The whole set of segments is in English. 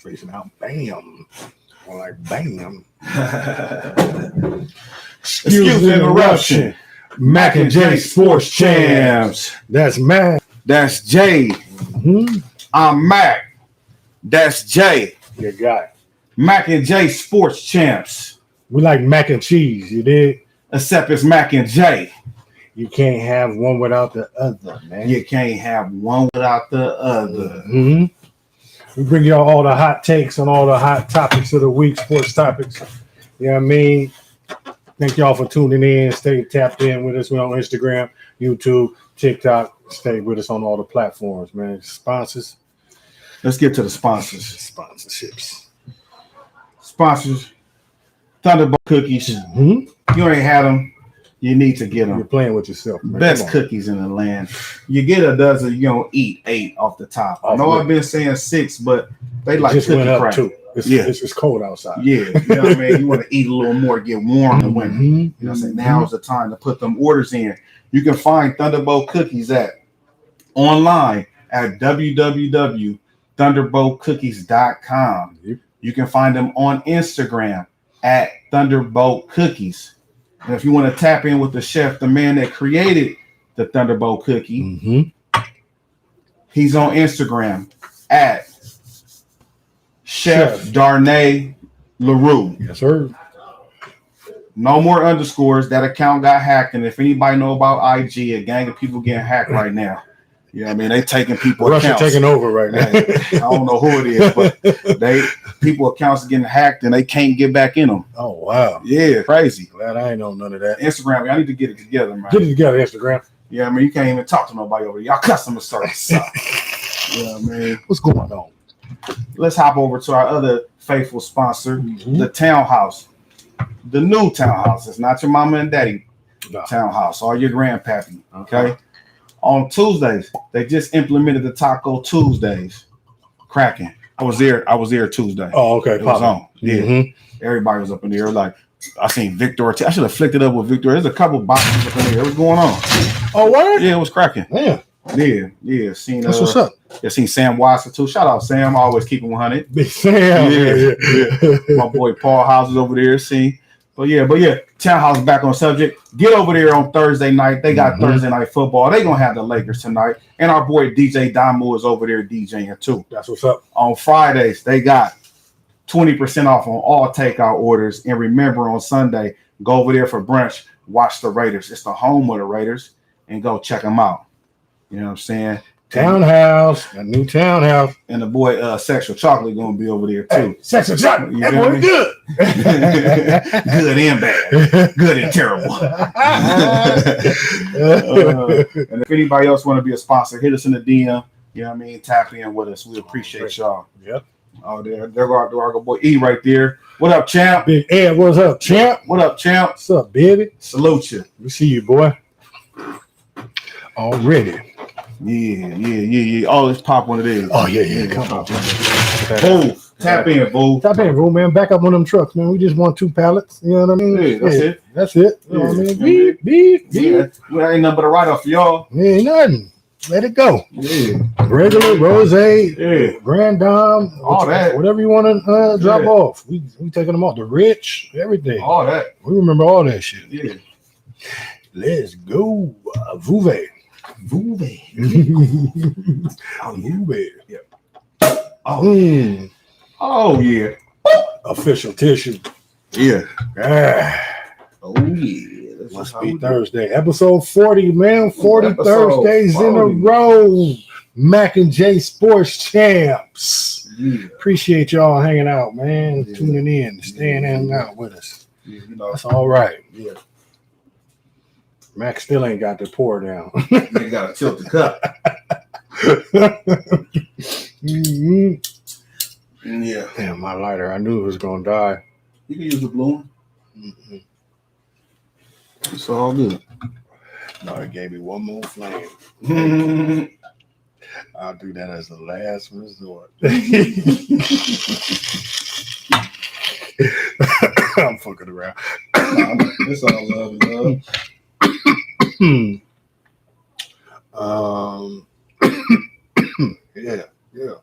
Spacing out. Bam. More like bam. Excuse the interruption. Mac and J Sports Champs. That's Mac. That's Jay. Mm-hmm. I'm Mac. That's Jay. Your guy. Mac and J Sports Champs. We like mac and cheese, you dig? Except it's Mac and J. You can't have one without the other, man. You can't have one without the other. Mm-hmm. We bring y'all all the hot takes on all the hot topics of the week, sports topics. You know what I mean? Thank y'all for tuning in. Stay tapped in with us. We're on Instagram, YouTube, TikTok. Stay with us on all the platforms, man. Sponsors. Let's get to the sponsors. Sponsorships. Sponsors. Thunderbolt Cookies. Mm-hmm. You ain't had them. You need to get them. You're playing with yourself, man. Best cookies in the land. You get a dozen, you don't eat 8 off the top. I know I've been saying 6, but they like just cookie went up crack. too. It's cold outside. Yeah, you know what I mean? You want to eat a little more, get warm in the winter. Mm-hmm. You know what I'm saying? Now's the time to put them orders in. You can find Thunderbolt Cookies online at www.thunderboltcookies.com. Yep. You can find them on Instagram at Thunderbolt Cookies. And if you want to tap in with the chef, the man that created the Thunderbolt Cookie, he's on Instagram at Chef Darnay LaRue. Yes, sir. No more underscores. That account got hacked. And if anybody know about IG, a gang of people getting hacked right now. You know what I mean? They taking people Russia accounts. taking over right now. I don't know who it is, but people accounts are getting hacked and they can't get back in them. Oh, wow. Yeah, crazy. Glad I ain't know none of that. Instagram, y'all need to get it together, man. Get it together, Instagram. Yeah, I mean, you can't even talk to nobody over there. Y'all customer service suck. You know what I mean? What's going on? Let's hop over to our other faithful sponsor, the Townhouse. The new Townhouse. It's not your mama and daddy Townhouse or your grandpappy, okay? On Tuesdays, they just implemented the Taco Tuesdays. Cracking. I was there Tuesday. Oh, okay. It was on. Yeah. Mm-hmm. Everybody was up in there. Like, I seen Victor. I should have flicked it up with Victor. There's a couple boxes up in there. What's going on? Oh, what? Yeah, it was cracking. Yeah. Yeah. Seen That's what's up. Yeah, seen Sam Watson too. Shout out Sam. I always keep it 100. Big Sam. Yeah. My boy Paul House is over there. See. But yeah, Townhouse back on subject. Get over there on Thursday night. They got Thursday night football. They gonna have the Lakers tonight. And our boy DJ Damu is over there DJing too. That's what's up. On Fridays, they got 20% off on all takeout orders. And remember, on Sunday, go over there for brunch. Watch the Raiders. It's the home of the Raiders. And go check them out. You know what I'm saying? Townhouse, a new Townhouse. And the boy Sexual Chocolate gonna be over there too. Hey, Sexual Chocolate. That boy good. Good and bad. Good and terrible. And if anybody else want to be a sponsor, hit us in the DM. You know what I mean? Tap in with us. We appreciate y'all. Yep. Oh, there go our boy E right there. What up, champ? Big Ed, what's up, champ? What up, champ? What's up, baby? Salute you. We see you, boy. Already. Yeah. Oh, let's pop one of these. Oh, yeah. Come on. Boo. Tap in, boo. Tap in, bro, man. Back up one of them trucks, man. We just want 2 pallets. You know what I mean? Yeah, that's it. That's it. You know what I mean? Beep. Yeah. Well, ain't nothing but a write-off for y'all. Ain't nothing. Let it go. Yeah. Regular, rose, Yeah. Grand Dame, All that. whatever you want to drop off. We taking them off. The rich, everything. All that. We remember all that shit. Yeah. Let's go. Vouvet. Oh, Vouvet. yeah. Oh, yeah. Official tissue. Yeah. Oh, yeah. Must be Thursday. Episode 40, man. 40 Episode Thursdays 40. In a row. Mac and J Sports Champs. Yeah. Appreciate y'all hanging out, man. Yeah. Tuning in, staying in out with us. Yeah, that's all right. Yeah. Mac still ain't got the pour down. You gotta tilt the cup. Yeah. Damn, my lighter. I knew it was gonna die. You can use the blue one. Mm-hmm. It's all good. No, it gave me one more flame. I'll do that as the last resort. I'm fucking around. It's all love. Yeah.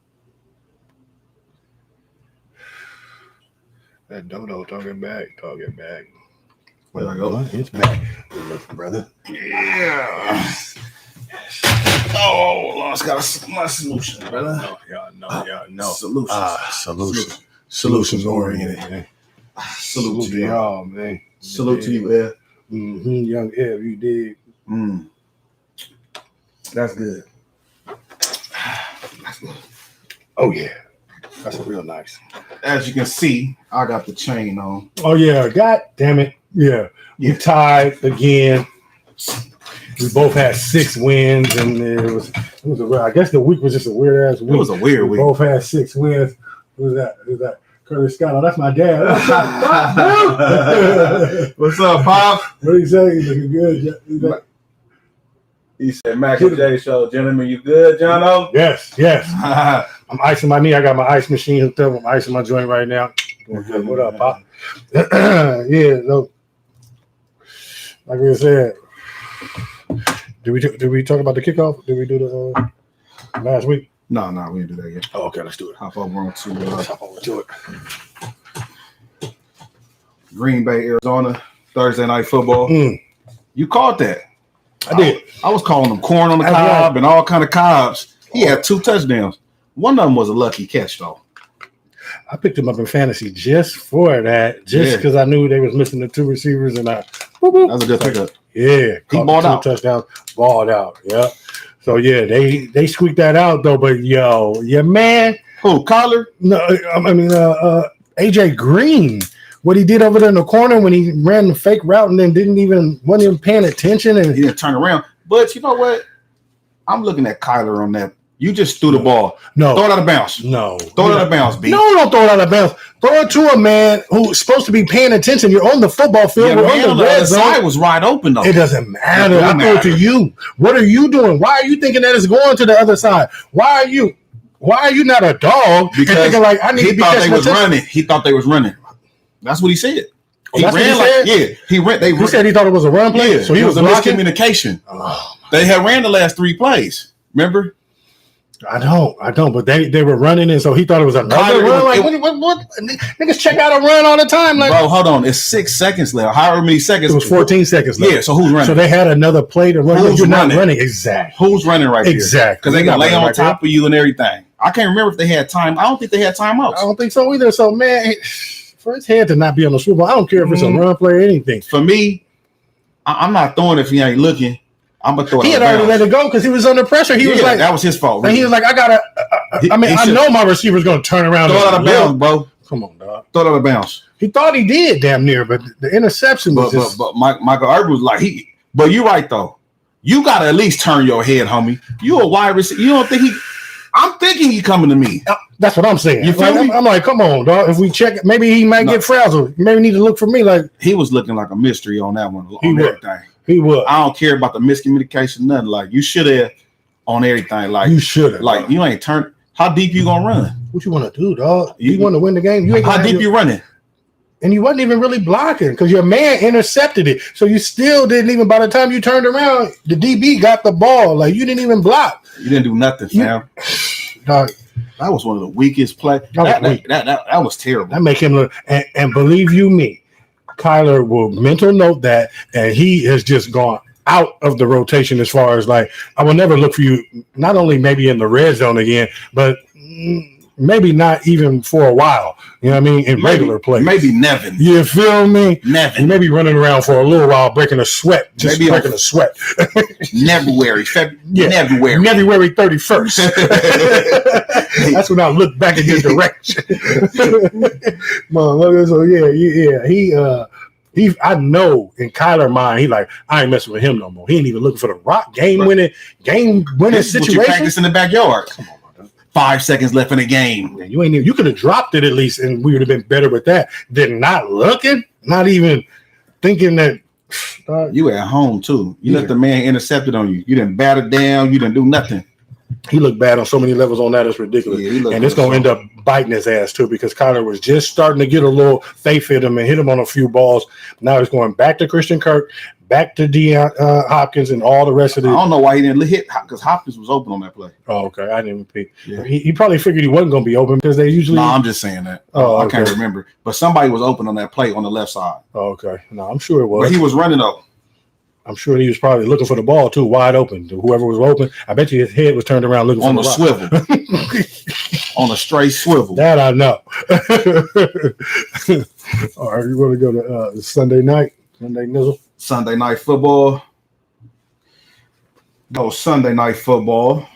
That dodo talking back. There I go. It's back. Good looking, brother. Yeah. Oh, Lord's got my solution, brother. No. Solutions. Solutions oriented, man. Salute to you. all, man. Salute to you, Ed. Young Ev, you did. That's good. Oh, yeah. That's real nice. As you can see, I got the chain on. Oh, yeah. God damn it. Yeah. We tied again. We both had 6 wins, and it was I guess the week was just a weird ass week. It was a weird week. Both had 6 wins. Who's that? Curtis Scott. Oh, that's my dad. What's up, Pop? What do you say? He's looking good. He said, Mac and J Show, gentlemen, you good, Jono? Yes. I'm icing my knee. I got my ice machine hooked up. I'm icing my joint right now. What up, Pop? Yeah, no. Like we said, did we talk about the kickoff? Did we do the last week? No, we didn't do that yet. Oh, okay, let's do it. Hop over onto Let's hop over to it. Green Bay, Arizona, Thursday night football. You caught that. I did. I was calling him corn on the That's cob right. and all kind of cobs. He had 2 touchdowns. One of them was a lucky catch, though. I picked him up in fantasy just for that, because I knew they was missing the 2 receivers, and That was a good pickup. Yeah, He balled out. 2 touchdowns, balled out. Yeah. So yeah, they squeaked that out though. But yo, your man, Who, Collar? no, I mean AJ Green, what he did over there in the corner when he ran the fake route and then wasn't even paying attention, and He didn't turn around. But you know what? I'm looking at Kyler on that. You just threw the ball. Throw it out of bounds. Throw it out of bounds, B. No, don't throw it out of bounds. Throw it to a man who's supposed to be paying attention. You're on the football field. Yeah, We're man on on the the red other zone. side was wide open, though. It doesn't matter. It I don't throw it to matter. you. What are you doing? Why are you thinking that it's going to the other side? Why are you not a dog? Because and thinking like I need he to be thought they catching was attention? running. He thought they was running. That's what he said. He that's what ran he like said? he ran. They He said he thought it was a run play. yeah. So It was a blocking? miscommunication. Oh, They had ran the last 3 plays. Remember? I don't. But they were running, and so he thought it was another Kyler, run. Like it- what? Niggas check out a run all the time. Like Bro, hold on. It's 6 seconds left. However many seconds? it was 14 seconds left. Yeah. So who's running? So they had another play to run. Who's You're not running? running. Exactly. Who's running right here? Exactly. Because they You're can not lay running on right top of you and everything. I can't remember if they had time. I don't think they had timeouts. I don't think so either. So man, for his head to not be on the Super Bowl, I don't care if it's a run play or anything. For me, I'm not throwing if he ain't looking. I'm gonna throw it. He had out of already bounds. let it go because he was under pressure. He was like, that was his fault. and he was like, I gotta. He I should- know my receiver's gonna turn around. throw it and out of yell. bounds, bro. Come on, dog. Throw it out of bounds. He thought he did damn near, but the interception was But just. but Michael Irvin was like he. But you're right though. You gotta at least turn your head, homie. You a wide receiver. You don't think he? I'm thinking he coming to me. That's what I'm saying. You feel Like, me? I'm like, come on, dog. If we check it, maybe he might No. get frazzled. Maybe need to look for me. Like He was looking like a mystery on that one. He On was. everything. he would. I don't care about the miscommunication, nothing. Like you should have on everything. Like You should have. like you ain't turned. How deep you gonna run? What you want to do, dog? You- You want to win the game? You ain't gonna How have deep your- you running? and you wasn't even really blocking because your man intercepted it. So you still didn't even. By the time you turned around, the DB got the ball. Like you didn't even block. You didn't do nothing, You- fam. Dog, That was one of the weakest plays. That was weak. That was terrible. that make him look. And believe you me, Kyler will mental note that, and he has just gone out of the rotation as far as like I will never look for you. Not only maybe in the red zone again, but maybe not even for a while. You know what I mean? In regular play, Maybe Nevin. You feel me? You Nevin. may be running around for a little while, breaking a sweat, just Maybe breaking a sweat. February. Yeah. February 31st. That's when I look back in your direction. So he. I know in Kyler's mind, he like I ain't messing with him no more. He ain't even looking for the rock game winning This is what you situation. practice in the backyard. Come on, my dog. 5 seconds left in the game. Man, you ain't even. You could have dropped it at least, and we would have been better with that than not looking, not even thinking that. You at home too. You Yeah. let the man intercept it on you. You didn't bat it down. You didn't do nothing. He looked bad on so many levels on that. It's ridiculous. Yeah, he looked And it's good, going to so. end up biting his ass too, because Kyler was just starting to get a little faith in him and hit him on a few balls. Now he's going back to Christian Kirk, back to Deion Hopkins, and all the rest of I the. don't know why he didn't hit because Hopkins was open on that play. Oh, okay. I didn't even peek. Yeah. He probably figured he wasn't going to be open because they usually. No, I'm just saying that. Oh, I can't okay. remember, but somebody was open on that play on the left side. Oh, okay. No, I'm sure it was. But he was running though. I'm sure he was probably looking for the ball too, wide open. Whoever was open, I bet you his head was turned around looking On for the the swivel. On a straight swivel. That I know. All right, you want to go to Sunday night? Sunday nizzle? Sunday night football. Go Sunday night football.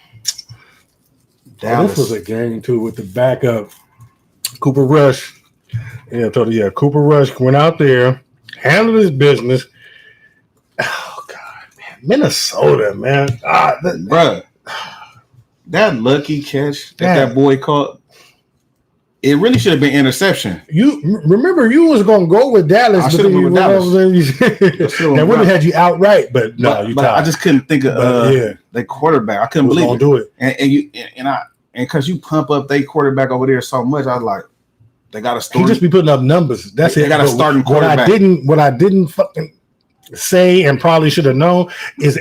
Oh, this was a game too with the backup. Cooper Rush. Yeah, totally. Yeah, Cooper Rush went out there, handled his business. Oh God, man, Minnesota, man. Bruh, that lucky catch Yeah. that boy caught, it really should have been interception. You remember you was gonna go with Dallas, I but should've then you went with went over there and you- that would have had you outright, but no, you but tied. I just couldn't think of yeah, the quarterback. I couldn't was believe gonna it. do it. And because you pump up their quarterback over there so much, I was like, they got a He story. just be putting up numbers. That's They it. got a But starting What I quarterback. didn't fucking say and probably should have known is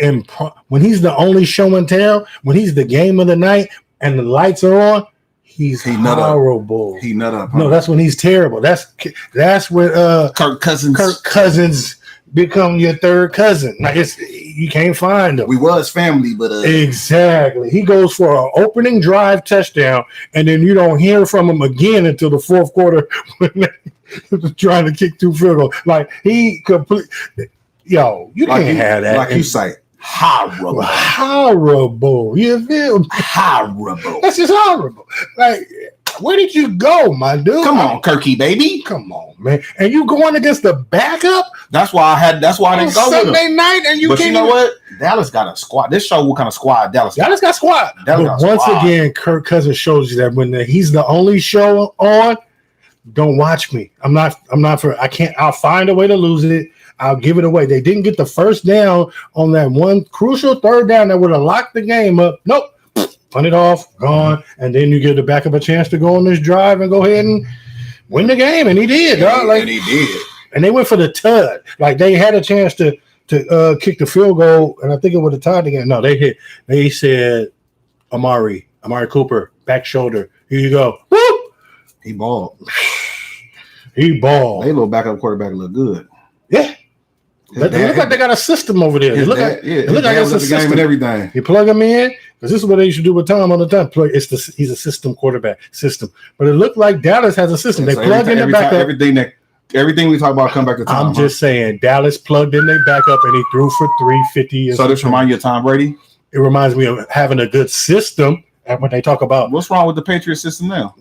when he's the only show and tell, when he's the game of the night and the lights are on, he's He nut up. horrible. He nut up. No, that's when he's terrible. That's when Kirk Cousins. Kirk Cousins become your third cousin. Like you can't find him. We was family, but Exactly. He goes for an opening drive touchdown, and then you don't hear from him again until the fourth quarter when they're trying to kick 2 field goals. Like you like can't have that. Like you say, horrible. Horrible. You feel me? Horrible. That's just horrible. Like, where did you go, my dude? Come on, Kirky, baby. Come on, man. And you going against the backup That's why I didn't go with him. Sunday night, and you But can't you know even- what? Dallas got a squad. This show what kind of squad Dallas got. Dallas got squad. Dallas But got once squad. again, Kirk Cousins shows you that when he's the only show on, don't watch me. I'm not for. I can't. I'll find a way to lose it. I'll give it away. They didn't get the first down on that one crucial third down that would have locked the game up. Nope. Punt it off, gone, and then you give the backup a chance to go on this drive and go ahead and win the game, and he did. Dog. Like, And he did. and they went for the tud. Like they had a chance to kick the field goal, and I think it would have tied the game. No, they hit. They said Amari Cooper, back shoulder. Here you go. Woo! He balled. He balled. They little backup quarterback look good. Yeah. They look like they got a system over there. They look like it look like it's a the game system. and everything. You plug him in, because this is what they used to do with Tom all the time. He's a system quarterback system. But it looked like Dallas has a system. They So plug in the backup. everything we talk about come back to Tom. I'm just saying, Dallas plugged in their backup and he threw for 350. So this reminds you of Tom Brady? It reminds me of having a good system. And when they talk about What's wrong with the Patriot system now?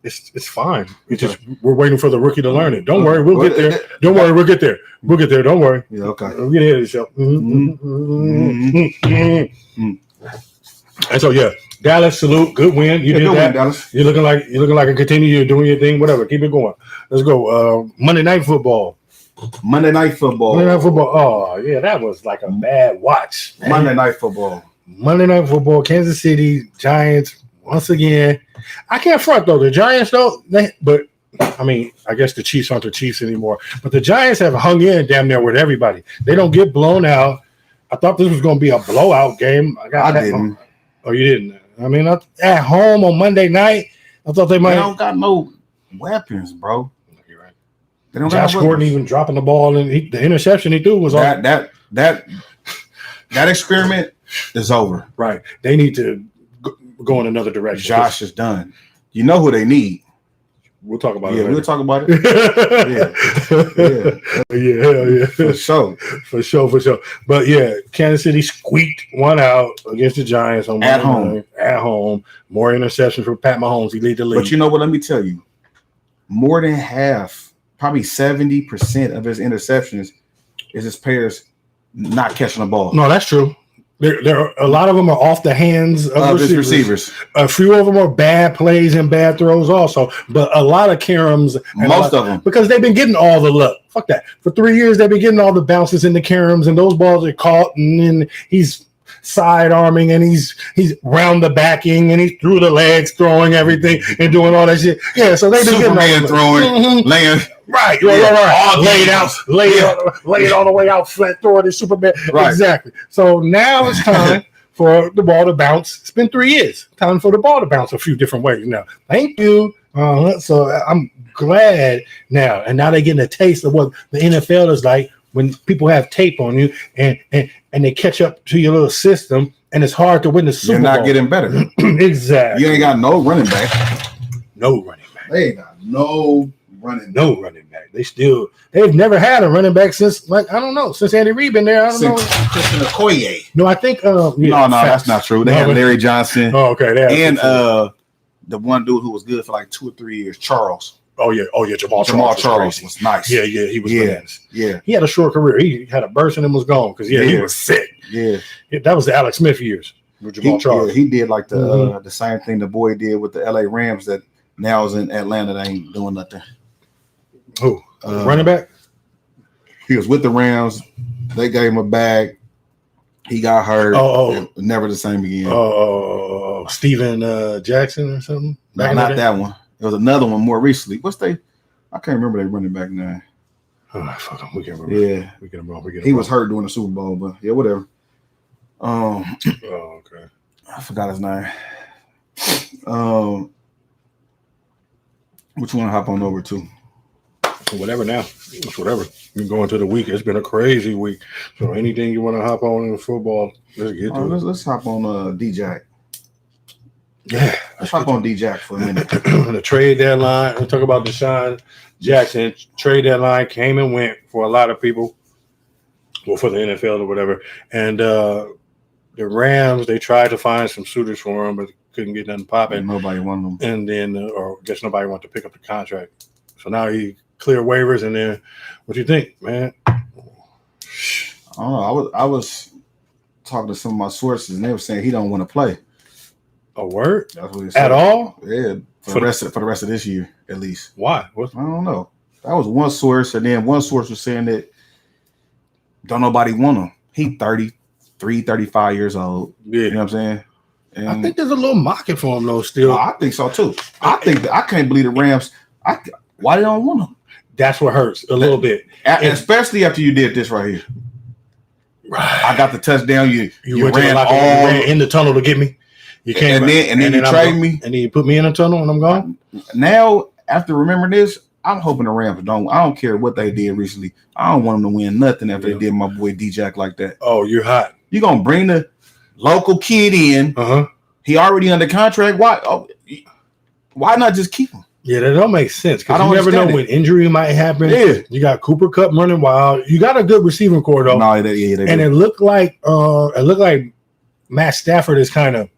it's fine. It's just we're waiting for the rookie to learn it. Don't worry, we'll get there. Don't worry, we'll get there. We'll get there. Don't worry. Yeah, okay. We'll get ahead of the show. And so yeah, Dallas, salute, good win. You Yeah, did good that. win, Dallas. You're looking like a continue. You're doing your thing. Whatever. Keep it going. Let's go. Monday Night Football. Monday Night Football. Monday Night Football. Oh yeah, that was like a bad watch. man. Monday Night Football. Monday Night Football. Kansas City Giants once again. I can't front though. The Giants though, but I mean, I guess the Chiefs aren't the Chiefs anymore. But the Giants have hung in damn near with everybody. They don't get blown out. I thought this was going to be a blowout game. I didn't. Oh, you didn't? I mean, at home on Monday night, I thought they might. They don't got no weapons, bro. You're right. They don't Josh got no Gordon weapons. even dropping the ball, and the interception he threw was on. That experiment is over. Right. They need to go in another direction. Josh is done. You know who they need. We'll talk about Yeah, it. we'll talk about it. Yeah. For sure. For sure. But yeah, Kansas City squeaked one out against the Giants on At Monday home. night. At home. More interceptions for Pat Mahomes. He lead the league. But you know what? Let me tell you. More than half, probably 70% of his interceptions is his players not catching the ball. No, that's true. There a lot of them are off the hands of his receivers. receivers. A few of them are bad plays and bad throws also. But a lot of Karams. Most of them. Because they've been getting all the luck. Fuck that. For 3 years, they've been getting all the bounces in the Karams, and those balls are caught, and then he's side arming and he's round the backing and he's through the legs throwing everything and doing all that shit. Yeah, so they just Superman throwing, laying. Right. All lay it all the way out flat, throw it in Superman. Right. Exactly. So now it's time for the ball to bounce. It's been 3 years. Time for the ball to bounce a few different ways now. Thank you. So I'm glad now. And now they're getting a taste of what the NFL is like when people have tape on you and they catch up to your little system and it's hard to win the Super You're Bowl. not getting better. Exactly. You ain't got no running back. No running back. They ain't got no running back. No running back. They've never had a running back since since Andy Reid been there. I don't know. Christian Okoye. No, I think No, that's not true. They had Larry Johnson. Oh, okay. And the one dude who was good for like 2 or 3 years, Charles. Oh yeah, Jamal Charles was nice. Yeah, he was bananas. Yeah. He had a short career. He had a burst and then was gone because he was sick. Yeah. That was the Alex Smith years with Jamal Charles. He did like the same thing the boy did with the LA Rams that now is in Atlanta. They ain't doing nothing. Who? Running back? He was with the Rams. They gave him a bag. He got hurt. Never the same again. Steven Jackson or something? No, not that one. There was another one more recently. I can't remember they running back now. Oh, fuck him. We can't remember. Yeah. We get him wrong. He was hurt during the Super Bowl, but yeah, whatever. Okay. I forgot his name. Which one to hop on over to? Whatever now. It's whatever. We're going to the week. It's been a crazy week. So anything you want to hop on in football, let's get to it. Let's hop on D-Jack. Yeah. Let's hop on D-Jack for a minute. The trade deadline. We'll talk about Deshaun Jackson. Trade deadline came and went for a lot of people. Well, for the NFL or whatever. And the Rams, they tried to find some suitors for him, but couldn't get nothing popping. Nobody wanted them. And then, or I guess nobody wanted to pick up the contract. So now he clear waivers. And then, what do you think, man? I don't know. I was talking to some of my sources, and they were saying he don't want to play. A word? That's what he said. At all? Yeah, for the rest of this year, at least. Why? I don't know. That was one source, and then one source was saying that don't nobody want him. He 33, 35 years old. Yeah. You know what I'm saying? And I think there's a little market for him, though, still. I think so, too. I can't believe the Rams. Why they don't want him? That's what hurts a little bit. Especially after you did this right here. Right. I got the touchdown. You went to the locker room, you ran in the tunnel to get me. You came and then you trade me. And then you put me in a tunnel and I'm gone. Now, after remembering this, I'm hoping the Rams don't. I don't care what they did recently. I don't want them to win nothing after they did my boy D-Jack like that. Oh, you're hot. You're going to bring the local kid in. Uh-huh. He already under contract. Why not just keep him? Yeah, that don't make sense because I you don't never know understand when injury might happen. Yeah. You got Cooper Kupp running wild. You got a good receiving core though. No, they and it looked like Matt Stafford is kind of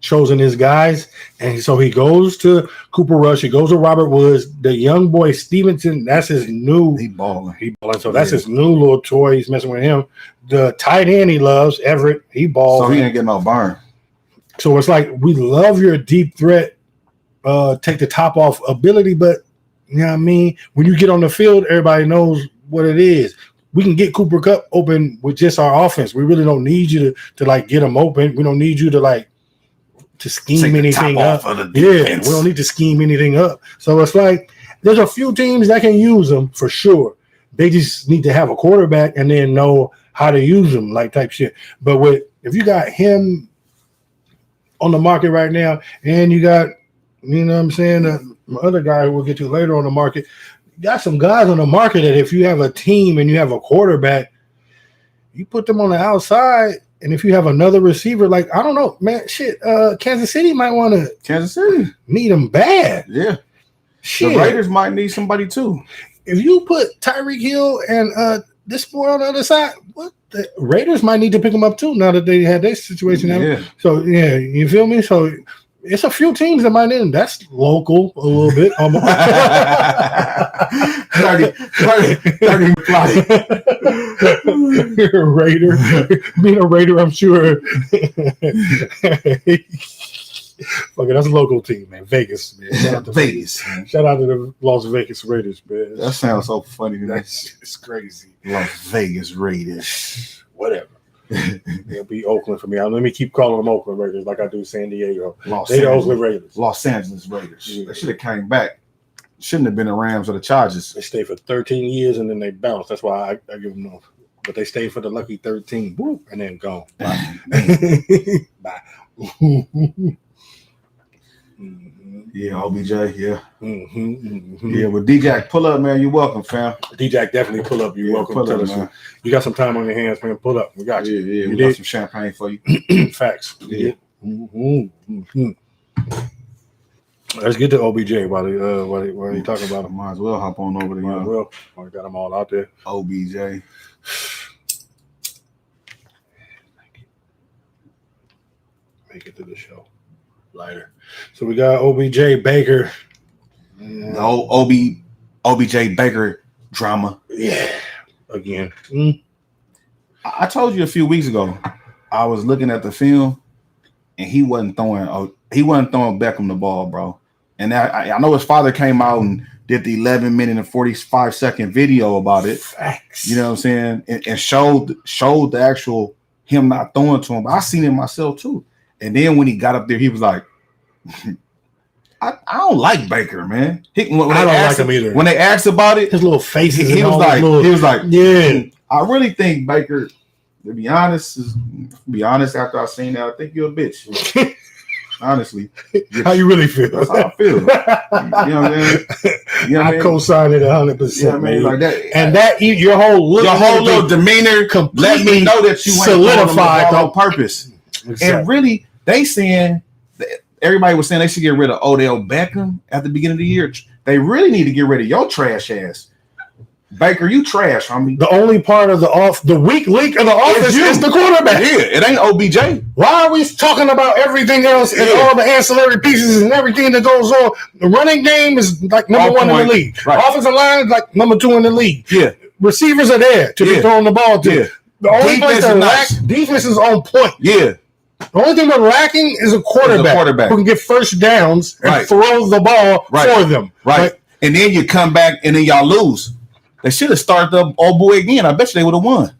chosen his guys, and so he goes to Cooper Rush. He goes to Robert Woods. The young boy Stevenson, that's his new. He balling. So that's his new little toy. He's messing with him. The tight end he loves, Everett. He balls. So he ain't getting no burn. So it's like we love your deep threat. Take the top off ability, but you know what I mean? When you get on the field, everybody knows what it is. We can get Cooper Kupp open with just our offense. We really don't need you to like get him open. We don't need you to scheme anything up. We don't need to scheme anything up. So it's like there's a few teams that can use them for sure. They just need to have a quarterback and then know how to use them, like type shit. But if you got him on the market right now, and you got, you know what I'm saying, the other guy who we'll get to later on the market, you got some guys on the market that if you have a team and you have a quarterback, you put them on the outside, and if you have another receiver, like, I don't know, man, Kansas City might want to need them bad. Yeah. Shit. The Raiders might need somebody too. If you put Tyreek Hill and this boy on the other side, the Raiders might need to pick them up too now that they had their situation. Yeah. So, yeah, you feel me? So, it's a few teams that might need them. That's local a little bit. 30 Raider. Being a Raider, I'm sure. Okay, that's a local team, man. Vegas, man. Shout out to Vegas. Shout out to the Las Vegas Raiders, man. That sounds so funny. It's crazy. Las Vegas Raiders. Whatever. It'll be Oakland for me. Let me keep calling them Oakland Raiders like I do San Diego. They the Angeles. Oakland Raiders. Los Angeles Raiders. Yeah. They should have came back. Shouldn't have been the Rams or the Chargers. They stayed for 13 years and then they bounced. That's why I give them no. But they stayed for the lucky 13. Whoop, and then gone. Bye. Bye. Yeah, OBJ. Yeah, Mm-hmm. yeah. With DJ, pull up, man. You're welcome, fam. D-Jack, definitely pull up. You're Yeah, welcome pull to tell up, us. man. You got some time on your hands, man. Pull up. We got Yeah, you. yeah. You We did? got some champagne for you. Facts. Yeah. Mm-hmm. Let's get to OBJ while he talking about him. Might as well hop on over to Might as well. I got them all out there. OBJ. Make it to the show. Lighter. So we got OBJ Baker. The whole OBJ Baker drama. Yeah. Again. I told you a few weeks ago, I was looking at the film, and he wasn't throwing Beckham the ball, bro. And I know his father came out and did the 11-minute and 45-second video about it. Facts. You know what I'm saying? And showed the actual him not throwing to him. But I seen it myself too. And then when he got up there, he was like, I don't like Baker, man. I don't like him either. When they asked about it, His little faces. he and was all like, those little, yeah. I really think Baker, to be honest, after I seen that, I think you're a bitch. Honestly. How you really feel? That's how I feel. You know what I mean? You know what I I mean? co-sign it 100%. You know what I mean? Like that. And that your whole look, Your whole little demeanor let me know that you ain't solidified on purpose. Exactly. And really, they saying everybody was saying they should get rid of Odell Beckham at the beginning of the year. They really need to get rid of your trash ass. Baker, you trash, homie. The only part of the weak link of the offense is the quarterback. Yeah, it ain't OBJ. Why are we talking about everything else and all the ancillary pieces and everything that goes on? The running game is like number one in the league. Right. Offensive line is like number 2 in the league. Yeah. Receivers are there to be throwing the ball to. Yeah. The only place that Defense lacks defense is on point. Yeah. The only thing we're lacking is a quarterback, who can get first downs and throw the ball for them. Right. And then you come back and then y'all lose. They should have started the old boy again. I bet you they would have won.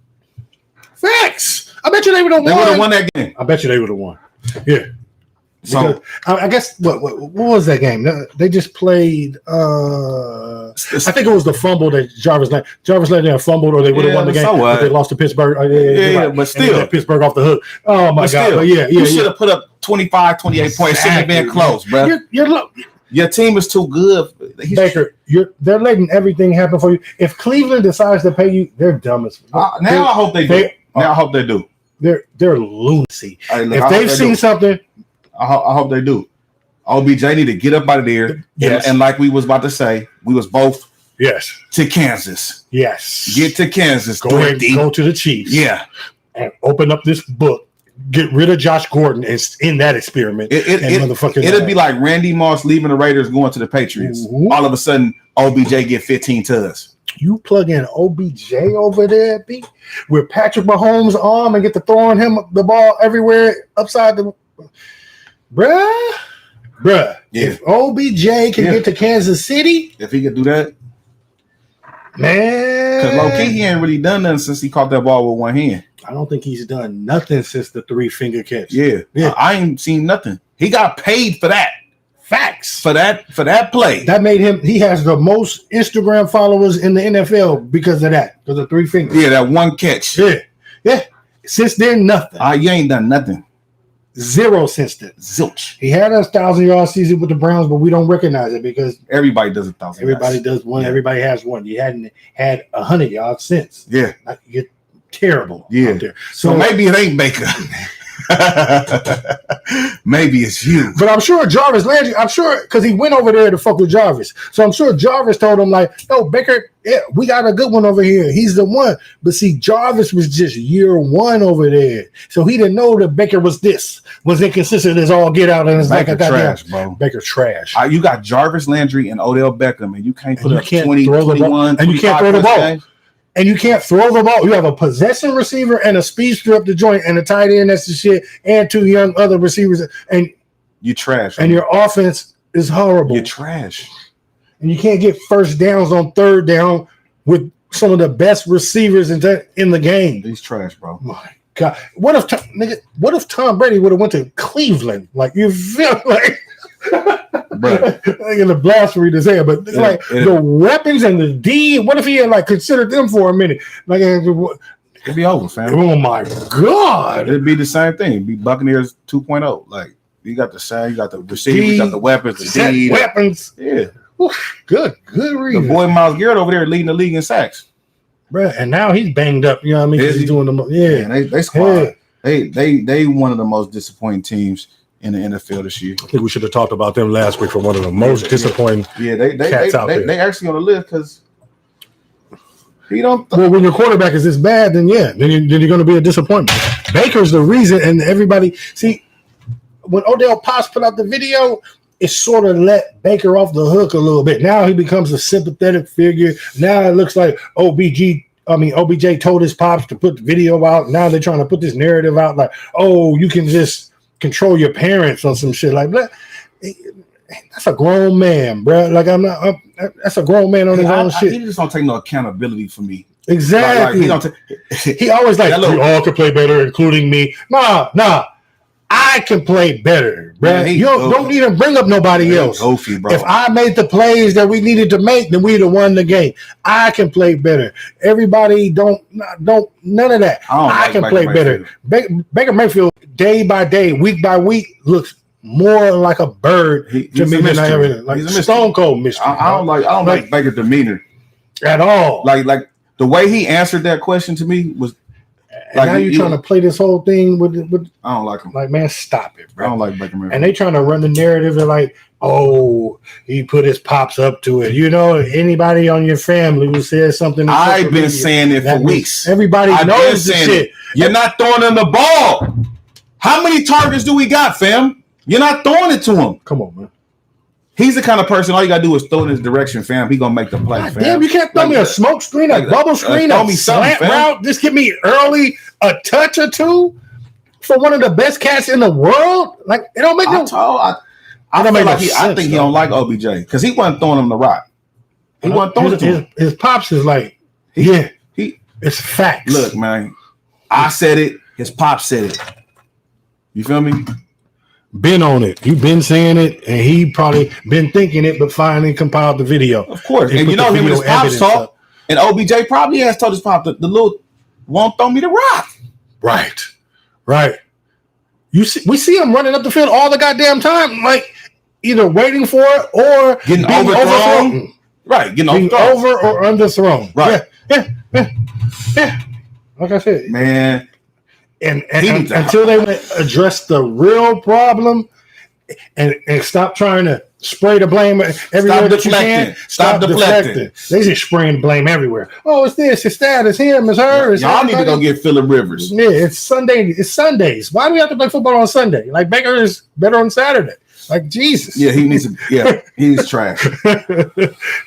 Facts. I bet you they would have won. They would have won that game. I bet you they would have won. Yeah. So because, I guess what was that game? They just played. I think it was the fumble that Jarvis Landry fumbled, or they would have won the game. So but they lost to Pittsburgh. But still, Pittsburgh off the hook. Oh my god! But you should have put up 25, 28 points. Shouldn't have been close, bro. Your team is too good. Baker, they're letting everything happen for you. If Cleveland decides to pay you, they're dumb as fuck. Now I hope they do. Now I hope they do. They're lunacy. If they've seen something, I hope they do. OBJ need to get up out of there. Yes. And like we was about to say, we was both to Kansas. Yes. Get to Kansas. Go ahead, go to the Chiefs. Yeah. And open up this book. Get rid of Josh Gordon in that experiment. It'd be like Randy Moss leaving the Raiders going to the Patriots. Mm-hmm. All of a sudden, OBJ get 15 tugs. You plug in OBJ over there, B, with Patrick Mahomes' arm and get to throwing him the ball everywhere upside the bruh. Yeah. If OBJ can get to Kansas City, if he could do that, man. Because low key he ain't really done nothing since he caught that ball with one hand. I don't think he's done nothing since the 3-finger catch. Yeah. I ain't seen nothing. He got paid for that. Facts. For that play. That made him, he has the most Instagram followers in the NFL because of that. Because of 3 fingers. Yeah, that one catch. Yeah. Since then, nothing. You ain't done nothing. Zero since then. Zilch. He had a 1,000-yard season with the Browns, but we don't recognize it because everybody does 1,000. Everybody does one. Yeah. Everybody has one. You hadn't had 100 yards since. Yeah. You're terrible. Yeah. Out there. So maybe it ain't Baker. Maybe it's you. But I'm sure Jarvis Landry, because he went over there to fuck with Jarvis. So I'm sure Jarvis told him, like, no, Baker, we got a good one over here. He's the one. But see, Jarvis was just year 1 over there. So he didn't know that Baker was inconsistent as all get out. And it's Baker like, trash, bro. Baker trash. You got Jarvis Landry and Odell Beckham, and you can't put up 20, 21, and you can't throw the ball. And you can't throw the ball. You have a possession receiver and a speedster up the joint and a tight end that's the shit and 2 young other receivers. And you trash. And your offense is horrible. You're trash. And you can't get first downs on 3rd down with some of the best receivers in the game. He's trash, bro. My God, what if Tom Brady would have went to Cleveland? Like you feel like. Right. Like in the blasphemy to say it, but like the weapons and the D. What if he had like considered them for a minute? Like it'd be over, fam. oh my God, it'd be the same thing. It'd be Buccaneers 2.0. Like you got the same, you got the receivers, you got the weapons, the D, weapons. Yeah, good reason. The boy Myles Garrett over there leading the league in sacks, bro. And now he's banged up. You know what I mean? He's doing the Man, they squad. They one of the most disappointing teams in the NFL this year. I think we should have talked about them last week for one of the most disappointing. Yeah, they actually on the list because he don't. Well, when your quarterback is this bad, then you're going to be a disappointment. Baker's the reason, and everybody see when Odell Potts put out the video, it sort of let Baker off the hook a little bit. Now he becomes a sympathetic figure. Now it looks like OBJ told his pops to put the video out. Now they're trying to put this narrative out like, oh, you can just control your parents on some shit like that. That's a grown man, bro. Like that's a grown man on his own shit. He just don't take no accountability for me. Exactly. He always like, you all can play better, including me. Nah. I can play better, bro. You don't even bring up nobody else. Goofy, bro. If I made the plays that we needed to make, then we'd have won the game. I can play better. Everybody don't none of that. I can play better. Baker Mayfield, day by day, week by week, looks more like a bird to me than I ever like. Stone Cold mystery. I don't like Baker's demeanor at all. Like the way he answered that question to me was. And now you're trying to play this whole thing with. I don't like him. Like, man, stop it, bro. I don't like Baker Mayfield. And they trying to run the narrative. They're like, oh, he put his pops up to it. You know, anybody on your family who says something. I've been saying it for weeks. Everybody knows the shit. You're not throwing him the ball. How many targets do we got, fam? You're not throwing it to him. Come on, man. He's the kind of person, all you got to do is throw in his direction, fam. He going to make the play, fam. Damn, you can't throw me a smoke screen, a bubble screen, a slant route. Just give me early a touch or two for one of the best cats in the world. Like, it don't make no sense. I think he don't like OBJ because he wasn't throwing him the rock. He wasn't throwing it to him. His pops is like, it's facts. Look, man, I said it. His pops said it. You feel me? Been on it. You've been saying it, and he probably been thinking it, but finally compiled the video. Of course. And you know him and his pops talk, and OBJ probably has told his pop the little won't throw me the rock. Right. We see him running up the field all the goddamn time, like either waiting for it or getting overthrown. Right, getting over or underthrown. Right. Yeah. Like I said, man. And until they address the real problem and stop trying to spray the blame everywhere that you can. Stop deflecting. They just spraying blame everywhere. Oh, it's this, it's that, it's him, it's her. It's y'all need to go get Phillip Rivers. Yeah, it's Sunday. It's Sundays. Why do we have to play football on Sunday? Like Baker is better on Saturday. Like Jesus. Yeah, he needs to. Yeah, he's trash.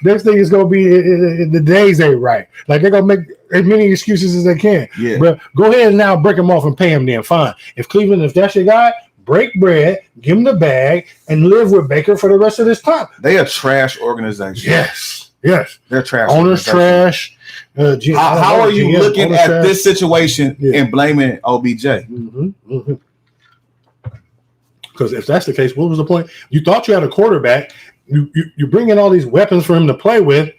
Next thing is gonna be the days ain't right. Like they're gonna make as many excuses as they can. Yeah, but go ahead and now break him off and pay him. Then fine. If Cleveland, if that's your guy, break bread, give him the bag, and live with Baker for the rest of this time. They a trash organization. Yes, they're trash. Owners trash. How are you looking at this situation and blaming OBJ? Because if that's the case, what was the point? You thought you had a quarterback. You bring in all these weapons for him to play with,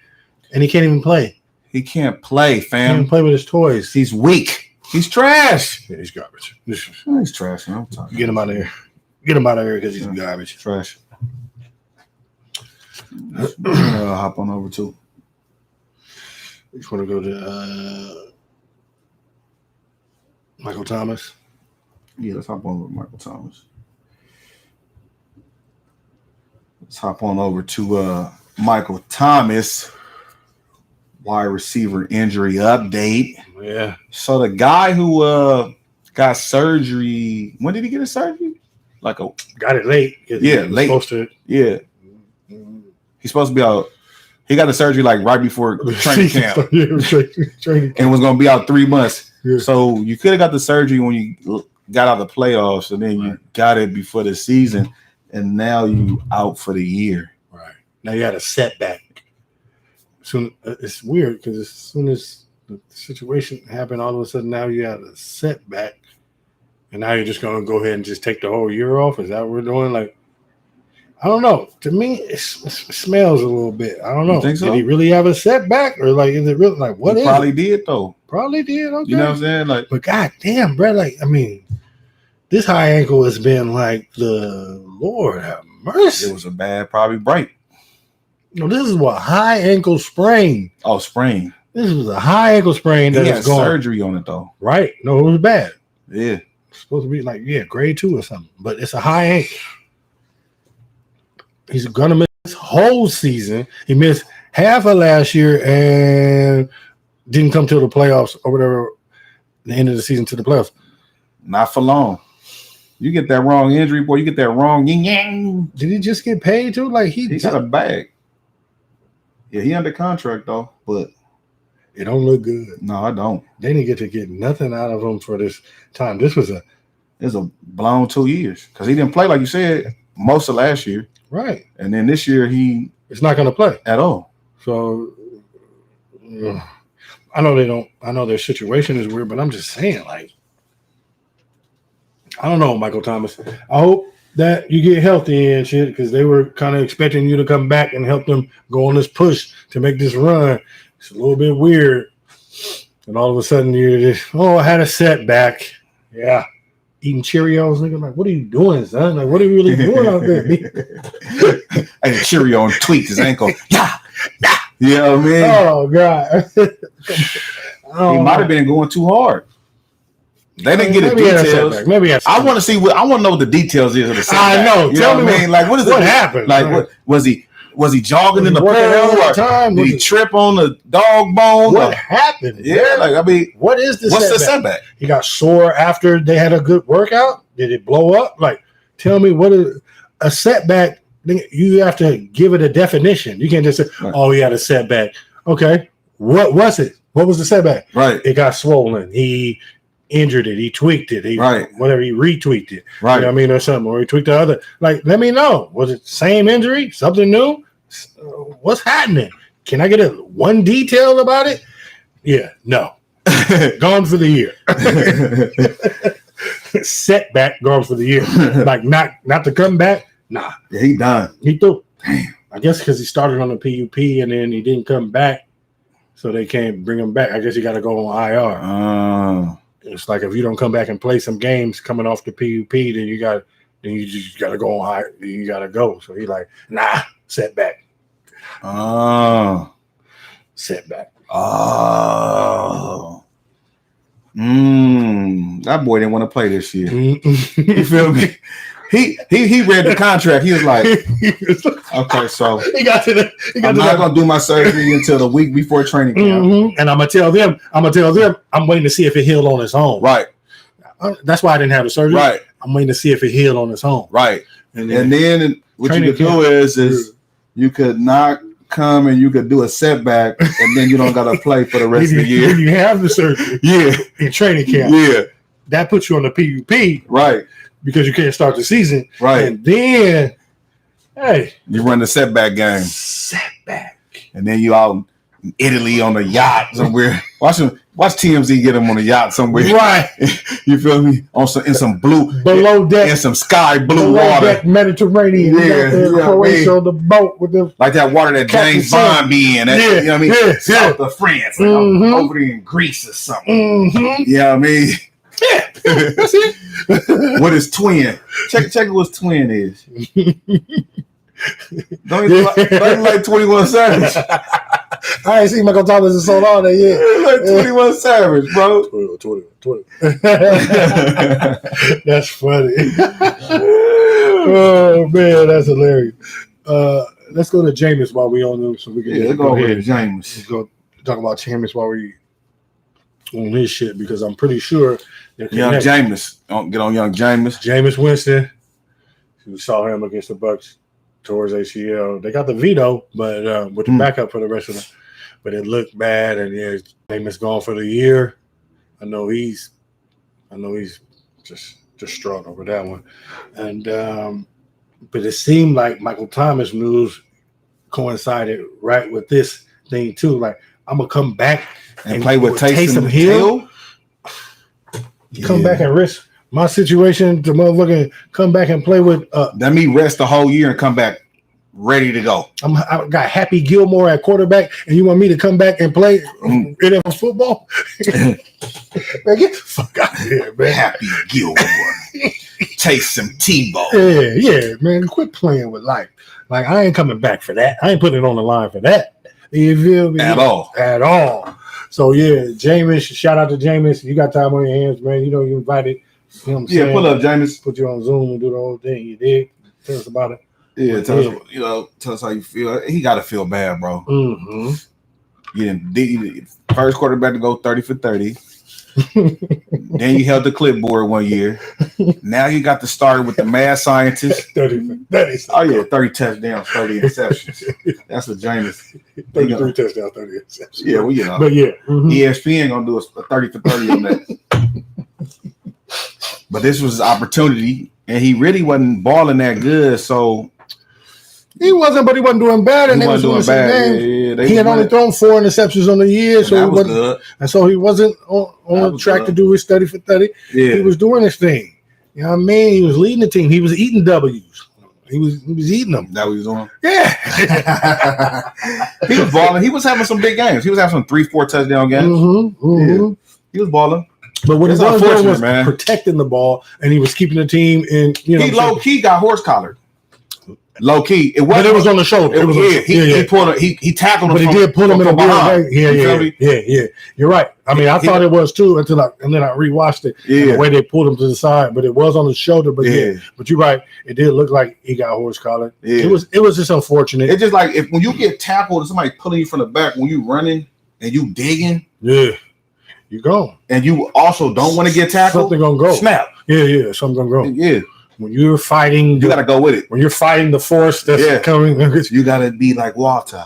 and he can't even play. He can't play, fam. He can't even play with his toys. He's weak. He's trash. Yeah, he's garbage. He's trash, man. Get him out of here. Get him out of here because he's garbage. Trash. Hop on over to. You just want to go to Michael Thomas? Yeah, let's hop on with Michael Thomas. Let's hop on over to Michael Thomas, wide receiver injury update. Yeah. So the guy who got surgery, when did he get his surgery? Got it late. Yeah, late. Yeah. He's supposed to be out. He got the surgery right before training camp. And was going to be out 3 months. Yeah. So you could have got the surgery when you got out of the playoffs, and then you got it before the season. And now you out for the year. Right. Now you had a setback. It's weird because as soon as the situation happened, all of a sudden now you had a setback. And now you're just going to go ahead and just take the whole year off? Is that what we're doing? Like, I don't know. To me, it smells a little bit. I don't know. You think so? Did he really have a setback? Or like, is it really like, what He is probably it? did, though. Probably did. Okay. You know what I'm saying? Like, But goddamn, bro. Like, I mean, this high ankle has been like the Lord have mercy. it was a bad, probably break. No, this is what high ankle sprain. Oh, sprain. This was a high ankle sprain that He had is going surgery on it, though. right. No, it was bad. Yeah. It's supposed to be like grade 2 or something, but it's a high ankle. He's gonna miss this whole season. He missed half of last year and didn't come till the playoffs or whatever. The end of the season to the playoffs. Not for long. You get that wrong injury, boy. You get that wrong yin yang. Did he just get paid too? Like He got a bag. Yeah, he under contract though, but it don't look good. no, I don't. They didn't get nothing out of him for this time. This was It's a blown 2 years because he didn't play like you said most of last year, right. and then this year he It's not going to play. at all. So I know they don't. I know their situation is weird, but I'm just saying, like, I don't know, Michael Thomas. I hope that you get healthy and shit because they were kind of expecting you to come back and help them go on this push to make this run. It's a little bit weird, and all of a sudden you're just, I had a setback. Yeah, eating Cheerios, nigga. Like, what are you doing, son? Like, what are you really doing out there? And Cheerio tweaked his ankle. Yeah. You know what I mean? Oh God. He might have been going too hard. They didn't get the Maybe he had a details. setback. Maybe he had a I setback. want to see what I want to know the details is of the setback. I know. You Tell know me what I mean? Like, what is what it? happened? Like, what was he jogging Was in he the working out pool? all Or the time? did Was he it- trip on the dog bone? What Or- happened? yeah, like I mean, What is the what's setback? the setback? He got sore after they had a good workout? Did it blow up? Like, tell me what is a setback? You have to give it a definition. You can't just say, Right. "Oh, he had a setback." Okay, what was it? What was the setback? Right, It got swollen. He injured it. He tweaked it. He Right. whatever. He retweaked it. right. You know what I mean, or something, or he tweaked the other. Like, let me know. Was it same injury? Something new? What's happening? Can I get one detail about it? Yeah, no. Gone for the year. Setback, gone for the year. Like not to come back. Nah, Yeah, he done. he threw. I guess because he started on the PUP and then he didn't come back, so they can't bring him back. I guess he got to go on IR. It's like if you don't come back and play some games coming off the PUP, then you just got to go on IR. You got to go. So he like, nah, setback, setback. That boy didn't want to play this year. You he feel me? He read the contract. He was like, okay, so got to I'm not gonna do my surgery until the week before training camp. Mhm. And I'm gonna tell them, I'm waiting to see if it healed on its own. Right, That's why I didn't have the surgery. right, I'm waiting to see if it healed on its own. right. And And then what you Training could do camp. is you could not come and you could do a setback, and then you don't gotta play for the rest of the year. When you have the surgery Yeah, in training camp, yeah, that puts you on the PUP right, because you can't start the season. right. And then, hey, You run the setback game, setback. and then you out in Italy on a yacht somewhere. Watch TMZ get him on a yacht somewhere. Right. You feel me? In some blue, Below deck. in some sky blue Below water, deck Mediterranean. Yeah, Yeah, out there in yeah, Croatia man. on the boat with them. like that water that Captain James Sam. Bond be in. That, Yeah, you know what I mean? yeah, South of France, like Mhm. over there in Greece or something. Mm-hmm. You know what I mean? Yeah, that's it. What his twin? Check what his twin is. Don't he look like 21 Savage? I ain't seen Michael Thomas in so long that yet. He look like 21 Savage, bro. 20. That's funny. Oh man, that's hilarious. Let's go to Jameis while we on them, so we can Yeah, let's go over to James. Let's go talk about Jameis while we on his shit because I'm pretty sure they're Young connected. Jameis. Get on young Jameis. Jameis Winston. We saw him against the Bucks towards ACL. They got the veto, but with the backup for the rest of them. But it looked bad, and yeah, Jameis gone for the year. I know he's just distraught over that one. And but it seemed like Michael Thomas news coincided right with this thing too. Like, I'm gonna come back And play with Taysom Hill. Hill. Come back and risk My situation to motherfucking come back and play with. Let me rest the whole year and come back ready to go. I got Happy Gilmore at quarterback, and you want me to come back and play NFL football? Man, get the fuck out of here, man. Happy Gilmore. Taste some Tebow. Yeah, man. Quit playing with life. Like, I ain't coming back for that. I ain't putting it on the line for that. You feel me? At all. At all. So, yeah, Jameis, shout out to Jameis. You got time on your hands, man. You know you invited. You know what I'm saying? Pull up, Jameis. Put you on Zoom and do the whole thing. You did. Tell us about it. Yeah, tell us how you feel. He got to feel bad, bro. Mm-hmm. You didn't first quarterback to go 30 for 30. Then you held the clipboard one year. Now you got the starter with the mad scientist. 30. Oh yeah, 30 touchdowns, 30 interceptions. That's what Jameis. 33 touchdowns, 30 interceptions. Yeah, well, you know. But yeah, ESPN gonna do a 30 for 30 on that. But this was his opportunity, and he really wasn't balling that good. So he wasn't, but he wasn't doing bad. And he wasn't doing bad. Yeah, he had only thrown 4 interceptions on the year, so that he was wasn't, good. and so he wasn't on track good. to do his 30 for 30. Yeah, He was doing his thing. You know what I mean? He was leading the team. He was eating W's. He was eating them. that what he was doing. Yeah. He was balling. He was having some big games. He was having some 3-4 touchdown games. Mm-hmm. He was balling. But what he It's was doing unfortunate, was man. protecting the ball, and he was keeping the team in. You know, He low key got horse collared. Low key, it but wasn't. it was on the shoulder. It was He pulled him. He tackled him. But he did pull him in a weird way. Yeah. You're right. I mean, I thought it was too until and then I rewatched it. Yeah, The way they pulled him to the side, but it was on the shoulder. But but you're right. It did look like he got horse collared. Yeah. It was just unfortunate. It's just like when you get tackled and somebody pulling you from the back when you running and you digging. Yeah, you gone. And you also don't want to get tackled. Something gonna go. Snap. Yeah. Something gonna go. Yeah. When you're fighting, You got to go with it. When you're fighting the force that's coming, You got to be like water.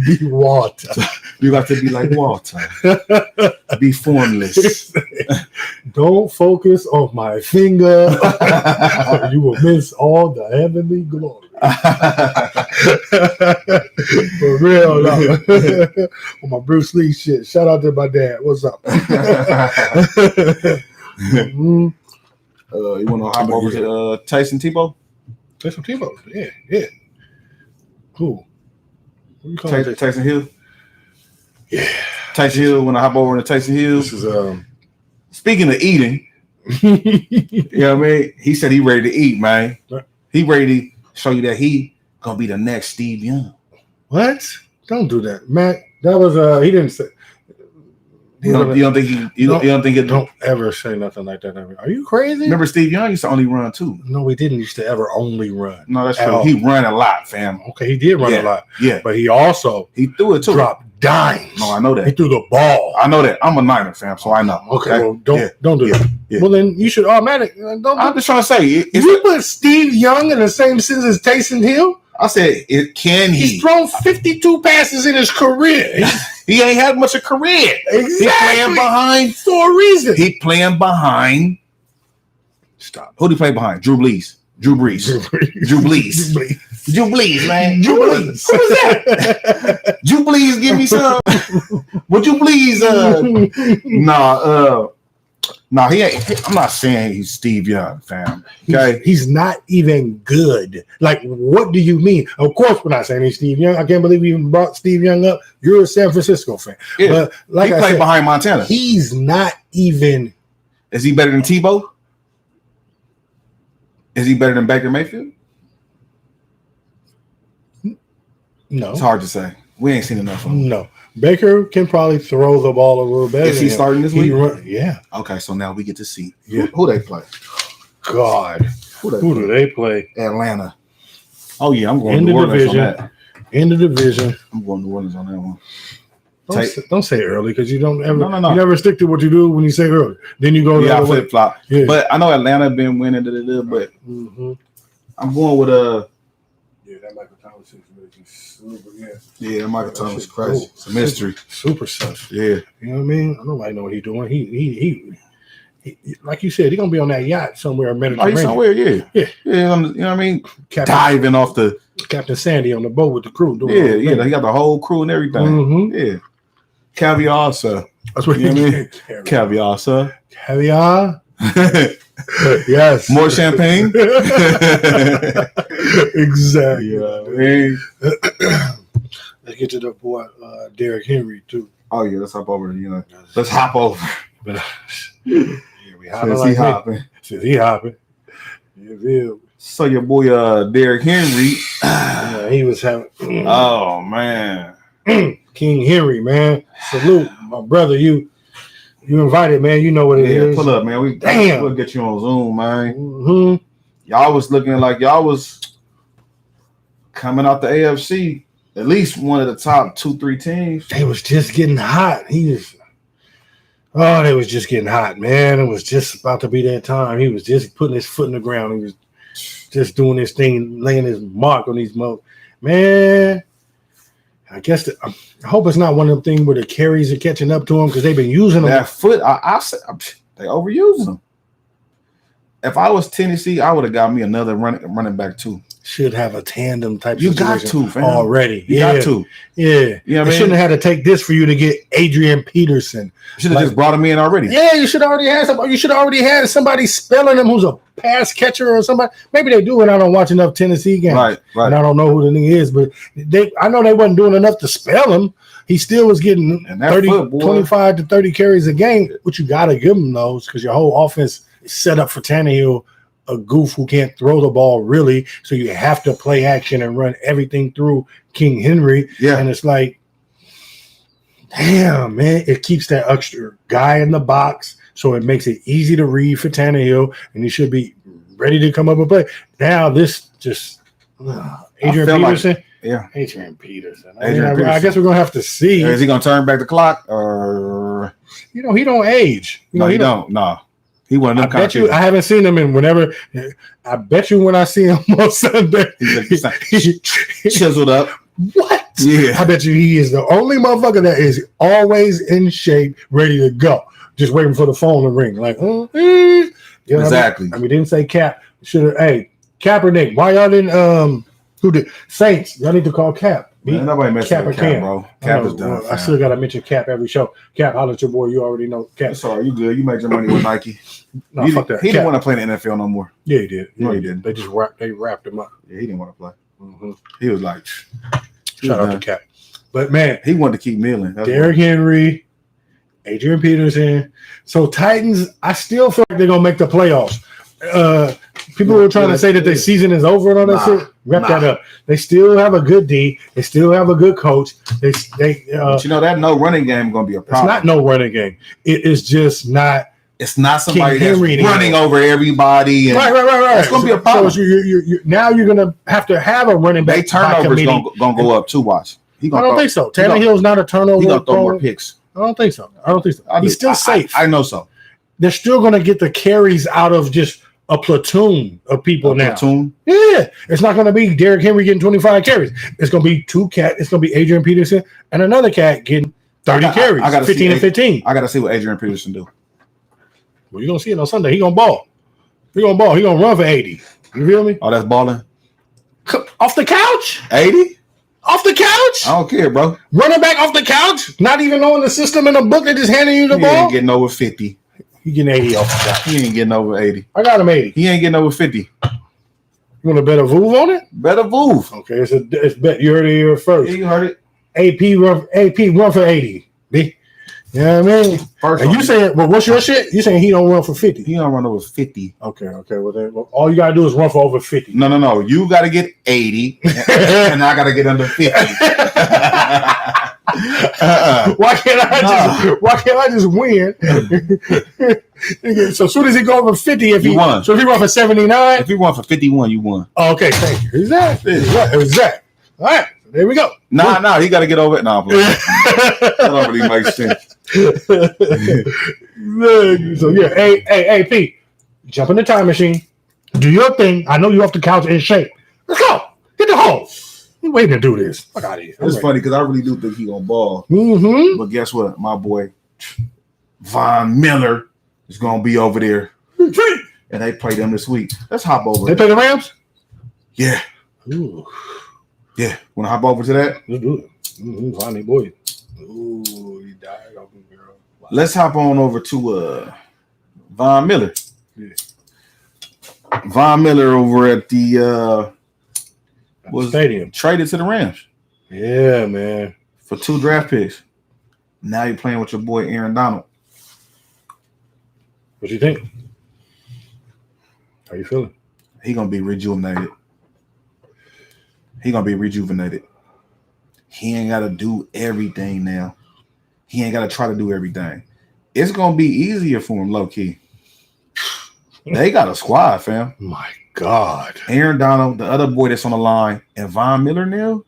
be water. You got to be like water. Be formless. Don't focus on my finger. Or you will miss all the heavenly glory. For real, no. On my Bruce Lee shit. Shout out to my dad. What's up? Mm-hmm. You want to hop over to Tyson Tebow? Tyson Tebow, yeah. Who? What you calling Tyson Hill? Yeah. Tyson Hill, want to hop over to Tyson Hill? This is Speaking of eating, you know what I mean? He said he ready to eat, man. He ready to show you that he gonna be the next Steve Young. What? Don't do that, Matt. That was he didn't say. You don't think it? Don't ever say nothing like that ever. Are you crazy? Remember Steve Young used to only run 2. No, we didn't used to ever only run. No, that's true. He ran a lot, fam. Okay, he did run a lot. Yeah, but he also threw it too. Dropped dimes. No, I know that. He threw the ball. I know that. I'm a Niner fan, so I know. Okay, well, don't do that. Yeah. Well, then you should automatically. I'm just trying to say, you put Steve Young in the same sentence as Taysom Hill. I said, can he? He's thrown 52 passes in his career. He ain't had much of a career. Exactly. He playing behind for a reason. He playing behind. Stop. Who do you play behind? Drew Brees, man. Drew Brees. Who is that? Drew Brees, give me some. Would you please? No, he ain't. I'm not saying he's Steve Young, fam. Okay, he's not even good. Like, what do you mean? Of course, we're not saying he's Steve Young. I can't believe we even brought Steve Young up. You're a San Francisco fan, but like he played behind Montana. He's not even. Is he better than Tebow? Is he better than Baker Mayfield? No, it's hard to say. We ain't seen enough of him. No. Baker can probably throw the ball a little better. Is he starting this week? Yeah. Okay, so now we get to see who they play. God. Who do they play? Atlanta. Oh, yeah, I'm going to New Orleans on that. In the division. I'm going to New Orleans on that one. Don't say early because you don't ever you never stick to what you do when you say early. Then you go I flip flop. Yeah. But I know Atlanta been winning but I'm going with that Michael Thomas situation super that Michael Thomas is crazy. It's a mystery. Super sus. Yeah. You know what I mean? Nobody know what he's doing. He like you said, he's gonna be on that yacht somewhere in Mediterranean. Somewhere, yeah. You know what I mean? Diving off the Captain Sandy on the boat with the crew. He got the whole crew and everything. Yeah. Caviar, so That's what You know what I mean? Caviar, sir. Caviar. Yes. More champagne. Exactly. Yeah, man. Let's get to the boy Derrick Henry too. Oh yeah, let's hop over. Let's hop over. But yeah, we hopping like hopping. Since he hopping. Yeah, So your boy Derrick Henry. he was having. Oh man. King Henry, man. Salute, my brother. You invited, man. You know what it is. Pull up, man. We'll get you on Zoom, man. Mm-hmm. Y'all was looking like y'all was coming out the AFC, at least one of the top 2-3 teams. They was just getting hot. They was just getting hot, man. It was just about to be that time. He was just putting his foot in the ground. He was just doing his thing, laying his mark on these man. I guess I hope it's not one of them things where the carries are catching up to him because they've been using them. That foot, I said they overuse him. If I was Tennessee, I would have got me another running back too. Should have a tandem type. You got to, fam. Already. You got to. Yeah. You know what I mean? Shouldn't have had to take this for you to get Adrian Peterson. Should have just brought him in already. Yeah, you should already have somebody. You should already had somebody spelling him who's a pass catcher or somebody. Maybe they do, and I don't watch enough Tennessee games. Right. And I don't know who the nigga is, but I know they wasn't doing enough to spell him. He still was getting 25 to 30 carries a game, which you got to give him those because your whole offense is set up for Tannehill, a goof who can't throw the ball really. So you have to play action and run everything through King Henry. Yeah. And it's like, damn, man, it keeps that extra guy in the box. So it makes it easy to read for Tannehill, and he should be ready to come up and play. Now this just Adrian Peterson. Adrian Peterson. I guess we're gonna have to see. Is he gonna turn back the clock, or he don't age? He don't. No, he wasn't. I bet you. I haven't seen him in whenever. I bet you when I see him on Sunday, he's chiseled up. What? Yeah. I bet you he is the only motherfucker that is always in shape, ready to go, just waiting for the phone to ring. Like, exactly. I mean, didn't say Cap. Should have. Hey, Kaepernick. Why y'all didn't? Who did Saints? Y'all need to call Cap. Man, nobody messing with Cap, bro. Cap is done. I still gotta mention Cap every show. Cap, holler at your boy. You already know Cap. Sorry, you good? You made your money with Nike. No, fuck that. He didn't want to play in the NFL no more. Yeah, he did. No, he didn't. They just wrapped him up. Yeah, he didn't want to play. Mm-hmm. He was like, shout out to Cap. But man, he wanted to keep milling. Derrick Henry, Adrian Peterson. So Titans, I still feel like they're gonna make the playoffs. People were trying to say that their season is over and all that shit. Wrap that up. They still have a good D. They still have a good coach. But you know that no running game gonna be a problem. It's not no running game. It is just not. It's not somebody that's anymore. running over everybody. And right. It's gonna be a problem. So now you're gonna have to have a running back. They turnovers gonna go up too. Watch. I don't think so. Tannehill's not a turnover. He's gonna throw more picks. I don't think so. He's still safe. I know so. They're still gonna get the carries out of just a platoon of people now. Platoon? Yeah. It's not going to be Derrick Henry getting 25 carries. It's going to be two cats. It's going to be Adrian Peterson and another cat getting 30 carries, 15 and 15. I got to see what Adrian Peterson do. Well, you're going to see it on Sunday. He going to ball. He going to run for 80. You feel me? Oh, that's balling? Off the couch? 80? Off the couch? I don't care, bro. Running back off the couch? Not even knowing the system in the book. They just handing you the ball? He ain't getting over 50. He getting 80 off the couch. He ain't getting over 80. I got him 80. He ain't getting over 50. You want to bet a Vouv on it? Bet a Vouv. Okay, it's bet. You heard it here first. Yeah, you heard it. AP run for 80. B. You know what I mean? First and you saying, well, what's your shit? You saying he don't run for 50? He don't run over 50. Okay. Well, then all you got to do is run for over 50. No. You got to get 80, and I got to get under 50. Why can't I just win? So as soon as he go over 50, if he won. So if he run for 79, if he won for 51, you won. Oh, okay, thank you. Exactly. All right, there we go. Nah, he got to get over it. Nah, that don't really make sense. So yeah, hey, Pete, jump in the time machine, do your thing. I know you off the couch in shape. Let's go. Hit the hole. I'm waiting to do this. Fuck out of here. It's funny because I really do think he gonna ball. Mm-hmm. But guess what? My boy Von Miller is gonna be over there, and they play them this week. Let's hop over. They play the Rams. Yeah. Ooh. Yeah. Want to hop over to that? Let's do it. Finally, boy. Ooh, he died off him, girl. Let's hop on over to Von Miller. Yeah. Von Miller over at the was Stadium. traded to the Rams Yeah, man. for 2 draft picks. Now you're playing with your boy Aaron Donald. What you think? How you feeling? He gonna be rejuvenated. He ain't gotta do everything now. He ain't gotta try to do everything. It's gonna be easier for him, low key. They got a squad, fam. My God. Aaron Donald, the other boy that's on the line, and Von Miller now.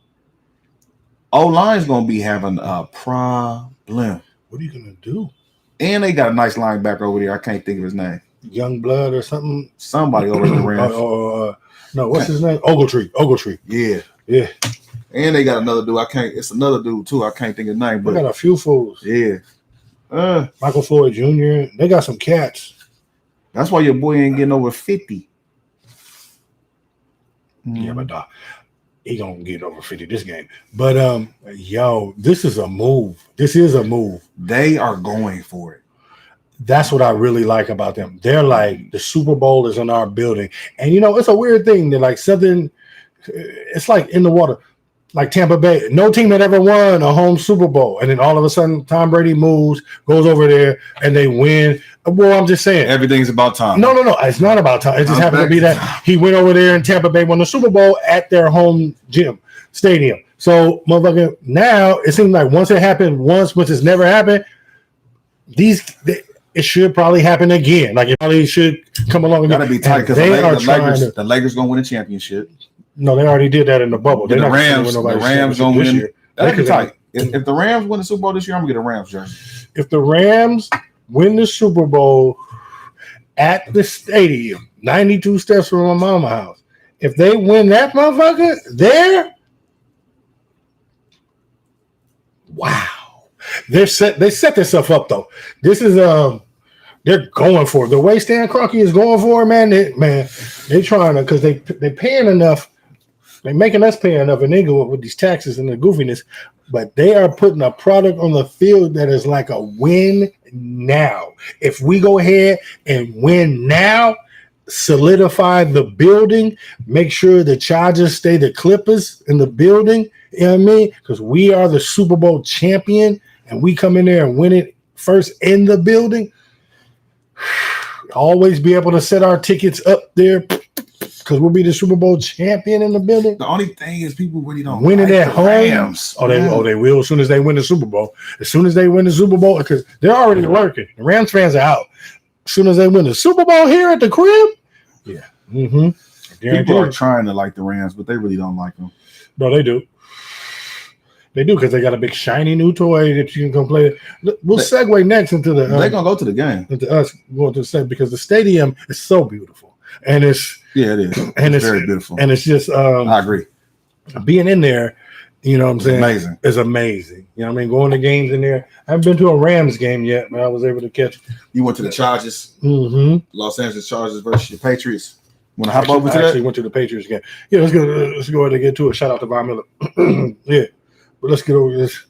O-line's gonna be having a problem. What are you gonna do? And they got a nice linebacker over there. I can't think of his name. Young blood or something? Somebody over at the Rams. No, what's his name? Ogletree. Yeah. Yeah. And they got another dude. It's another dude too. I can't think of his name, They got but a few fools. yeah. Michael Floyd Jr. They got some cats. That's why your boy ain't getting over 50. Yeah, but he gonna get over 50 this game. But yo, this is a move. They are going for it. That's what I really like about them. They're like, the Super Bowl is in our building. And you know, it's a weird thing that like something, it's like in the water. Like Tampa Bay, no team had ever won a home Super Bowl. And then all of a sudden, Tom Brady moves, goes over there, and they win. Well, I'm just saying. Everything's about time. No. It's not about time. It just happened to be that he went over there and Tampa Bay won the Super Bowl at their home stadium. So, motherfucker, now it seems like once it happened once, which has never happened, it should probably happen again. Like it probably should come along again. Gotta be tight because the Lakers gonna win a championship. No, they already did that in the bubble. The Rams gonna win. That'd be tight. If the Rams win the Super Bowl this year, I'm gonna get a Rams jersey. If the Rams win the Super Bowl at the stadium, 92 steps from my mama's house, if they win that motherfucker there, wow. They set themselves up though. This is they're going for it. The way Stan Kroenke is going for it, man. They trying to, because they paying enough. They're making us pay enough, and they go with these taxes and the goofiness. But they are putting a product on the field that is like a win now. If we go ahead and win now, solidify the building, make sure the Chargers stay the Clippers in the building. You know what I mean? Because we are the Super Bowl champion, and we come in there and win it first in the building. Always be able to set our tickets up there because we'll be the Super Bowl champion in the building. The only thing is people really don't win it at home. Rams. They will as soon as they win the Super Bowl. As soon as they win the Super Bowl, because they're already lurking. The Rams fans are out. As soon as they win the Super Bowl here at the crib, yeah. People are trying to like the Rams, but they really don't like them. No, they do. They do because they got a big shiny new toy that you can come play. We'll segue next into the. They're gonna go to the game. Into us going to the stadium because the stadium is so beautiful, and it is. And it's very beautiful, and it's just. I agree. Being in there, you know what I'm saying, amazing. Is amazing. You know what I mean? Going to games in there. I haven't been to a Rams game yet, but I was able to catch. You went to the Chargers. Mm-hmm. Los Angeles Chargers versus your Patriots. Want to hop over to that? I actually went to the Patriots game. Yeah, let's go ahead and get to it. Shout out to Von Miller. Yeah. But let's get over this.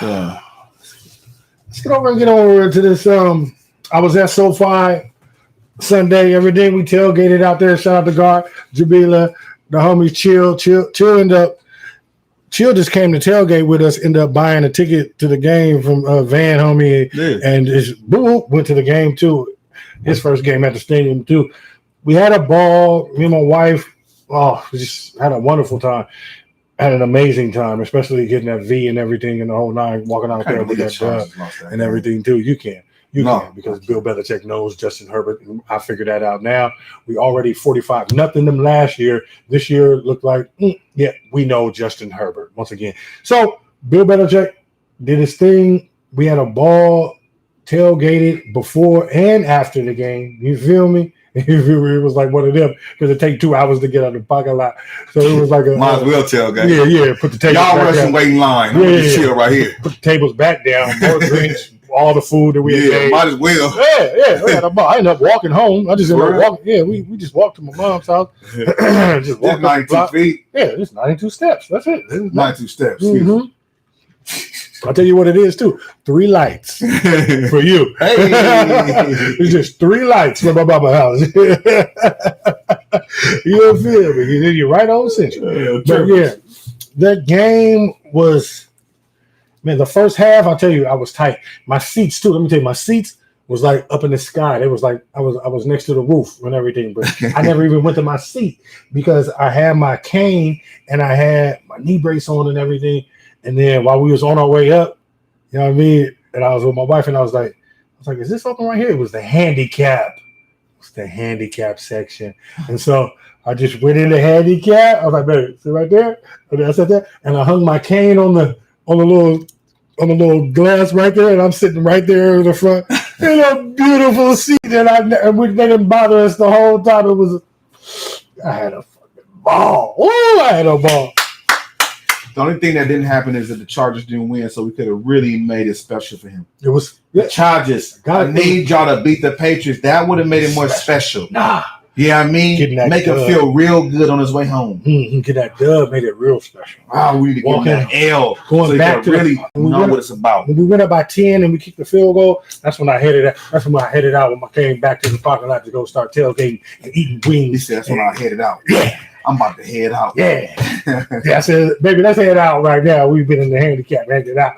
Let's get over to this. I was at SoFi Sunday. Every day we tailgated out there. Shout out to God, Jabila, the homies. Chill ended up. Chill just came to tailgate with us. Ended up buying a ticket to the game from Van, homie, and just went to the game too. His first game at the stadium too. We had a ball. Me and my wife. We just had a wonderful time. Had an amazing time, especially getting that V and everything and the whole nine, walking out there with that dub and everything too. You can because Bill Belichick knows Justin Herbert. I figured that out now. We already 45 nothing them last year. This year looked like we know Justin Herbert once again. So Bill Belichick did his thing. We had a ball tailgated before and after the game. You feel me? It was like one of them because it take 2 hours to get out of the parking lot. So it was like might as well tailgate. Yeah. Put the tables y'all back rushing down. Waiting line. Yeah. Chill right here. Put the tables back down. More drinks, all the food that we had. Might as well. Yeah. I ended up walking home. I just ended up walking. Yeah, we just walked to my mom's house. Just walked 92 feet. Yeah, just 92 steps. That's it. 92 steps. Mm-hmm. I'll tell you what it is too. 3 lights for you. Hey. It's just 3 lights for my mama house. You don't feel me? You're right on central. But yeah, that game was, man, the first half, I'll tell you, I was tight. My seats too. Let me tell you, my seats was like up in the sky. It was like I was next to the roof and everything, but I never even went to my seat because I had my cane and I had my knee brace on and everything. And then while we was on our way up, you know what I mean? And I was with my wife and I was like, is this open right here? It was the handicap. It's the handicap section. And so I just went in the handicap. I was like, baby, sit right there. And then I sat there and I hung my cane on the little glass right there, and I'm sitting right there in the front in a beautiful seat, and they didn't bother us the whole time. I had a fucking ball. Oh, I had a ball. The only thing that didn't happen is that the Chargers didn't win, so we could have really made it special for him. It was the Chargers. I need y'all to beat the Patriots. That would have made it more special. Nah. Yeah, I mean, make him feel real good on his way home. Get that dub, made it real special. Wow, we need to give him that L. Going so back to really know what it's about. When we went up by 10 and we kicked the field goal, that's when I headed out. That's when I headed out when I came back to the parking lot to go start tailgating and eating wings. He said that's when I headed out. Yeah. I'm about to head out. Yeah. Yeah, I said, baby, let's head out right now. We've been in the handicap, headed out.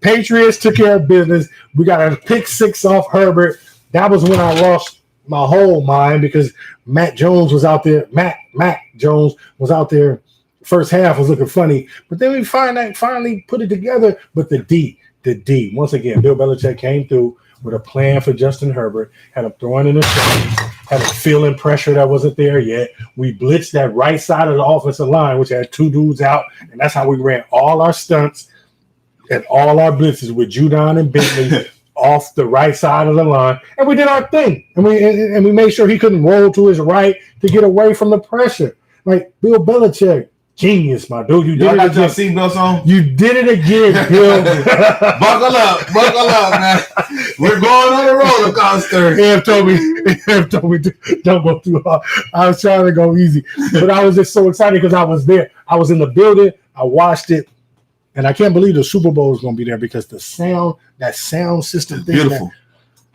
Patriots took care of business. We got a pick 6 off Herbert. That was when I lost my whole mind because Mac Jones was out there. Mac Jones was out there. First half was looking funny, but then we finally put it together. But the D, once again, Bill Belichick came through with a plan for Justin Herbert, had him throwing in the shots, had him feeling pressure that wasn't there yet. We blitzed that right side of the offensive line, which had 2 dudes out, and that's how we ran all our stunts and all our blitzes with Judon and Bentley off the right side of the line, and we did our thing, and we made sure he couldn't roll to his right to get away from the pressure. Like Bill Belichick, genius, my dude. You did it again. Seatbelts on? You did it again, Bill. Buckle up, man. We're going on a roller coaster. Ev told me, don't go too hard. I was trying to go easy, but I was just so excited because I was there. I was in the building. I watched it. And I can't believe the Super Bowl is going to be there because that sound system thing. Beautiful.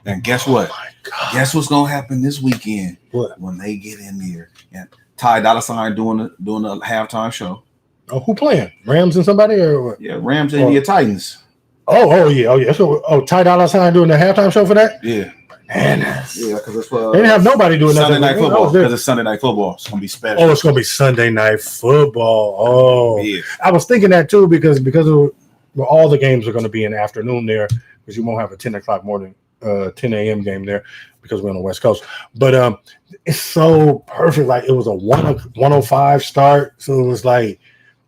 And guess what? Oh my God. Guess what's going to happen this weekend? What? When they get in there. And Ty Dolla $ign doing the halftime show. Oh, who playing? Rams and somebody or what? Yeah, Rams and the Titans. Oh yeah. So, Ty Dolla $ign doing the halftime show for that? Yeah. Man, yeah, because it's they didn't have nobody doing Sunday that. Night Football. Because it's Sunday Night Football. It's gonna be special. Oh, it's gonna be Sunday Night Football. Oh, yeah. I was thinking that too because of all the games are going to be in the afternoon there because you won't have a 10 o'clock morning, 10 a.m. game there because we're on the West Coast. But it's so perfect. Like it was a 1:05 start, so it was like.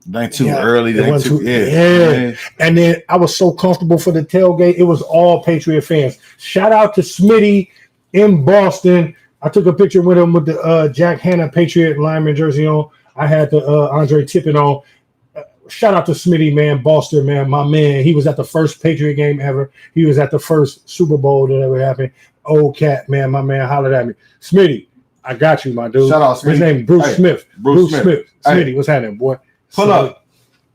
They ain't too early. Yeah. And then I was so comfortable for the tailgate. It was all Patriot fans. Shout out to Smitty in Boston. I took a picture with him with the Jack Hanna Patriot lineman jersey on. I had the Andre Tippett on. Shout out to Smitty, man, Boston, man, my man. He was at the first Patriot game ever. He was at the first Super Bowl that ever happened. Old cat, man, my man hollered at me. Smitty, I got you, my dude. Shout out, Smitty. His name Bruce Smith. Bruce Smith. Smitty, hey. What's happening, boy? Pull up.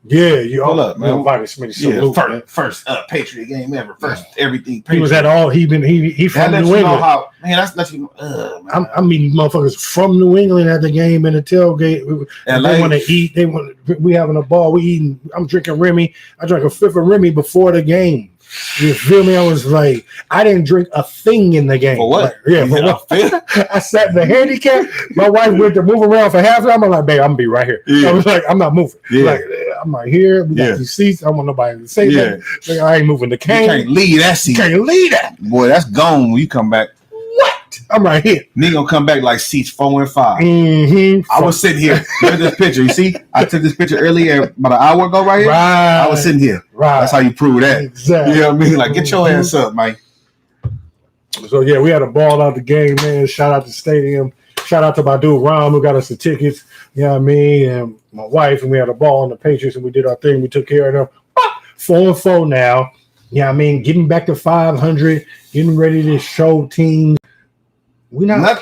Yeah, you pull up, man. Smitty, salute, first Patriot game ever. First everything. Patriot. He was at all. He from New England. That's let you know. I mean, motherfuckers from New England at the game in the tailgate. They want to eat. We having a ball. We eating. I'm drinking Remy. I drank a 5th of Remy before the game. You feel me? I was like, I didn't drink a thing in the game. For what? For what? I sat in the handicap. My wife went to move around for halftime. I'm like, babe, I'm gonna be right here. Yeah. I was like, I'm not moving. Yeah. Like, I'm right here. We got these seats. I don't want nobody to say that. Like, I ain't moving the cane. You can't leave that seat. Can't leave that. Boy, that's gone when you come back. What? I'm right here. Nigga gonna come back like seats 4 and 5. Mm-hmm. I was sitting here. Look at this picture. You see? I took this picture earlier about an hour ago right here. Right. I was sitting here. Right. That's how you prove that. Exactly. You know what I mean? Like, get your ass up, man. So, yeah, we had a ball out the game, man. Shout out to Stadium. Shout out to my dude, Ron, who got us the tickets. You know what I mean? And my wife, and we had a ball on the Patriots, and we did our thing. We took care of them. 4-4 now. You know what I mean? Getting back to 500, getting ready to show teams. We're not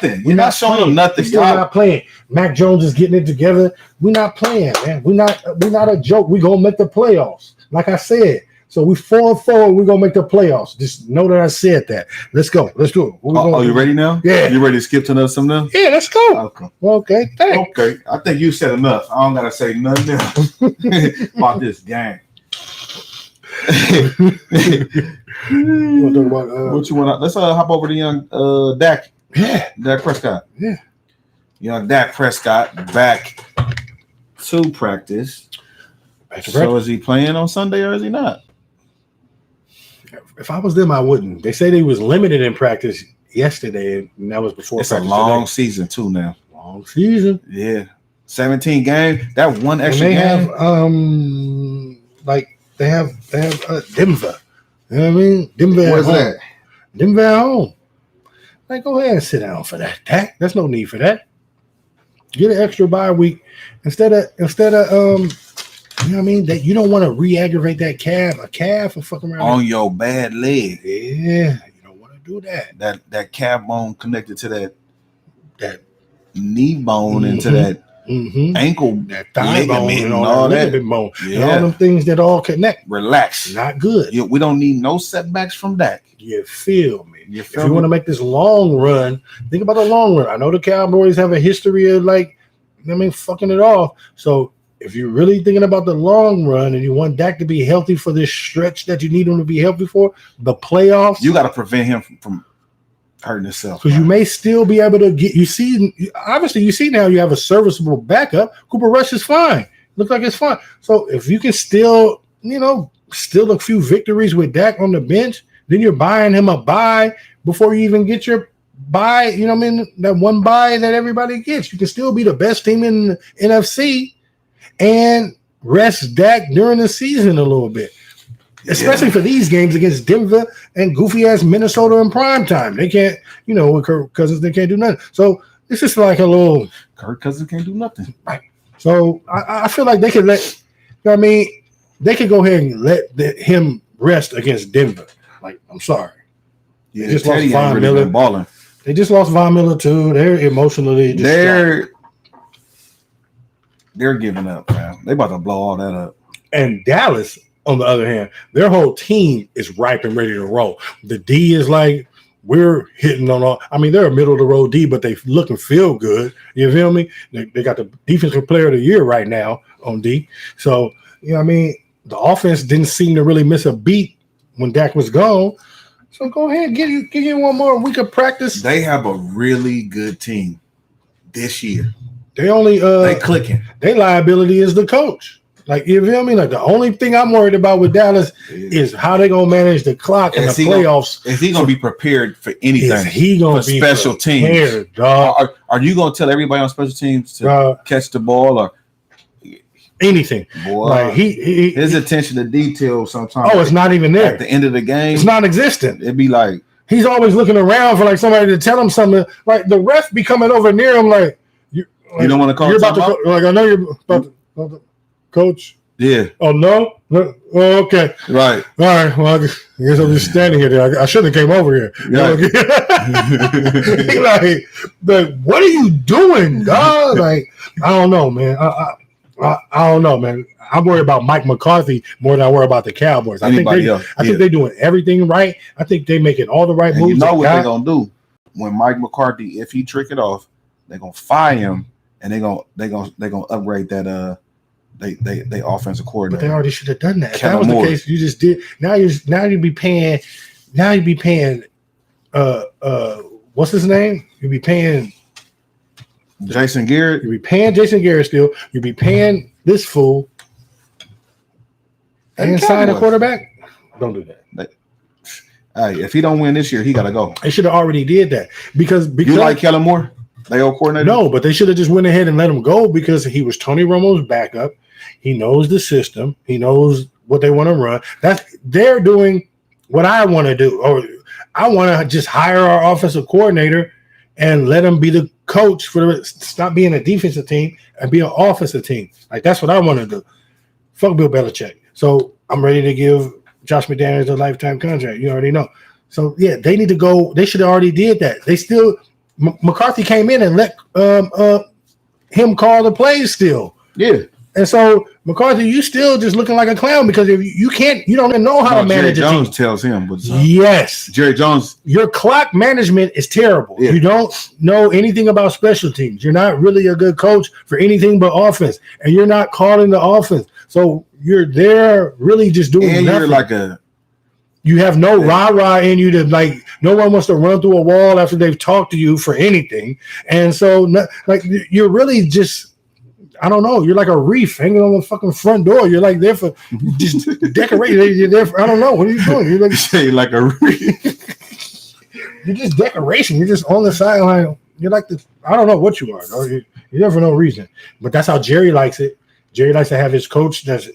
showing them nothing. We're still not playing. Mac Jones is getting it together. We're not playing, man. We're not a joke. We're gonna make the playoffs. Like I said, So we 4-4. We're gonna make the playoffs. Just know that I said that. Let's go. Let's do it. Oh, you ready now? Yeah. You ready to skip to something else? Yeah, let's go. Okay. Okay, thanks. Okay. I think you said enough. I don't gotta say nothing else about this game. You want to talk about? What you want? Let's hop over to young Dak. Yeah. Dak Prescott. Yeah. Young Dak Prescott back to practice. So is he playing on Sunday or is he not? If I was them, I wouldn't. They said he was limited in practice yesterday, and that was before. It's a long season too now. Long season. Yeah, 17 games. That one extra and they game. Have they have Denver. You know what I mean? Denver. Where's at home. that? Denver at home. Like, go ahead and sit down for that. Dak. There's no need for that. Get an extra bye week instead of you know what I mean? That you don't want to re-aggravate that calf. A calf will fuck around on your bad leg. Yeah, you don't want to do that. That calf bone connected to that knee Mm-hmm. bone into that ankle, that thigh bone ligament and all that bone, and all them things that all connect. Relax. Not good. We don't need no setbacks from Dak. You feel me? If you want to make this long run, think about the long run. I know the Cowboys have a history of fucking it off. So if you're really thinking about the long run and you want Dak to be healthy for this stretch that you need him to be healthy for, the playoffs, you got to prevent him from hurting himself. Because you may still be able to get. You see now you have a serviceable backup. Cooper Rush is fine. Looks like it's fine. So if you can still a few victories with Dak on the bench, then you're buying him a bye before you even get your bye. You know what I mean? That one bye that everybody gets. You can still be the best team in the NFC and rest Dak during the season a little bit. Especially for these games against Denver and goofy ass Minnesota in prime time. They can't, with Kirk Cousins, they can't do nothing. So it's just like a little Kirk Cousins can't do nothing. Right. So I feel like they could they could go ahead and let him rest against Denver. Like, I'm sorry. Yeah, they just lost Von really Miller. Balling. They just lost Von Miller too. They're emotionally distraught. They're giving up, man. They about to blow all that up. And Dallas, on the other hand, their whole team is ripe and ready to roll. The D is like, we're hitting on all. I mean, they're a middle of the road D, but they look and feel good. You feel me? They got the defensive player of the year right now on D. So, the offense didn't seem to really miss a beat when Dak was gone. So go ahead, give you one more week of practice. They have a really good team this year. They clicking. Their liability is the coach. Like, you feel me? Like, the only thing I'm worried about with Dallas is how they gonna manage the clock in the playoffs. Is he gonna be prepared for anything? Is he gonna be special teams? Dog? Are you gonna tell everybody on special teams to catch the ball or anything? Boy, like his attention to detail sometimes. Oh, it's not even there at the end of the game. It's non-existent. It'd be like he's always looking around for like somebody to tell him something. Like the ref be coming over near him, like you don't want to call. You're about to like I know you're about to coach. Yeah. Oh no. Oh, okay. Right. All right. Well, I guess I'm just standing here. I shouldn't have came over here. Right. like, what are you doing, dog? Like, I don't know, man. I don't know, man. I'm worried about Mike McCarthy more than I worry about the Cowboys. I think they're doing everything right. I think they're making all the right moves. You know what they're gonna do when Mike McCarthy, if he trick it off, they're gonna fire him and they're gonna upgrade that they offensive coordinator. But they already should have done that. If that was the case, you just did. Now you'd be paying. What's his name? You'd be paying Jason Garrett. You'd be paying Jason Garrett still. You'd be paying this fool and sign a quarterback. Don't do that. Hey, if he don't win this year, he gotta go. They should have already did that because you like Kellen Moore, they old coordinator. No, but they should have just went ahead and let him go because he was Tony Romo's backup. He knows the system. He knows what they want to run. They're doing what I want to do, or I want to just hire our offensive coordinator and let him be the coach stop being a defensive team and be an offensive team. Like that's what I want to do. Fuck Bill Belichick. So I'm ready to give Josh McDaniels a lifetime contract. You already know. So yeah, they need to go. They should have already did that. They still McCarthy came in and let him call the plays still. Yeah. And so McCarthy, you still just looking like a clown because if you can't, you don't even know how to manage Jerry a team. Jones tells him, but Yes, Jerry Jones, your clock management is terrible. Yeah. You don't know anything about special teams. You're not really a good coach for anything but offense, and you're not calling the offense. So you're there really just doing and nothing. you're like a You have no rah-rah in you to like. No one wants to run through a wall after they've talked to you for anything, and so like you're really just. I don't know. You're like a reef hanging on the fucking front door. You're like there for just decorating. You're there for, I don't know. What are you doing? You're like, say like a you're just decoration. You're just on the sideline. You're like the, I don't know what you are. Though. You're there for no reason. But that's how Jerry likes it. Jerry likes to have his coach that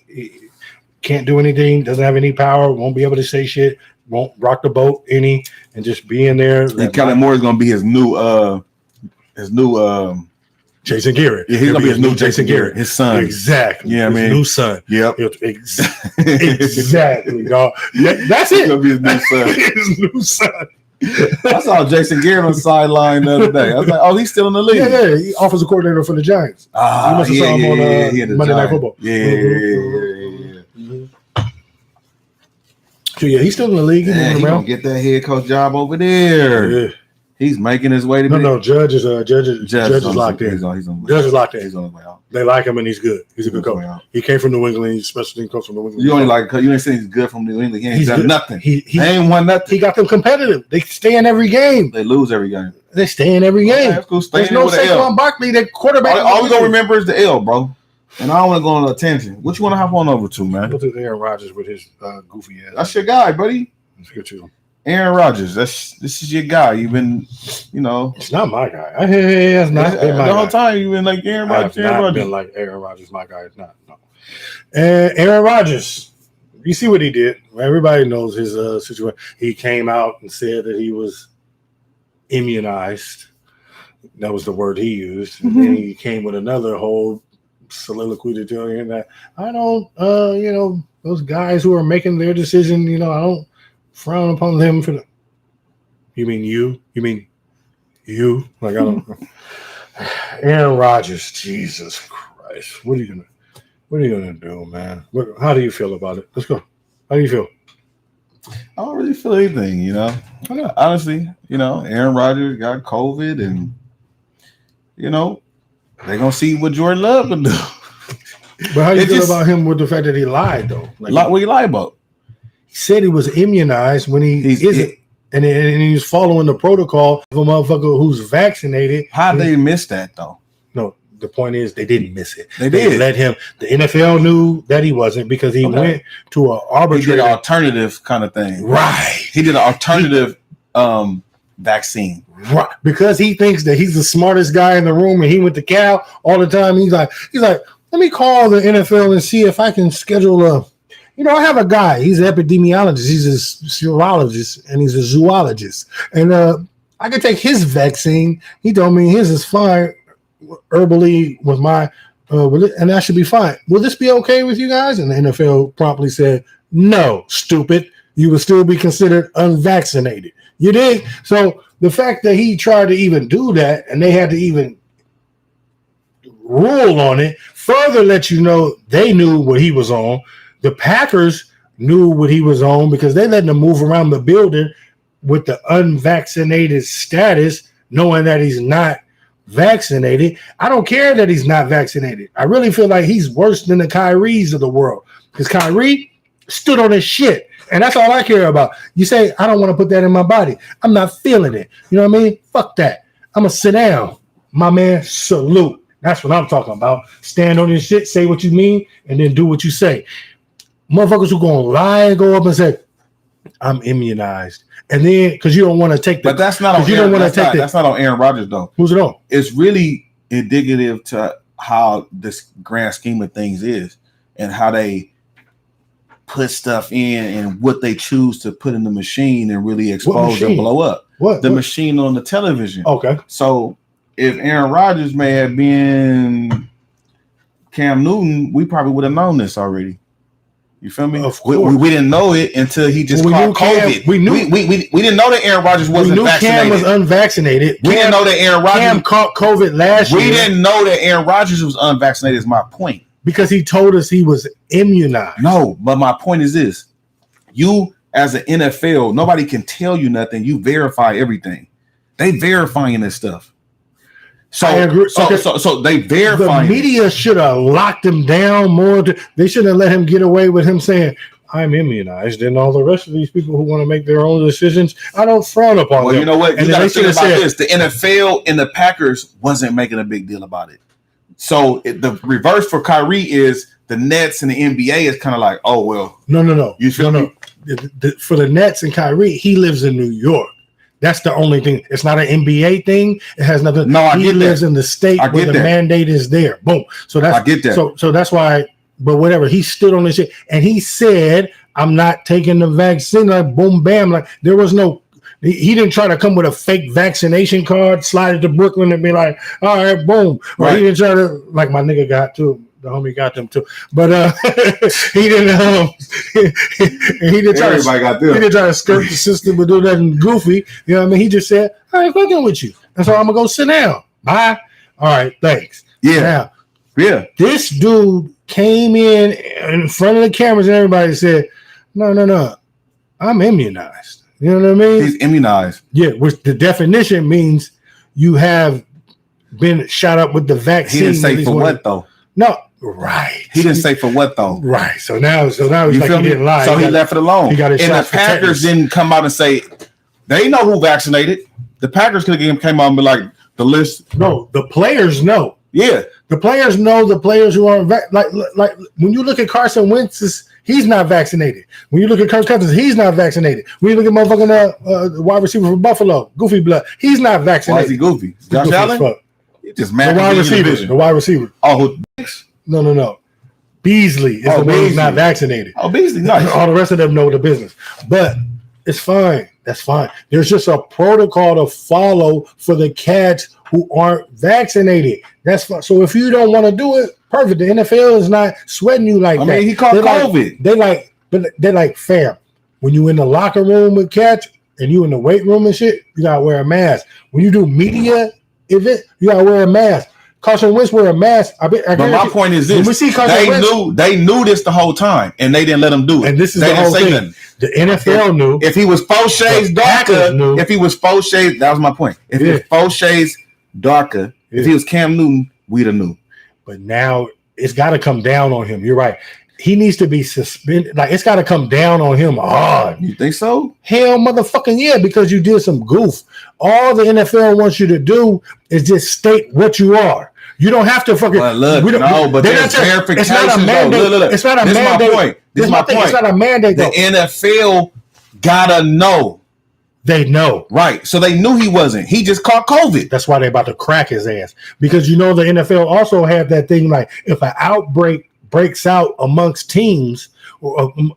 can't do anything, doesn't have any power, won't be able to say shit, won't rock the boat any, and just be in there. And Kellen Moore is gonna be his new Jason Garrett. Yeah, he's gonna be his new Jason Garrett, his son. Exactly. Yeah, his man. New son. Yep. Exactly, dog. That's it. He's gonna be his new son. His new son. I saw Jason Garrett on the sideline the other day. I was like, oh, he's still in the league. Yeah. He offensive coordinator for the Giants. You must have saw him on Monday Night Football. Yeah. So yeah, he's still in the league. He's Man, moving he around. gonna get that head coach job over there. Yeah. He's making his way to No, Judge is locked in. Judge is locked in. He's on his way out. They like him and he's good. He's a good He's on his coach. way out. He came from New England. He's a special team coach from New England. You ain't saying he's good from New England. He ain't He's done good. nothing. He They ain't won nothing. he got them competitive. They stay in every game. They lose every game. They stay in every game. That's cool. There's Staying no with the L. Saquon Barkley. That quarterback. All we gonna remember is the L, bro. And I don't want to go on a tangent. What you want to hop on over to, man? Go to Aaron Rodgers with his goofy ass. That's your guy, buddy. Let's get to him. Aaron Rodgers. This is your guy. You've been, It's not my guy. That's not been my the whole guy. time you've been like Aaron I Rodgers. have Aaron not Rodgers. been like Aaron Rodgers. My guy is not. No. And Aaron Rodgers, you see what he did. Everybody knows his situation. He came out and said that he was immunized. That was the word he used. And then he came with another whole soliloquy to tell you that I don't, those guys who are making their decision, I don't frown upon them for the. You mean you? You mean you? Like I don't. Aaron Rodgers, Jesus Christ! What are you gonna do, man? How do you feel about it? Let's go. How do you feel? I don't really feel anything, Honestly, Aaron Rodgers got COVID, and they're gonna see what Jordan Love can do. But how do you feel about him with the fact that he lied though? What you lie about? He said he was immunized when he isn't. And he's following the protocol of a motherfucker who's vaccinated. How they miss that though? No, the point is they didn't miss it. They did. Let him. The NFL knew that he wasn't because he went to an He arbitrator. did an alternative kind of thing. Right. He did an alternative vaccine. Right. Because he thinks that he's the smartest guy in the room and he went to Cal all the time. He's like, let me call the NFL and see if I can schedule I have a guy. He's an epidemiologist. He's a serologist and he's a zoologist. And I can take his vaccine. He told me his is fine herbally with my, and that should be fine. Will this be okay with you guys? And the NFL promptly said, no, stupid. You will still be considered unvaccinated. You dig? So the fact that he tried to even do that and they had to even rule on it further let you know they knew what he was on. The Packers knew what he was on because they let him move around the building with the unvaccinated status, knowing that he's not vaccinated. I don't care that he's not vaccinated. I really feel like he's worse than the Kyries of the world because Kyrie stood on his shit. And that's all I care about. You say, I don't want to put that in my body. I'm not feeling it. You know what I mean? Fuck that. I'm going to sit down. My man, salute. That's what I'm talking about. Stand on your shit, say what you mean, and then do what you say. Motherfuckers who gonna lie and go up and say, I'm immunized. And then, because you don't want to take But that's not on that's not on Aaron Rodgers, though. Who's it on? It's really indicative to how this grand scheme of things is and how they put stuff in and what they choose to put in the machine and really expose and blow up. What? Machine on the television. Okay. So if Aaron Rodgers may have been Cam Newton, we probably would have known this already. You feel me? Of course. We didn't know it until he just caught COVID. We knew we didn't know that Aaron Rodgers wasn't vaccinated. Cam was unvaccinated. We didn't know that Aaron Rodgers Cam caught COVID last year. We didn't know that Aaron Rodgers was unvaccinated. Is my point. Because he told us he was immunized. No, but my point is this: you as an NFL, nobody can tell you nothing. You verify everything. They verifying this stuff. So I agree. So they verify. The media should have locked him down more. They should have let him get away with him saying, "I'm immunized," and all the rest of these people who want to make their own decisions, I don't frown upon Well, them. you know what? And You got to they think should about have said, this: the NFL and the Packers wasn't making a big deal about it. So the reverse for Kyrie is the Nets and the NBA is kind of like, oh well. No. You feel no. For the Nets and Kyrie, he lives in New York. That's the only thing. It's not an NBA thing. It has nothing. No, I he get lives that. in the state I where get the that. mandate is there. Boom. So that's I get that. So that's why. But whatever, he stood on this shit and he said, "I'm not taking the vaccine." Like boom, bam. Like there was no. He didn't try to come with a fake vaccination card, slide it to Brooklyn, and be like, "All right, boom." Or Right. he didn't try to, like my nigga got too. The homie got them too, but he didn't. He didn't try to. Everybody got He them. didn't try to skirt the system or do nothing goofy. You know what I mean? He just said, "I ain't fucking with you," and so I'm gonna go sit down. Bye. All right, thanks. Yeah, Now yeah. this dude came in front of the cameras and everybody said, "No, I'm immunized." You know what I mean? He's immunized. Yeah, which the definition means you have been shot up with the vaccine. He didn't say at least for one- what though. No, right. He didn't say for what though. Right. So now he's You like feel he me? didn't lie. So he got- left it alone. he got his and the shots for Packers tetanus. didn't come out and say they know who vaccinated. The Packers could have came out and be like the list. No, the players know. Yeah, The players know the players who aren't like when you look at Carson Wentz, he's not vaccinated. When you look at Kirk Cousins, he's not vaccinated. When you look at motherfucking wide receiver for Buffalo, Goofy Blood, he's not why is he vaccinated. goofy? Josh Goofy as Allen? fuck. He just The mad. wide because he's in the receiver. division. The wide receiver. Oh, No. Beasley is Oh, the one who's Beasley. not vaccinated. Beasley, nice. All the rest of them know the business. But it's fine. That's fine. There's just a protocol to follow for the cats who aren't vaccinated. That's fine. So if you don't want to do it, perfect. The NFL is not sweating you like I that. mean, he caught They're like- COVID. but they're like, fam, when you in the locker room with cats and you in the weight room and shit, you gotta wear a mask. When you do media event, you gotta wear a mask. Carson Wentz wear a mask. But my point is when this: we see Carson Wentz, they knew this the whole time, and they didn't let him do it. and this is they the didn't whole say thing. nothing. The NFL knew. If he was 4 shades The Packers darker, knew. if he was 4 shades, that was my point. If he Yeah. was 4 shades darker, if Yeah. he was Cam Newton, we'd have knew. But now it's got to come down on him. You're right. He needs to be suspended. Like it's got to come down on him hard. You think so? Hell, motherfucking yeah, because you did some goof. All the NFL wants you to do is just state what you are. You don't have to fucking. But look, we don't- no, but they're there's not just- verification. It's not a mandate. Look. It's not a This mandate. is my point. This is my thing. point. It's not a mandate. The Though. NFL gotta know, They know. right? So they knew he wasn't. He just caught COVID. That's why they're about to crack his ass. Because you know the NFL also had that thing like if an outbreak breaks out amongst teams,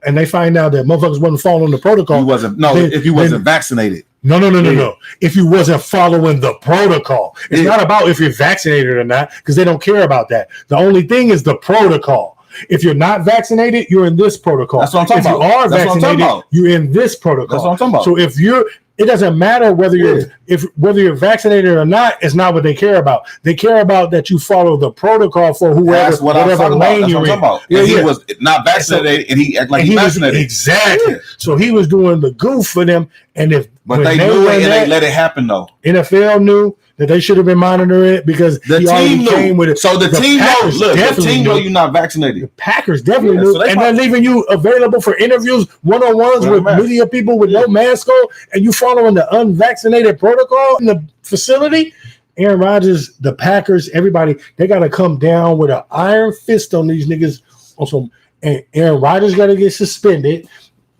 and they find out that motherfuckers wasn't following the protocol. He wasn't. No, Then- if he wasn't vaccinated. No. Yeah. If you wasn't following the protocol, it's Yeah. not about if you're vaccinated or not, because they don't care about that. The only thing is the protocol. If you're not vaccinated, you're in this protocol. That's what I'm talking if you about. are That's what I'm talking vaccinated, about. you're in this protocol. That's what I'm talking about. So if you're, it doesn't matter whether you're Yeah. whether you're vaccinated or not. It's not what they care about. They care about that you follow the protocol for whoever, That's what I'm whatever talking about. lane That's you're what I'm in. talking about. Yeah, And he yeah. was not vaccinated, and he acted like And he he was vaccinated. exactly. Yeah. So he was doing the goof for them, and if But when they knew were it, and that, they let it happen though. NFL knew that they should have been monitoring it because The he already team came knew. with it. So the team knows. Packers Look, the definitely team know knew. you're not vaccinated. The Packers definitely Yeah, knew, so they and probably- they're leaving you available for interviews, one-on-ones With with a mask. media people with no mask on, and you following the unvaccinated protocol in the facility. Aaron Rodgers, the Packers, everybody, they got to come down with an iron fist on these niggas. Also, and Aaron Rodgers got to get suspended.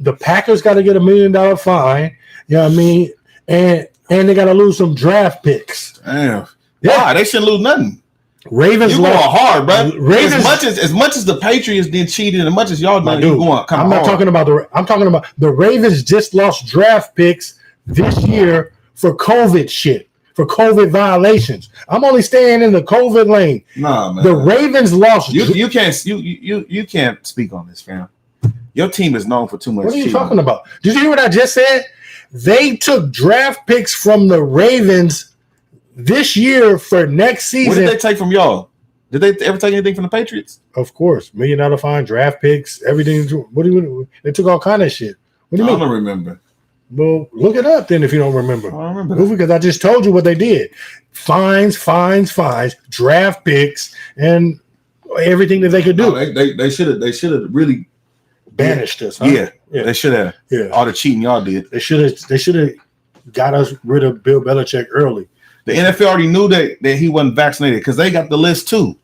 The Packers got to get $1 million fine. You know what I mean? And they got to lose some draft picks. Damn. Yeah. Why? They shouldn't lose nothing. Ravens You going lost. hard, bro. Ravens- as much as the Patriots did cheated, and as much as y'all My done, dude, you going. I'm not talking about I'm talking about the Ravens just lost draft picks this year for COVID shit, for COVID violations. I'm only staying in the COVID lane. Nah, man. The Ravens lost. You can't speak on this, fam. Your team is known for too much. What are you cheating. talking about? Did you hear what I just said? They took draft picks from the Ravens this year for next What did season. they take from y'all? Did they ever take anything from the Patriots? Of course, $1 million fine, draft picks, everything. What do you? They took all kind of shit. What do you I mean? don't remember. Well, look it up then if you don't remember. I don't remember. Because I just told you what they did: fines, draft picks, and everything that they could do. No, they should have really Banished us. Huh? Yeah, Yeah. they should have. Yeah. All the cheating y'all did. They should have got us rid of Bill Belichick early. The NFL already knew that he wasn't vaccinated because they got the list too.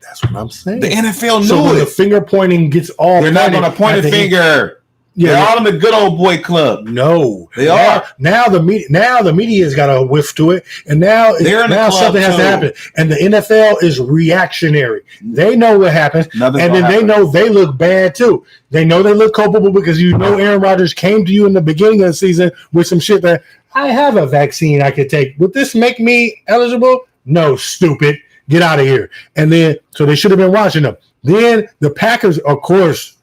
That's what I'm saying. The NFL So knew when it. the finger pointing gets all They're not pointed going to point at a the end- finger. They're Yeah, all in the good old boy club. no, They now, are. now the media's got a whiff to it, and now They're in the now club, something has to too. happen. And the NFL is reactionary. They know what happens, Nothing's and gonna then happen. they know they look bad too. They know they look culpable because Aaron Rodgers came to you in the beginning of the season with some shit that I have a vaccine I could take. Would this make me eligible? No, stupid. Get out of here. And then so they should have been watching them. Then the Packers, of course,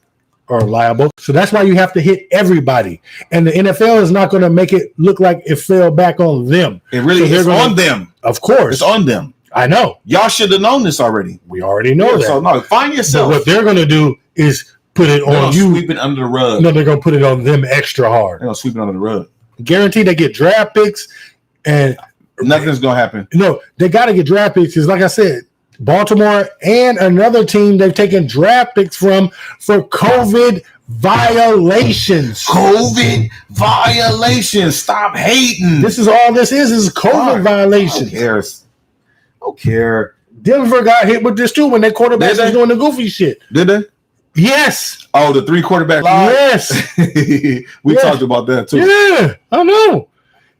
are liable. So that's why you have to hit everybody. And the NFL is not going to make it look like it fell back on them. It really So they're is gonna- on them. Of course. It's on them. I know. Y'all should have known this already. We already know that. So no, find But yourself. what they're going to do is put it They're on gonna you. sweep it under the rug. No, they're going to put it on them extra hard. They're gonna sweep it under the rug. Guaranteed they get draft picks. And Nothing's gonna happen. no, they got to get draft picks because, like I said, Baltimore and another team they've taken draft picks from for COVID violations. COVID violations. Stop hating. This is all this is COVID Who violations. cares? I don't care. Denver got hit with this too when their quarterback Did they? was doing the goofy shit. Did they? Yes. Oh, the 3 quarterback line. Yes. we Yes. talked about that too. Yeah, I know.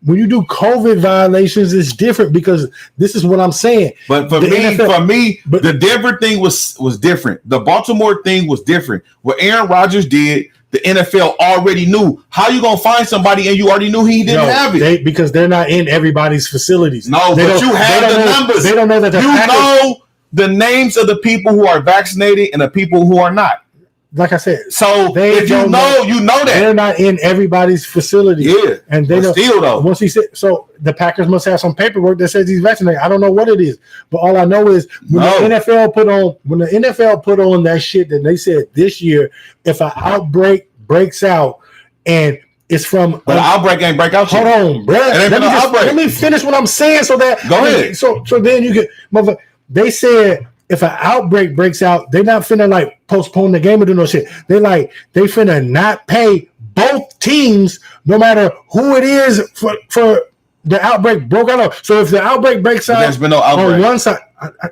When you do COVID violations, it's different because this is what I'm saying. But for The me, NFL but- the Denver thing was different. The Baltimore thing was different. What Aaron Rodgers did, the NFL already knew. How you gonna find somebody and you already knew he didn't have it? Because they're not in everybody's facilities. No, They but don't- you have they don't the know- numbers. They don't know that the You Packers, know the names of the people who are vaccinated and the people who are not. like I said, So They if you don't know, you know that. they're not in everybody's facility. Yeah, And they but don't. still though. Once he said, so the Packers must have some paperwork that says he's vaccinated. I don't know what it is, but all I know is when the NFL put on that shit that they said this year, if an outbreak breaks out and it's from But the outbreak ain't break out hold yet. on, bro. ain't been no outbreak. Let me finish what I'm saying so that Go ahead. So then you get mother. They said if an outbreak breaks out, they're not finna like postpone the game or do no shit. They finna not pay both teams no matter who it is for the outbreak broke out. So if the outbreak breaks But out there's been no on outbreak. one side,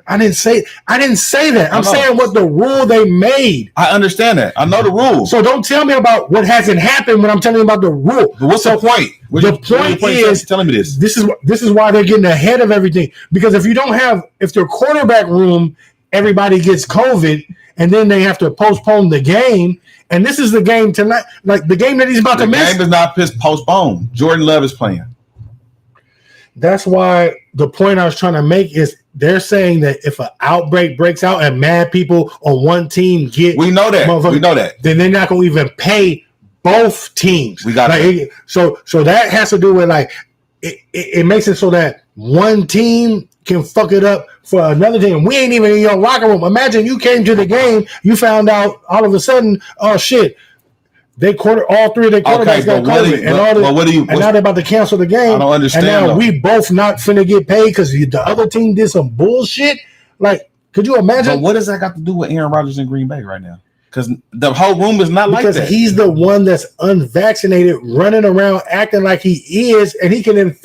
I didn't say that. I I'm know. saying what the rule they made. I understand that. I know the rules. So don't tell me about what hasn't happened when I'm telling you about the rule. But what's the point? The point is telling me this. This is why they're getting ahead of everything. Because if their quarterback room, everybody gets COVID, and then they have to postpone the game. And this is the game tonight, like the game that he's about The to miss. game is not postponed. Jordan Love is playing. That's why the point I was trying to make is they're saying that if an outbreak breaks out and mad people on one team get, We know that. Motherfucker. We know that. then they're not going to even pay both teams. We got like, so that has to do with like it makes it so that one team can fuck it up for another team. We ain't even in your locker room. Imagine you came to the game, you found out all of a sudden, oh shit, all three of their quarterbacks got COVID, and now they're about to cancel the game. I don't understand, And now though. we both not finna get paid because the other team did some bullshit. Like, could you imagine? But what does that got to do with Aaron Rodgers in Green Bay right now? Because the whole room is not Because like that. he's the one that's unvaccinated, running around acting like he is, and he can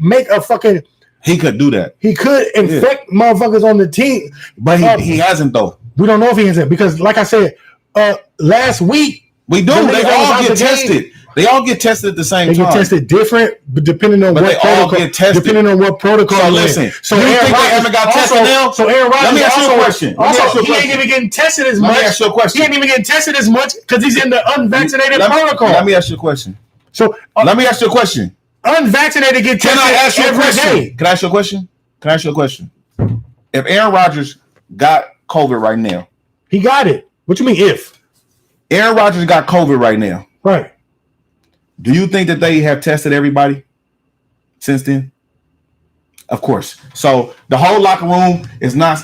make a fucking. He could do that, He could infect motherfuckers on the team, but he hasn't though. We don't know if he has it because, like I said, last week We do. The They niggas that was all out get the game, tested. They all get tested at the same they time. get tested different, but depending on But what they all protocol. get tested. Depending on what protocol. So you're in. listen, So you Aaron think they Rodgers haven't got tested also, now? So Aaron Rodgers Let me ask you a also, question. Let me ask you a also he question. ain't even getting tested as Let much. me ask you a question. He ain't even getting tested as much because he's in the unvaccinated protocol. Let me ask you a question. So Let me ask you a question. unvaccinated get Can tested I ask you a every question? day. Can I ask you a question? Can I ask you a question? If Aaron Rodgers got COVID right now, He got it. What you mean if? Aaron Rodgers got COVID right now, Right. do you think that they have tested everybody since then? Of course. So the whole locker room is not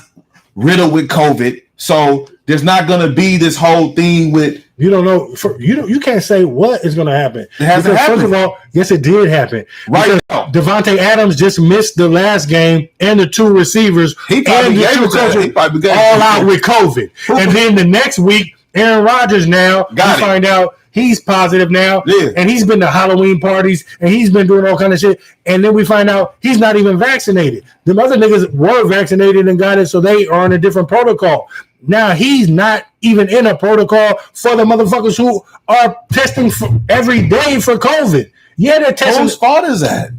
riddled with COVID. So there's not going to be this whole thing with. You don't know. You can't say what is going to happen. It hasn't happened. First of all, yes, it did happen. Right now, Devontae Adams just missed the last game, and the two receivers and the two coaches all out with COVID. And then the next week, Aaron Rodgers now find out he's positive now, and he's been to Halloween parties, and he's been doing all kind of shit. And then we find out he's not even vaccinated. The other niggas were vaccinated and got it, so they are on a different protocol. Now he's not even in a protocol for the motherfuckers who are testing every day for COVID. Yeah, they're testing. Whose fault is that?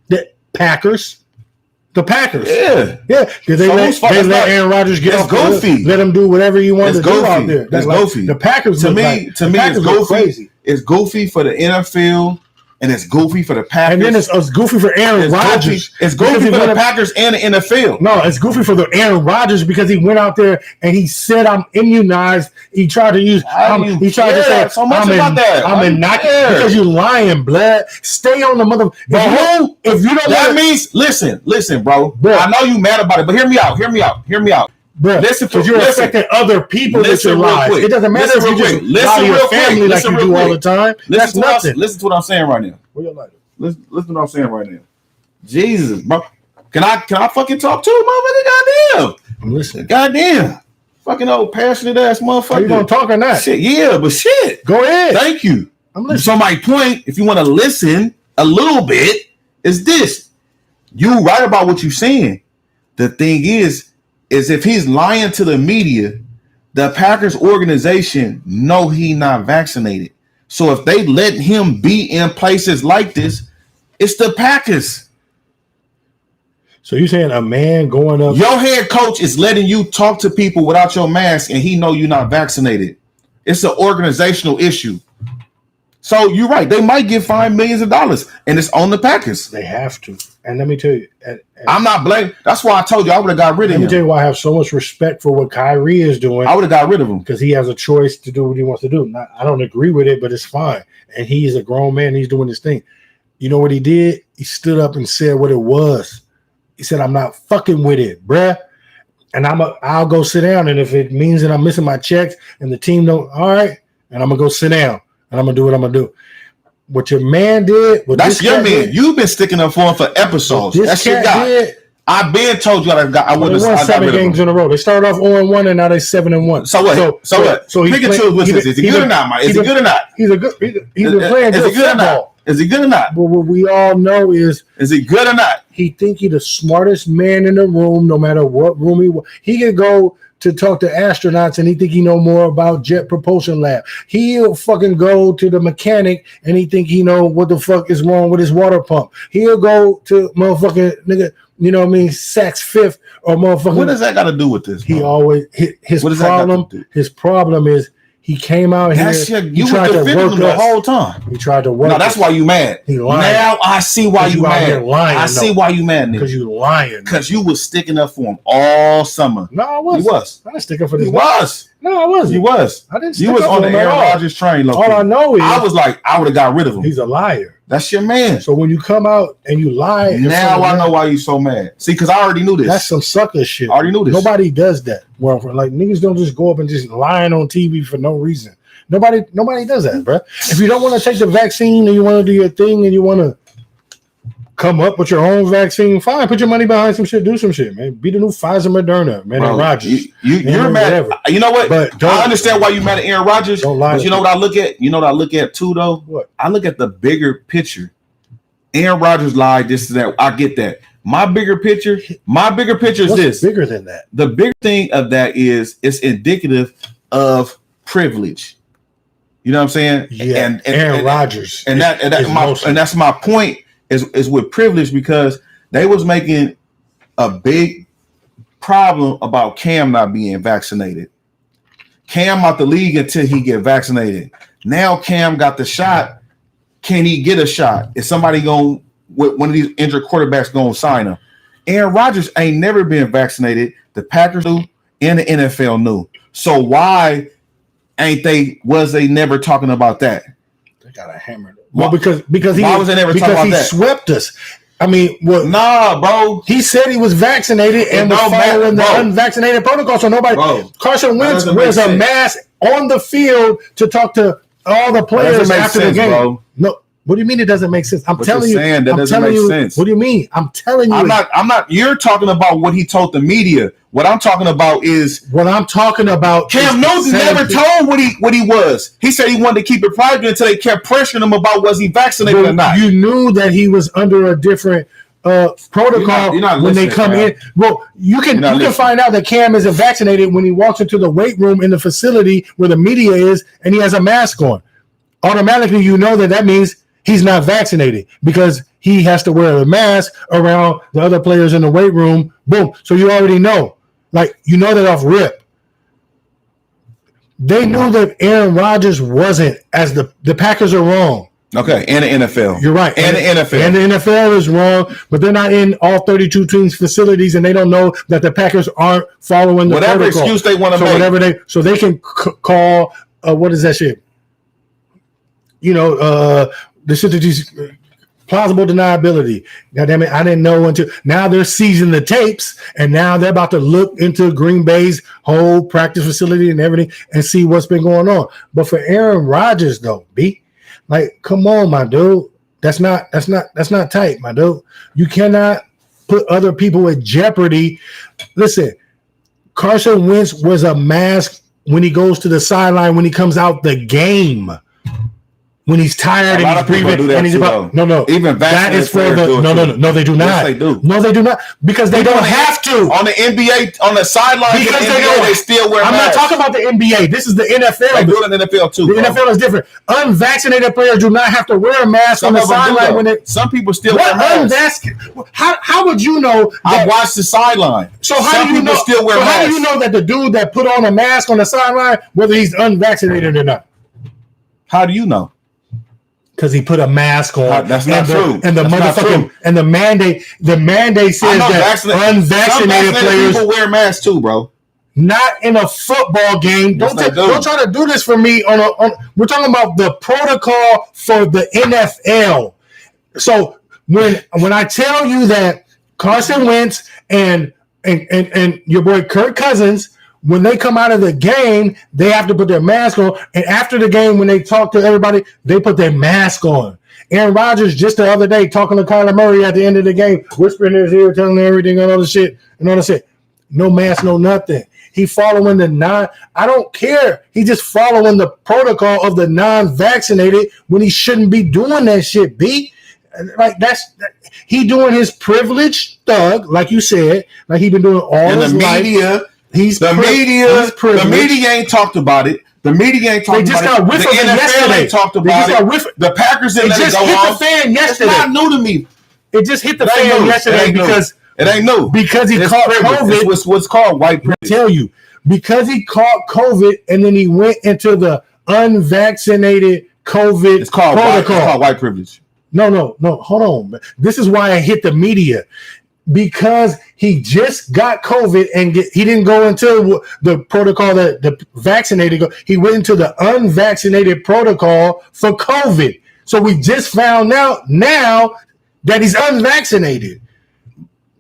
The Packers. The Packers. Yeah. Because they let Aaron Rodgers get off. Goofy. Let him do whatever he wants to do out there. That's goofy. The Packers to me, it's goofy. Crazy. It's goofy for the NFL. And it's goofy for the Packers. And then it's goofy for Aaron Rodgers. It's goofy for the Packers and the NFL. No, it's goofy for the Aaron Rodgers because he went out there and he said, I'm immunized. He tried to use, he tried to say, so much about that. I'm inoculated because you're lying, blood. Stay on the mother. If you don't that means, listen, bro. I know you mad about it, but hear me out. Bro, because you're affecting other people with your lives. It doesn't matter if you just lie to your family like you do all the time. That's nothing. Listen to what I'm saying right now. Listen to what I'm saying right now. Jesus, bro. Can I fucking talk to him, motherfucker? Goddamn. I'm listening. Goddamn. Fucking old passionate ass motherfucker. Are you gonna talk or not? Shit, yeah, but shit. Go ahead. Thank you. I'm listening. So my point, if you want to listen a little bit, is this. You right about what you're saying. The thing is if he's lying to the media, the Packers organization know he not vaccinated. So if they let him be in places like this, it's the Packers. So you're saying a man going up? Your head coach is letting you talk to people without your mask, and he know you're not vaccinated. It's an organizational issue. So you're right. They might get fined millions of dollars, and it's on the Packers. They have to. And let me tell you, I'm not blaming. That's why I told you I would have got rid of him. Let me tell you why I have so much respect for what Kyrie is doing. I would have got rid of him because he has a choice to do what he wants to do. I don't agree with it, but it's fine. And he's a grown man. He's doing his thing. You know what he did? He stood up and said what it was. He said, "I'm not fucking with it, bruh. And I'll go sit down. And if it means that I'm missing my checks and the team don't, all right, and I'm gonna go sit down and I'm gonna do what I'm gonna do." What your man did, that's your man. Did, you've been sticking up for him for episodes. That's your guy. I've been told you I would have won 7 games in a row. They started off 0-1 and now they're 7-1. So what? So what? So pick and choose. Is he good or not, Mike? Is he good or not? He's been playing good football. Is he good or not? But what we all know is he good or not? He think he the smartest man in the room, no matter what room he can go to talk to astronauts and he think he know more about Jet Propulsion Lab. He'll fucking go to the mechanic and he think he know what the fuck is wrong with his water pump. He'll go to motherfucking nigga, you know what I mean, Saks Fifth or motherfucking. What does that got to do with this? He always his problem is he came out here. You tried to work the whole time. He tried to work. No, that's why you mad. He lying. Now I see why you mad. Lying, I see why you mad. Because you lying. Because you was sticking up for him all summer. No, I wasn't. You was. I didn't stick up for this. You was. No, I wasn't. You was. I didn't. You was on the Aaron Rodgers train. All I know is I was like, I would have got rid of him. He's a liar. That's your man. So when you come out and you lie, now I know why you so mad. See, because I already knew this. That's some sucker shit. I already knew this. Nobody does that. Well, like niggas don't just go up and just lying on TV for no reason. Nobody does that, bro. If you don't want to take the vaccine and you want to do your thing and you want to come up with your own vaccine, fine. Put your money behind some shit. Do some shit, man. Be the new Pfizer, Moderna, man. Aaron Rodgers. You're mad. You know what? But I understand why you're mad at Aaron Rodgers. Don't lie. But you know what I look at? You know what I look at too, though? What? I look at the bigger picture. Aaron Rodgers lied. This is that. I get that. My bigger picture is this. Bigger than that. The bigger thing of that is it's indicative of privilege. You know what I'm saying? Yeah. And Aaron Rodgers. And that's my point is with privilege because they was making a big problem about Cam not being vaccinated. Cam out the league until he get vaccinated. Now Cam got the shot. Can he get a shot? Is somebody going with one of these injured quarterbacks going to sign him? Aaron Rodgers ain't never been vaccinated. The Packers knew and the NFL knew. So why was they never talking about that? They got a hammer. Well, because why was they never talking about that? He swept us. I mean, what? Nah, bro. He said he was vaccinated and was following the unvaccinated protocol. So nobody. Carson Wentz wears a mask on the field to talk to all the players after the game. Bro. No. What do you mean it doesn't make sense? I'm telling you. That doesn't make sense. What do you mean? I'm telling you. I'm not. You're talking about what he told the media. What I'm talking about is Cam Newton never told what he was. He said he wanted to keep it private until they kept pressuring him about was he vaccinated or not. You knew that he was under a different protocol when they come in. Well, you can find out that Cam isn't vaccinated when he walks into the weight room in the facility where the media is and he has a mask on. Automatically, you know that means he's not vaccinated because he has to wear a mask around the other players in the weight room. Boom. So you already know. Like, you know that off rip. They knew that Aaron Rodgers wasn't, as the Packers are wrong. Okay, and the NFL. You're right. And the NFL. And the NFL is wrong, but they're not in all 32 teams' facilities, and they don't know that the Packers aren't following the whatever protocol. Excuse they want to make. So they can call, what is that shit? You know, the shit that you plausible deniability. God damn it, I didn't know until now they're seizing the tapes, and now they're about to look into Green Bay's whole practice facility and everything and see what's been going on. But for Aaron Rodgers, though, like, come on, my dude. That's not tight, my dude. You cannot put other people at jeopardy. Listen, Carson Wentz wears a mask when he goes to the sideline when he comes out the game. When he's tired and he's breathing, and he's about even that is for the no they do not. Yes, they do. No, they do not because they don't have to on the NBA on the sideline because they still wear. I'm not talking about the NBA. This is the NFL. They do it in the NFL too. The NFL is different. Unvaccinated players do not have to wear a mask on the sideline when they. Some people still wear masks. How would you know? I watched the sideline. So how do you know? Still wear masks. How do you know that the dude that put on a mask on the sideline, whether he's unvaccinated or not? How do you know? Because he put a mask on. That's not true. And the motherfucking and the mandate says that unvaccinated players people wear masks too, bro. Not in a football game. Don't try to do this for me. We're talking about the protocol for the NFL. So when I tell you that Carson Wentz and your boy Kirk Cousins, when they come out of the game, they have to put their mask on. And after the game, when they talk to everybody, they put their mask on. Aaron Rodgers just the other day talking to Kyler Murray at the end of the game, whispering in his ear, telling him everything and all this shit. No mask, no nothing. He following I don't care. He just following the protocol of the non-vaccinated when he shouldn't be doing that shit, B. Like he doing his privilege thug, like you said, like he been doing all his life. Media. The media ain't talked about it. The media ain't talked about it. They just got whiff of it yesterday. Ain't talked about it. The Packers didn't let it go off. It just hit the fan yesterday. It's not new to me. It just hit the fan yesterday because it ain't new. Because he caught COVID. It's what's called white privilege. I tell you, because he caught COVID and then he went into the unvaccinated COVID protocol. It's called white privilege. No. Hold on. This is why I hit the media. Because he just got COVID and he didn't go into the protocol that the vaccinated go. He went into the unvaccinated protocol for COVID. So we just found out now that he's unvaccinated.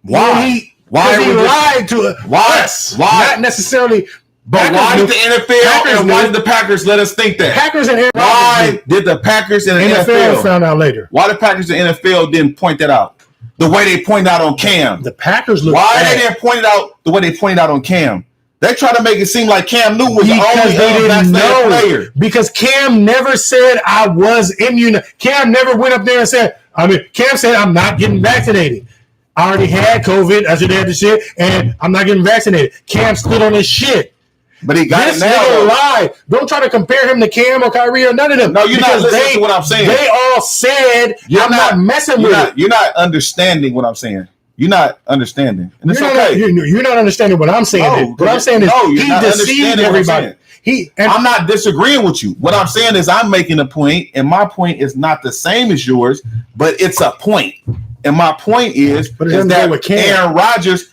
Why? Why he lied to us? Why? Not necessarily. But why did the NFL and why did the Packers let us think that? Packers and why did the Packers and the NFL found out later? Why the Packers and NFL didn't point that out? The way they pointed out on Cam. The Packers look why bad. They didn't point it out the way they pointed out on Cam. They try to make it seem like Cam Newton was the only unvaccinated player. Because Cam never said I was immunized. Cam never went up there and said, Cam said I'm not getting vaccinated. I already had COVID. I should have had the shit, and I'm not getting vaccinated. Cam stood on his shit. But he got this it now. Lie. Don't try to compare him to Cam or Kyrie or none of them. No, you're not listening to what I'm saying. They all said I'm not messing with it. You're not understanding what I'm saying. You're not understanding. And it's okay. You're not understanding what I'm saying. No, what I'm saying is he deceived everybody. I'm not disagreeing with you. What I'm saying is I'm making a point, and my point is not the same as yours, but it's a point. And my point is that Aaron Rodgers.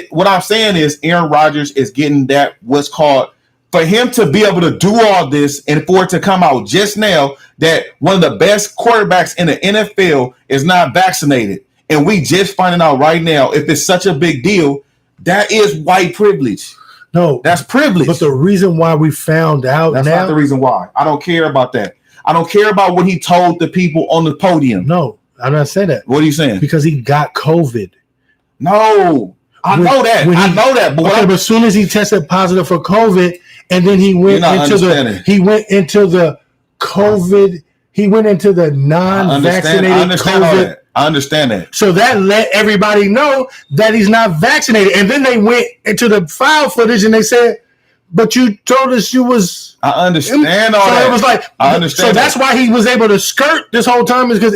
What I'm saying is Aaron Rodgers is getting that what's called for him to be able to do all this and for it to come out just now that one of the best quarterbacks in the NFL is not vaccinated. and we just finding out right now if it's such a big deal, that is white privilege. No, That's privilege. but the reason why we found out That's now, not the reason why. I don't care about that. I don't care about what he told the people on the podium. no, I'm not saying that What are you saying? because he got COVID. No, I know that. when he- I know that. But what Okay, I'm- but as soon as he tested positive for COVID, and then he You're went not into understanding. he went into the non-vaccinated I understand all COVID. that. I understand that. So that let everybody know that he's not vaccinated. And then they went into the file footage and they said, "But you told us you was." I understand all So that. it was like, I understand so that's that. why he was able to skirt this whole time, is because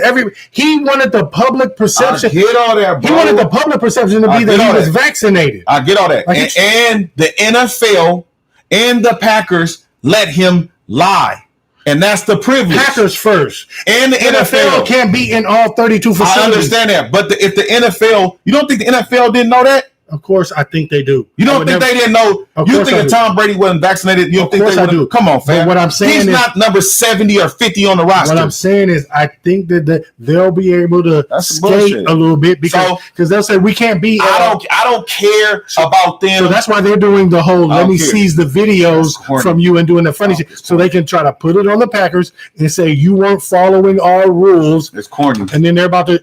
he wanted the public I perception. get all that, bro. He wanted the public perception to I be get that he all was that. vaccinated. I get all that. Like And the NFL and the Packers let him lie. And that's the privilege. Packers first. And the NFL NFL. can't be in all 32 facilities. I understand that. But if the NFL, you don't think the NFL didn't know that? Of course, I think they do. You I don't would think never- they didn't know? Of You course think I if do. Tom Brady wasn't vaccinated, you don't Of think course they I would do. have? Come on, fam. But what I'm saying He's is- not number 70 or 50 on the roster. What I'm saying is, I think that they'll be able to That's skate bullshit. a little bit because they'll say we can't be. I don't care about them. So that's why they're doing the whole I let don't me care. seize the videos That's corny. from you and doing the funny shit, so they can try to put it on the Packers and say you weren't following our rules. It's corny. And then they're gonna,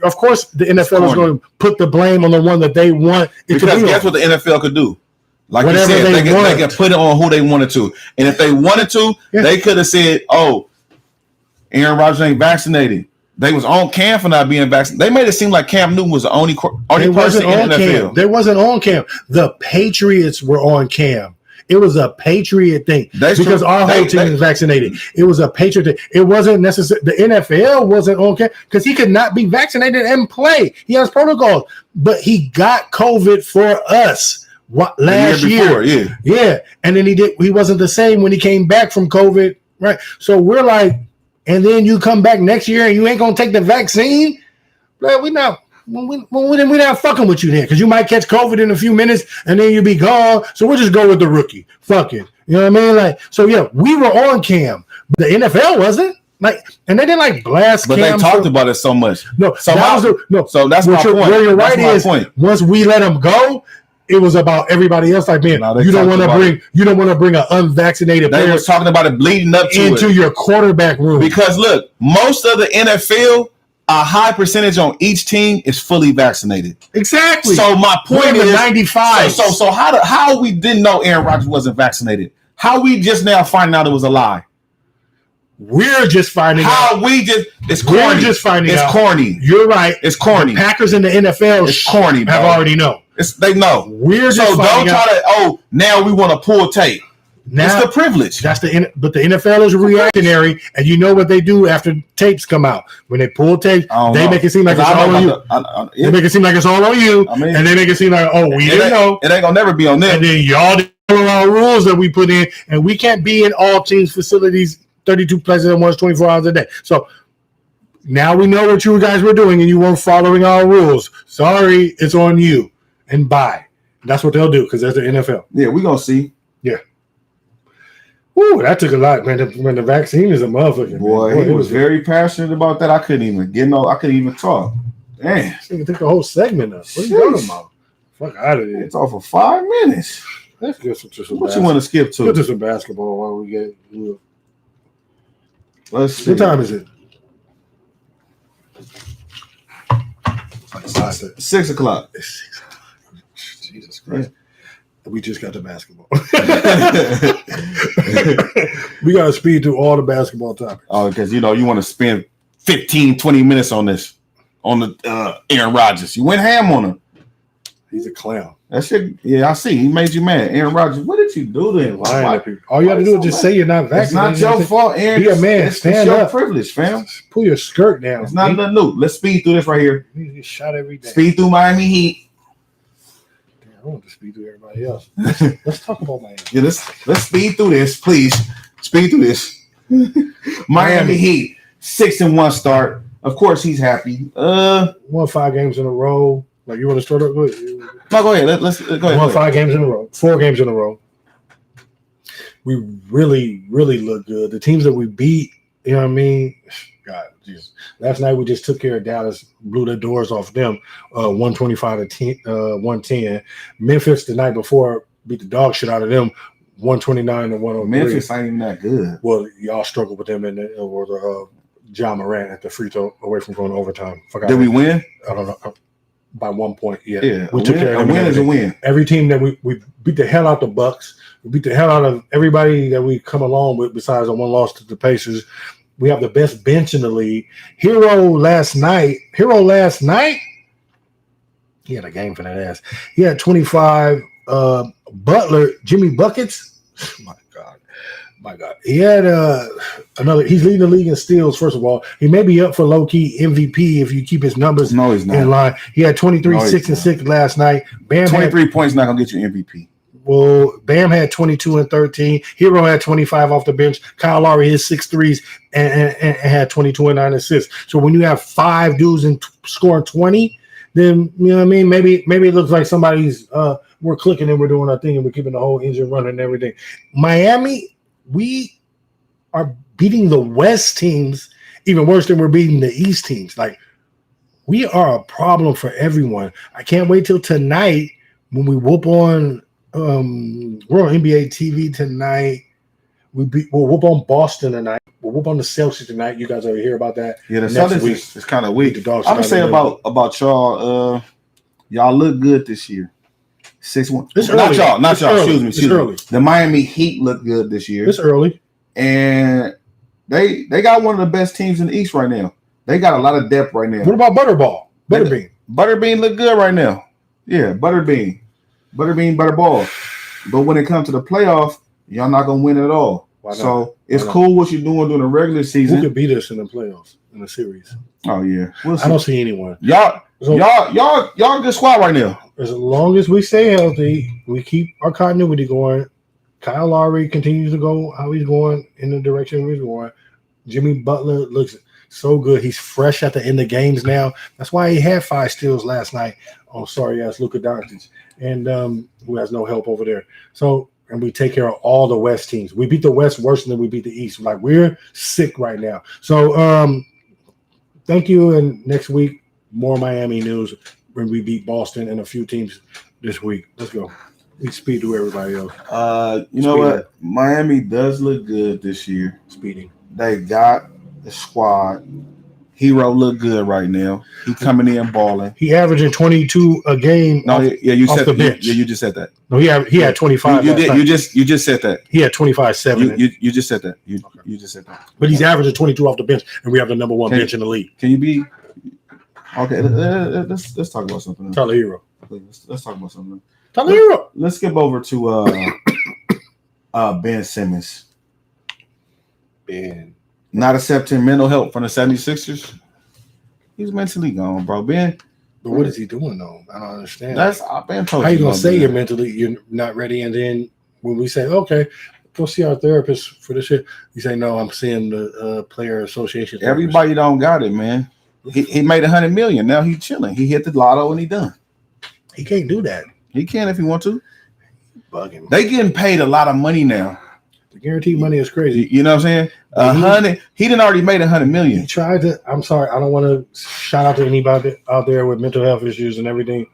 of course, the NFL is corny. going to put the blame on the one that they want it to Because be guess on. what the NFL could do? Like Whatever you said, they they want. could put it on who they wanted to. And if they wanted to, Yeah. they could have said, "Oh, Aaron Rodgers ain't vaccinated." They was on Cam for not being vaccinated. They made it seem like Cam Newton was the only They person wasn't in on the NFL. Cam. They wasn't on Cam. The Patriots were on Cam. It was a Patriot thing That's because true. our whole They- team is vaccinated. It was a Patriot thing. It wasn't necessary. The NFL wasn't on Cam because he could not be vaccinated and play. He has protocols, but he got COVID for us last The year before, year. yeah. Yeah, and then he wasn't the same when he came back from COVID, right? So we're like, and then you come back next year and you ain't gonna take the vaccine? Like, we're not fucking with you then, because you might catch COVID in a few minutes and then you'll be gone. So we'll just go with the rookie. Fuck it. You know what I mean? Like, so yeah, we were on Cam, but the NFL wasn't. Like, and they didn't like blast But Cam. they talked about it so much. No, So that my- was no. So that's my point. Where you're That's right my is point. once we let him go, it was about everybody else. Like, man, No, they you don't talked want to about bring an unvaccinated They player was talking about it bleeding up to into it. your quarterback room. Because look, most of the NFL, a high percentage on each team is fully vaccinated. Exactly. So my We're point in the is 95. So how we didn't know Aaron Rodgers wasn't vaccinated? How we just now finding out it was a lie? We're just finding out. How we just it's corny. We're just finding it's out. corny. You're right. It's corny. Packers and the NFL It's corny, bro. have already known. They know. We're So just don't finding try out. to. Now we want to pull tape. Now, It's the privilege. but the NFL is reactionary, and you know what they do after tapes come out. When they pull tape, I don't they know. make it seem like 'Cause it's I all know on you. about They make it seem like it's all on you, I mean- and they make it seem like, oh, we it didn't ain't- know. It ain't gonna never be on them. And then y'all didn't follow our rules that we put in, and we can't be in all teams' facilities 32 places at once, 24 hours a day. So now we know what you guys were doing, and you weren't following our rules. Sorry, it's on you. And bye. That's what they'll do because that's the NFL. Yeah, we gonna see. Ooh, that took a lot, man. The vaccine is a motherfucker. Boy, man. he was very passionate about that. I couldn't even get no. I couldn't even talk. Damn, This nigga took the whole segment up. What are you Sheesh. talking about? Fuck out of here. it's off for 5 minutes. Let's get to some What you want to skip Get to? to some basketball while we get. Let's see. What time is it? 6 o'clock. Jesus Christ. We just got to basketball. We got to speed through all the basketball topics. Oh, because you want to spend 15, 20 minutes on this, on the Aaron Rodgers. You went ham on him. He's a clown. That shit, yeah, I see. He made you mad. Aaron Rodgers, what did you do to him? Lying to people. All you got to do is just say you're not It's vaccinated. not your fault, Aaron. Be a man. It's Stand your up. privilege, fam. Pull your skirt down. It's not nothing new. Let's speed through this right here. You get shot every day. Speed through Miami Heat. Damn, I want to speed through everybody else. Let's talk about Miami. Yeah, let's speed through this, please. Speed through this. Miami Heat, 6-1 start. Of course, he's happy. Won 5 games in a row. Like, you want to start up? Go ahead. No, go ahead. Let's go ahead. Won 5 games in a row. 4 games in a row. We really, really look good. The teams that we beat You know what I mean? God, Jesus. Last night we just took care of Dallas, blew the doors off them, 125 to 110. Memphis the night before beat the dog shit out of them, 129 to 103. Memphis ain't even that good. Well, y'all struggled with them in the John Morant at the free throw away from going to overtime. Did we win? I don't know. By 1 point, yeah. Yeah, We took care of a them. win is a win. Every team that we beat the hell out the Bucks. We beat the hell out of everybody that we come along with besides the one loss to the Pacers. We have the best bench in the league. Hero last night, he had a game for that ass. He had 25. Butler, Jimmy Buckets. My God. He had another. He's leading the league in steals, first of all. He may be up for low-key MVP if you keep his numbers No, he's not. in line. He had 23, 6, and 6 last night. Bam 23 points not going to get you MVP. Well, Bam had 22 and 13. Hero had 25 off the bench. Kyle Lowry hit 6 threes and had 22 and 9 assists. So when you have 5 dudes and scoring 20, then you know what I mean. Maybe it looks like somebody's we're clicking and we're doing our thing and we're keeping the whole engine running and everything. Miami, we are beating the West teams even worse than we're beating the East teams. Like, we are a problem for everyone. I can't wait till tonight when we whoop on. We're on NBA TV tonight. We'll whoop on Boston tonight. We'll whoop on the Celtics tonight. You guys ever hear about that? Yeah, the Next Celtics week, is kind of weak. the dogs I'm gonna say start about y'all. Y'all look good this year. 6-1. It's Not early. y'all. Not It's y'all. early. Excuse me. Early. The Miami Heat look good this year, It's early. and they got one of the best teams in the East right now. They got a lot of depth right now. What about Butterball? Butterbean. Butterbean look good right now. Yeah, Butterbean, Butterball. But when it comes to the playoff, y'all not gonna win at all. Why not? So it's Why not? cool what you're doing during the regular Who season. could beat us in the playoffs in the series? Oh yeah, we'll see. I don't see anyone. Y'all So, good squad right now. as long as we stay healthy, we keep our continuity going. Kyle Lowry continues to go how he's going in the direction he's going. Jimmy Butler looks so good. He's fresh at the end of games now. That's why he had 5 steals last night on sorry ass Luka Doncic, and who has no help over there. So, and we take care of all the West teams. We beat the West worse than we beat the East. Like, we're sick right now. So thank you. And next week, more Miami news when we beat Boston and a few teams this week. Let's go. We speed to everybody else. You know what? Miami does look good this year. Speeding. They got the squad. Hero look good right now. He coming in balling. He averaging 22 a game. No, you off said the bench. You just said that. No, he had 25. You last did. night. You just said that. He had 25-7. You just said that. You just said that. But he's averaging 22 off the bench, and we have the number 1 bench in the league. Can you be okay? Let's talk about something else. Tyler Hero. Let's talk about something else. Tyler Hero. Let's skip over to Ben Simmons. Ben. Not accepting mental help from the 76ers. He's mentally gone, bro. Ben. But what is he doing, though? I don't understand. I've been told. How you going to say you're mentally you're not ready, and then when we say, okay, go see our therapist for this shit, you say, no, I'm seeing the player association therapist. Everybody don't got it, man. He made $100 million. Now he's chilling. He hit the lotto and he done. He can't do that. He can if he want to. Bugging. They getting paid a lot of money now. The guaranteed money is crazy. You know what I'm saying? 100. He didn't already made $100 million. He tried to. I'm sorry. I don't want to shout out to anybody out there with mental health issues and everything.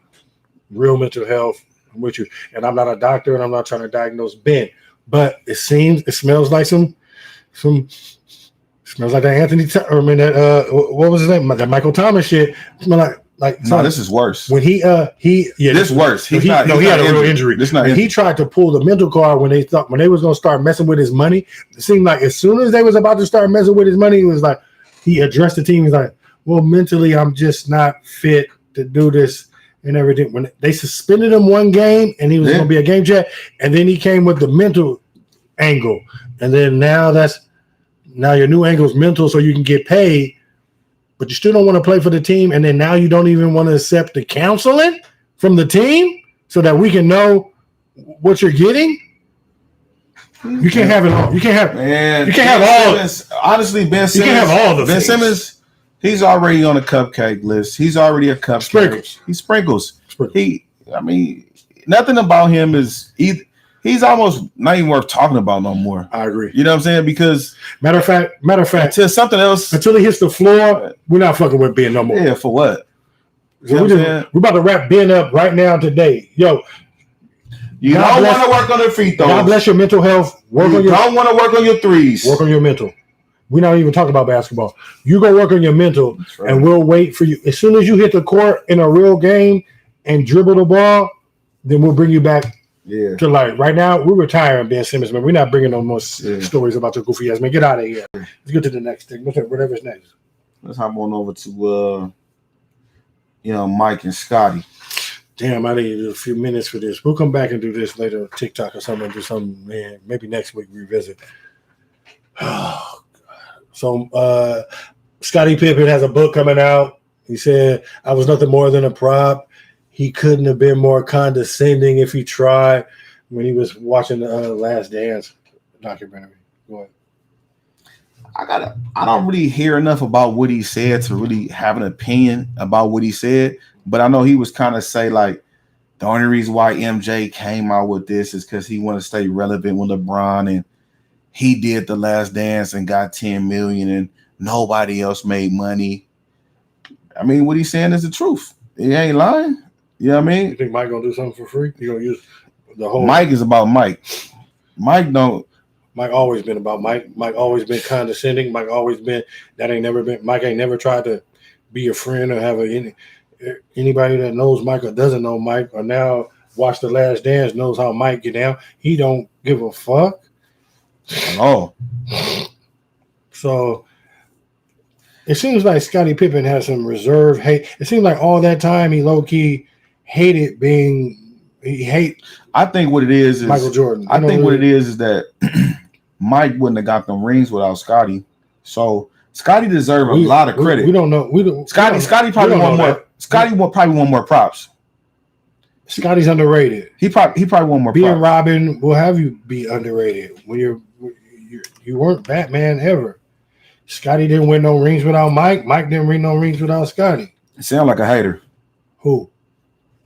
Real mental health. I'm with you. And I'm not a doctor, and I'm not trying to diagnose Ben. But it smells like some smells like that Anthony. What was his name? That Michael Thomas shit. Smell like. No, this is worse. When this worse. He had a real injury. This not. He tried to pull the mental card when they was gonna start messing with his money. It seemed like as soon as they was about to start messing with his money, he was like, he addressed the team. He's like, well, mentally, I'm just not fit to do this and everything. When they suspended him one game and he was gonna be a game check, and then he came with the mental angle, and then now your new angle is mental, so you can get paid. But you still don't want to play for the team, and then now you don't even want to accept the counseling from the team so that we can know what you're getting. You can't have it all. You can't have. Man, you can't have all. Honestly, Ben Simmons. You can't have all the Ben things. Simmons. He's already on a cupcake list. He's already a cupcake. He sprinkles. I mean, nothing about him is either. he's almost not even worth talking about no more. I agree. You know what I'm saying? Because matter of fact, until something else, until he hits the floor, we're not fucking with Ben no more. Yeah, for what? So we're about to wrap Ben up right now today. Yo, you don't want to work on the free throws. God bless your mental health. Don't want to work on your threes. Work on your mental. We're not even talking about basketball. You go work on your mental, right. And we'll wait for you. As soon as you hit the court in a real game and dribble the ball, then we'll bring you back to life. Right now, we're retiring Ben Simmons, man. We're not bringing no more stories about your goofy ass, man. Get out of here. Let's get to the next thing. Whatever's next. Let's hop on over to Mike and Scotty. Damn, I need a few minutes for this. We'll come back and do this later on TikTok or something. Do something, man. Maybe next week revisit. Oh, so Scottie Pippen has a book coming out. He said, I was nothing more than a prop. He couldn't have been more condescending if he tried when he was watching the Last Dance documentary. Go ahead. I don't really hear enough about what he said to really have an opinion about what he said, but I know he was kind of say like the only reason why MJ came out with this is because he wanted to stay relevant with LeBron, and he did the Last Dance and got 10 million and nobody else made money. I mean, what he's saying is the truth. He ain't lying. You know what I mean? You think Mike gonna do something for free? You gonna use the whole Mike is about Mike. Mike always been about Mike. Mike always been condescending. Mike ain't never tried to be a friend or have anybody that knows Mike or doesn't know Mike or now watch The Last Dance knows how Mike get down. He don't give a fuck. Oh. So it seems like Scottie Pippen has some reserve hate. It seems like all that time he low-key hated I think what it is Michael Jordan. I think what it is that Mike wouldn't have got them rings without Scottie. So Scottie deserves a lot of credit. We don't know. Scottie probably won more. Scottie probably won more props. Scottie's underrated. He probably won more. Being Robin will have you be underrated when you weren't Batman ever. Scottie didn't win no rings without Mike. Mike didn't win no rings without Scottie. Sound like a hater. Who?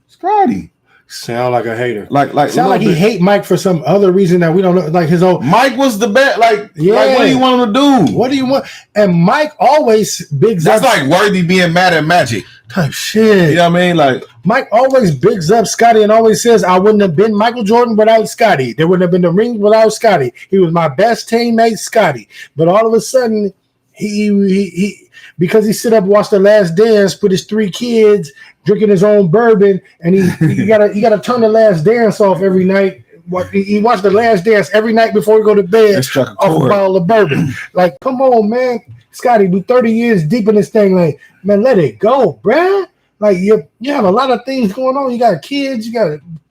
Scottie. Sound like a hater. Sound like he hate Mike for some other reason that we don't know. Like his own. Mike was the best. Like what do you want him to do? What do you want? And Mike always bigs up. That's like Worthy being mad at Magic. Type shit. You know what I mean? Like Mike always bigs up Scottie and always says, I wouldn't have been Michael Jordan without Scottie. There wouldn't have been the ring without Scottie. He was my best teammate, Scottie. But all of a sudden, he because he sit up and watch The Last Dance with his 3 kids, drinking his own bourbon, and he gotta turn The Last Dance off every night. He watched The Last Dance every night before he go to bed off a bottle of bourbon. Like, come on, man. Scottie, we 30 years deep in this thing. Like, man, let it go, bruh. Like, you have a lot of things going on. You got kids.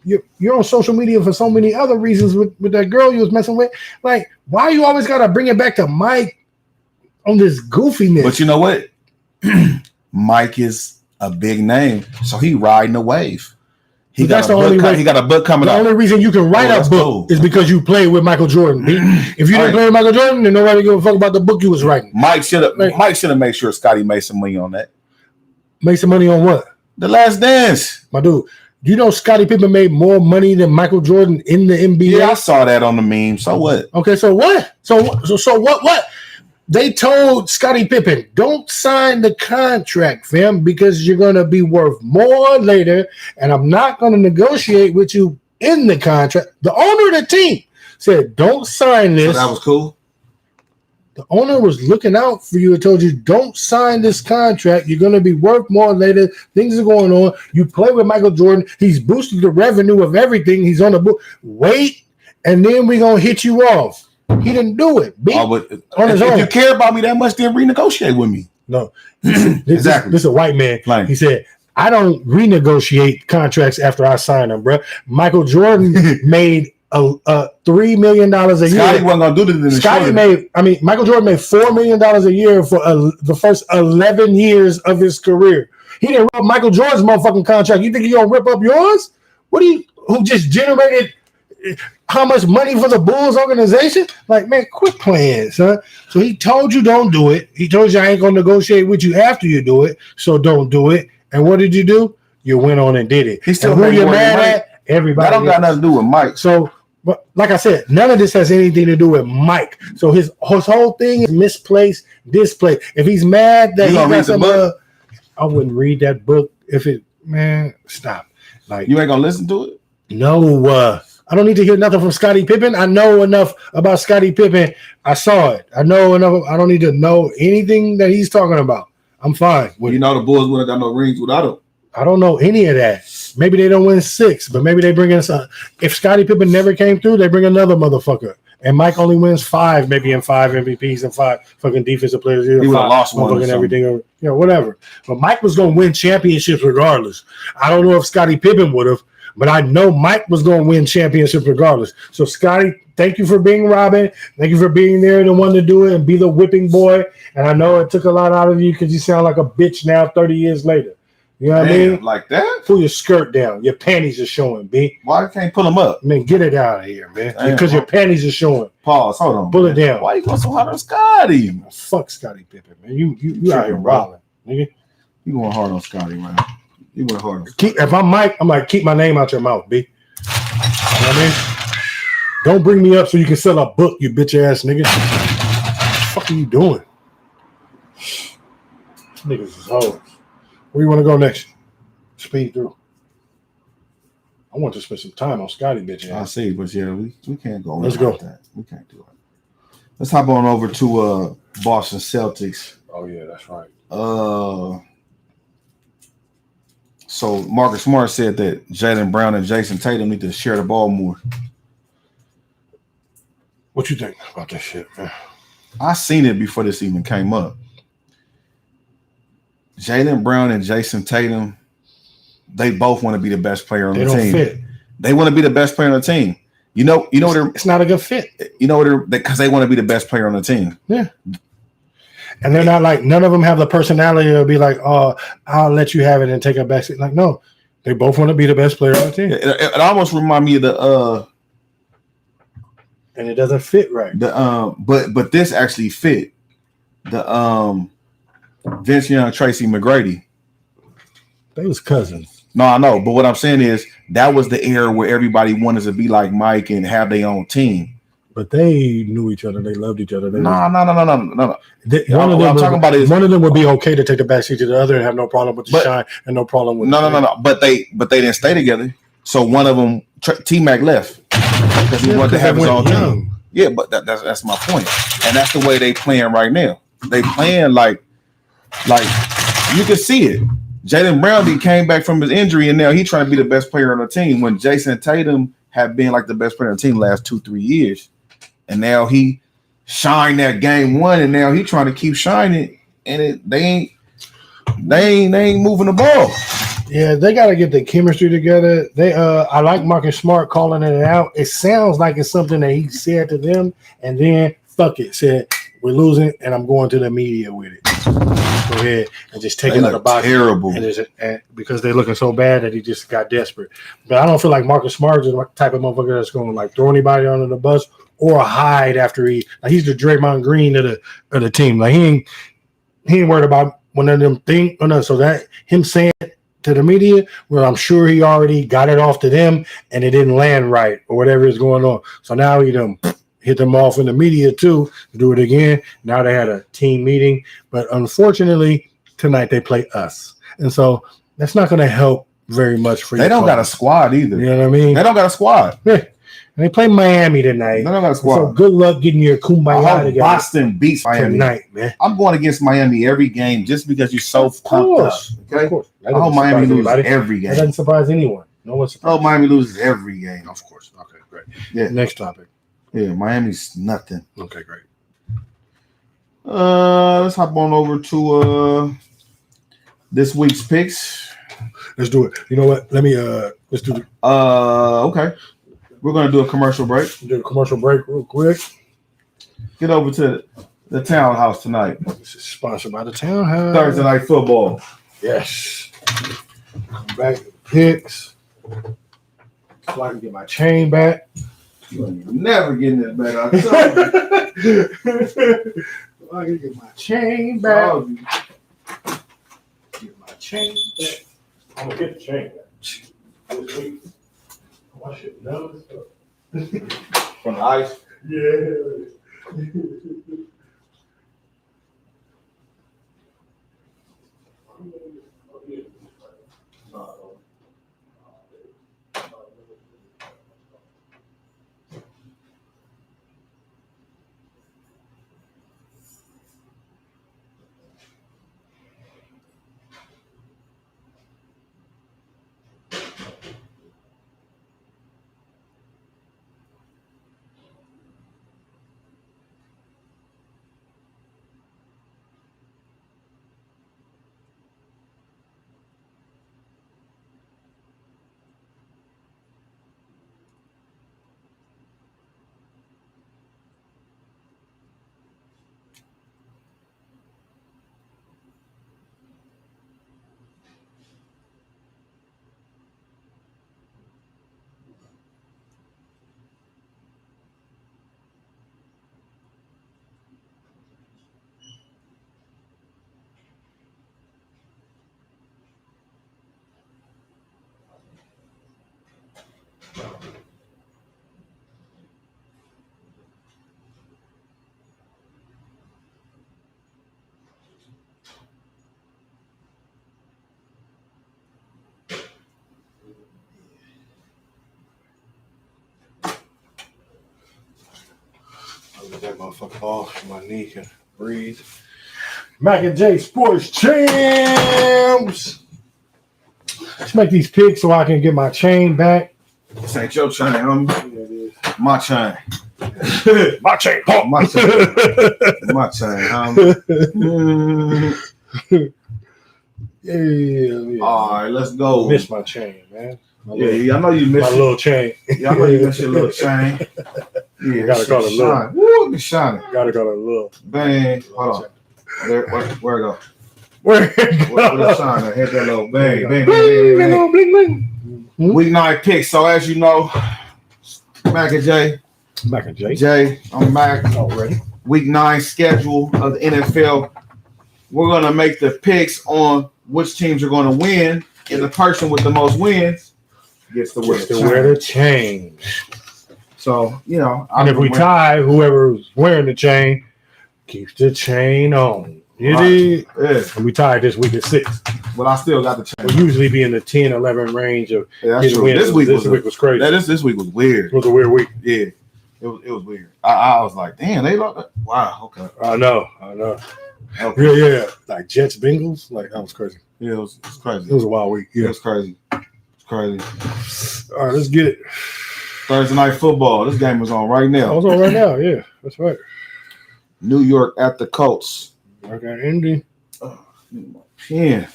You're on social media for so many other reasons with that girl you was messing with. Like, why you always got to bring it back to Mike on this goofiness? But you know what? Mike is a big name, so he riding the wave. He got a book coming out. The only reason you can write a book is because you played with Michael Jordan. If you didn't play with Michael Jordan, then nobody give a fuck about the book you was writing. Mike should have made sure Scottie made some money on that. Make some money on what? The Last Dance. My dude, do you know Scottie Pippen made more money than Michael Jordan in the NBA? Yeah, I saw that on the meme. So what? Okay, so what? So what? They told Scottie Pippen, don't sign the contract, fam, because you're going to be worth more later, and I'm not going to negotiate with you in the contract. The owner of the team said, don't sign this. So that was cool? The owner was looking out for you and told you, don't sign this contract. You're going to be worth more later. Things are going on. You play with Michael Jordan. He's boosted the revenue of everything. He's on the book. Wait, and then we're going to hit you off. He didn't do it. On his own. If you care about me that much, then renegotiate with me. No. Exactly. This is a white man. Plain. He said, I don't renegotiate contracts after I sign them, bro. Michael Jordan made $3 million a year. Scottie wasn't going to do this. Michael Jordan made $4 million a year for the first 11 years of his career. He didn't rip Michael Jordan's motherfucking contract. You think he going to rip up yours? Who just generated how much money for the Bulls organization? Like, man, quit playing, son. So he told you don't do it. He told you I ain't gonna negotiate with you after you do it, so don't do it. And what did you do? You went on and did it. He still who you mad at? Everybody. That don't got nothing to do with Mike. So But like I said, none of this has anything to do with Mike. So his whole thing is misplaced, displaced. If he's mad that You he gonna got read the some, book? I wouldn't read that book if it. Man, stop. Like You ain't gonna listen to it? no. I don't need to hear nothing from Scottie Pippen. I know enough about Scottie Pippen. I saw it. I know enough. I don't need to know anything that he's talking about. I'm fine with You it. know the Bulls wouldn't have got no rings without him. I don't know any of that. Maybe they don't win 6, but maybe they bring in some. If Scottie Pippen never came through, they bring another motherfucker. And Mike only wins 5, maybe in 5 MVPs and 5 fucking defensive players. He would have lost one or and everything, or whatever. But Mike was going to win championships regardless. I don't know if Scottie Pippen would have, but I know Mike was going to win championships regardless. So Scottie, thank you for being Robin. Thank you for being there, the one to do it and be the whipping boy. And I know it took a lot out of you because you sound like a bitch now 30 years later. You know what I mean? Like that? Pull your skirt down. Your panties are showing, B. Why can't you pull them up? Man, get it out of here, man. Damn. Because your panties are showing. Pause. Hold on. Pull man. it down. Why you going so hard on Scotty? Fuck Scottie Pippen, man. You out here wilding, nigga. You going hard on Scotty, man. You went hard on Scotty. If I'm Mike, I'm like, keep my name out your mouth, B. You know what I mean? Don't bring me up so you can sell a book, you bitch ass nigga. What the fuck are you doing? Niggas is hoes. Where you want to go next? Speed through. I want to spend some time on Scotty, bitch I ass. see, but yeah, we can't go. Let's without go. That. We can't do it. Let's hop on over to Boston Celtics. Oh yeah, that's right. So Marcus Smart said that Jaylen Brown and Jason Tatum need to share the ball more. What you think about this shit, man? I seen it before this even came up. Jaylen Brown and Jason Tatum, they both want to be the best player on They the don't team. fit. They want to be the best player on the team. You know what It's not a good fit. because they want to be the best player on the team. Yeah. And they're not like, none of them have the personality to be like, oh, I'll let you have it and take a back seat. Like, no, they both want to be the best player on the team. It almost remind me of the And it doesn't fit right. but this actually fit the Vince Young, Tracy McGrady. They was cousins. No, I know, but what I'm saying is that was the era where everybody wanted to be like Mike and have their own team. But they knew each other. They loved each other. No. One I'm talking about is one of them would be okay to take the back seat to the other and have no problem with the shine and no problem with no. But they didn't stay together. So one of them, T-Mac, left because he wanted to have his own team. Yeah, but that's my point, and that's the way they playing right now. They playing like you can see it. Jaylen Brown came back from his injury, and now he's trying to be the best player on the team. When Jason Tatum had been like the best player on the team the last 2-3 years, and now he shined that game 1, and now he trying to keep shining, and they ain't moving the ball. Yeah, they got to get the chemistry together. I like Marcus Smart calling it out. It sounds like it's something that he said to them, and then fuck it, said we're losing, and I'm going to the media with it. Go ahead and just take it out of the box. Terrible. And because they're looking so bad that he just got desperate. But I don't feel like Marcus Smart is the type of motherfucker that's going to like throw anybody under the bus or hide after he's the Draymond Green of the team. Like he ain't worried about one of them things. So that him saying to the media, well, I'm sure he already got it off to them and it didn't land right or whatever is going on. So now he done hit them off in the media too to do it again. Now they had a team meeting, but unfortunately tonight they play us, and so that's not going to help very much for you. They don't got a squad either. You know what I mean? They don't got a squad. Yeah. And they play Miami tonight. They don't got a squad. So good luck getting your kumbaya together. Boston beats Miami tonight, man. I'm going against Miami every game just because you're so pumped up. Okay? Of course. I hope Miami loses every game. That doesn't surprise anyone. No one's surprised. Oh, Miami loses every game. Of course. Okay, great. Yeah. Next topic. Yeah, Miami's nothing. Okay, great. Let's hop on over to this week's picks. Let's do it. You know what? Let's do it. Okay. We're gonna do a commercial break. Do a commercial break real quick. Get over to the Townhouse tonight. This is sponsored by the Townhouse. Thursday night football. Yes. Come back to the picks. So I can get my chain back. You ain't never getting that back. I can get my chain back. Oh, Get my chain back. I'm gonna get the chain back. This week. I should know this stuff. From the ice. Yeah. I'll get that motherfucker off. My knee can breathe. Mac and J Sports Champs. Let's make these picks so I can get my chain back. This ain't your chain, homie. My chain. My chain, pump. My chain. My chain, homie. Yeah. All right, let's go. Miss my chain, man. Yeah, I know you missed my little chain. Yeah, I know you missed your little chain. Yeah, Gotta call it little. shine. Woo, it's shining. Gotta call it little. Bang. Hold on. Where it go? Where Where shine? Hit that little bang, bang, bang, bling, bang, bang. bling, bling. Week 9 picks. So as you know, Mac and Jay. Mac and J. Jay, I'm Mac. Already. Week 9 schedule of the NFL. We're gonna make the picks on which teams are gonna win, and the person with the most wins gets to wear the chain. So, you know, And if we tie, whoever's wearing the chain keeps the chain on. You dig? Yeah. And we tied this week at 6. But I still got the chain. We'll usually be in the 10, 11 range of Yeah, that's getting true. wins. This week was crazy. This week was weird. It was a weird week. Yeah. It was weird. I was like, damn, they look wow, okay. I know. Okay. Yeah. Like Jets, Bengals. Like, that was crazy. Yeah, it was crazy. It was a wild week. It Yeah. was crazy. It's crazy. All right, let's get it. Thursday night football. This game is on right I now. was on right now. Yeah, that's right. New York at the Colts. I got Indy. Yeah.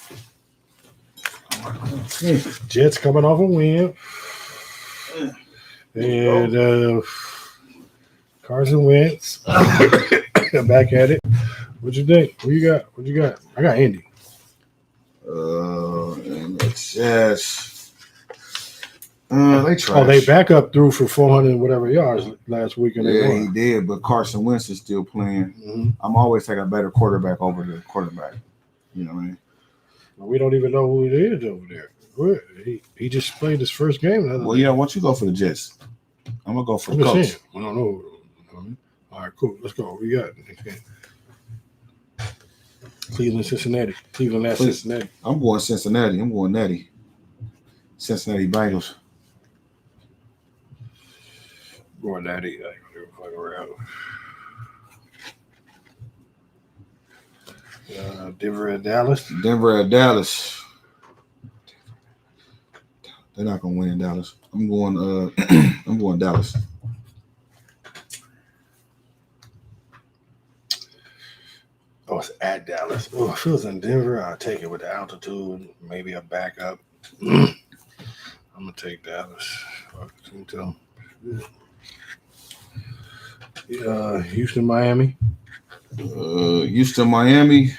Jets coming off a win. And Carson Wentz back at it. What you think? What you got? I got Indy. And the Jets. They trash. Oh, they back up through for 400 and whatever yards last week. And Yeah, they he won. did, but Carson Wentz is still playing. Mm-hmm. I'm always taking a better quarterback over the quarterback. You know what I mean? We don't even know who it is over there. He just played his first game. Well, yeah, why don't you go for the Jets? I'm going to go for I'm the just Colts. saying. I don't know. All right, cool. Let's go. We got next game. Cleveland, Cincinnati. Cleveland at Cincinnati. I'm going Cincinnati. I'm going Natty. Cincinnati Bengals. Going Natty. Like, fuck around. Denver at Dallas. Denver at Dallas. They're not going to win in Dallas. I'm going I'm going Dallas. Oh, it's at Dallas. Oh, if it was in Denver, I'll take it with the altitude. Maybe a backup. I'm going to take Dallas. Houston, Miami. Houston, Miami.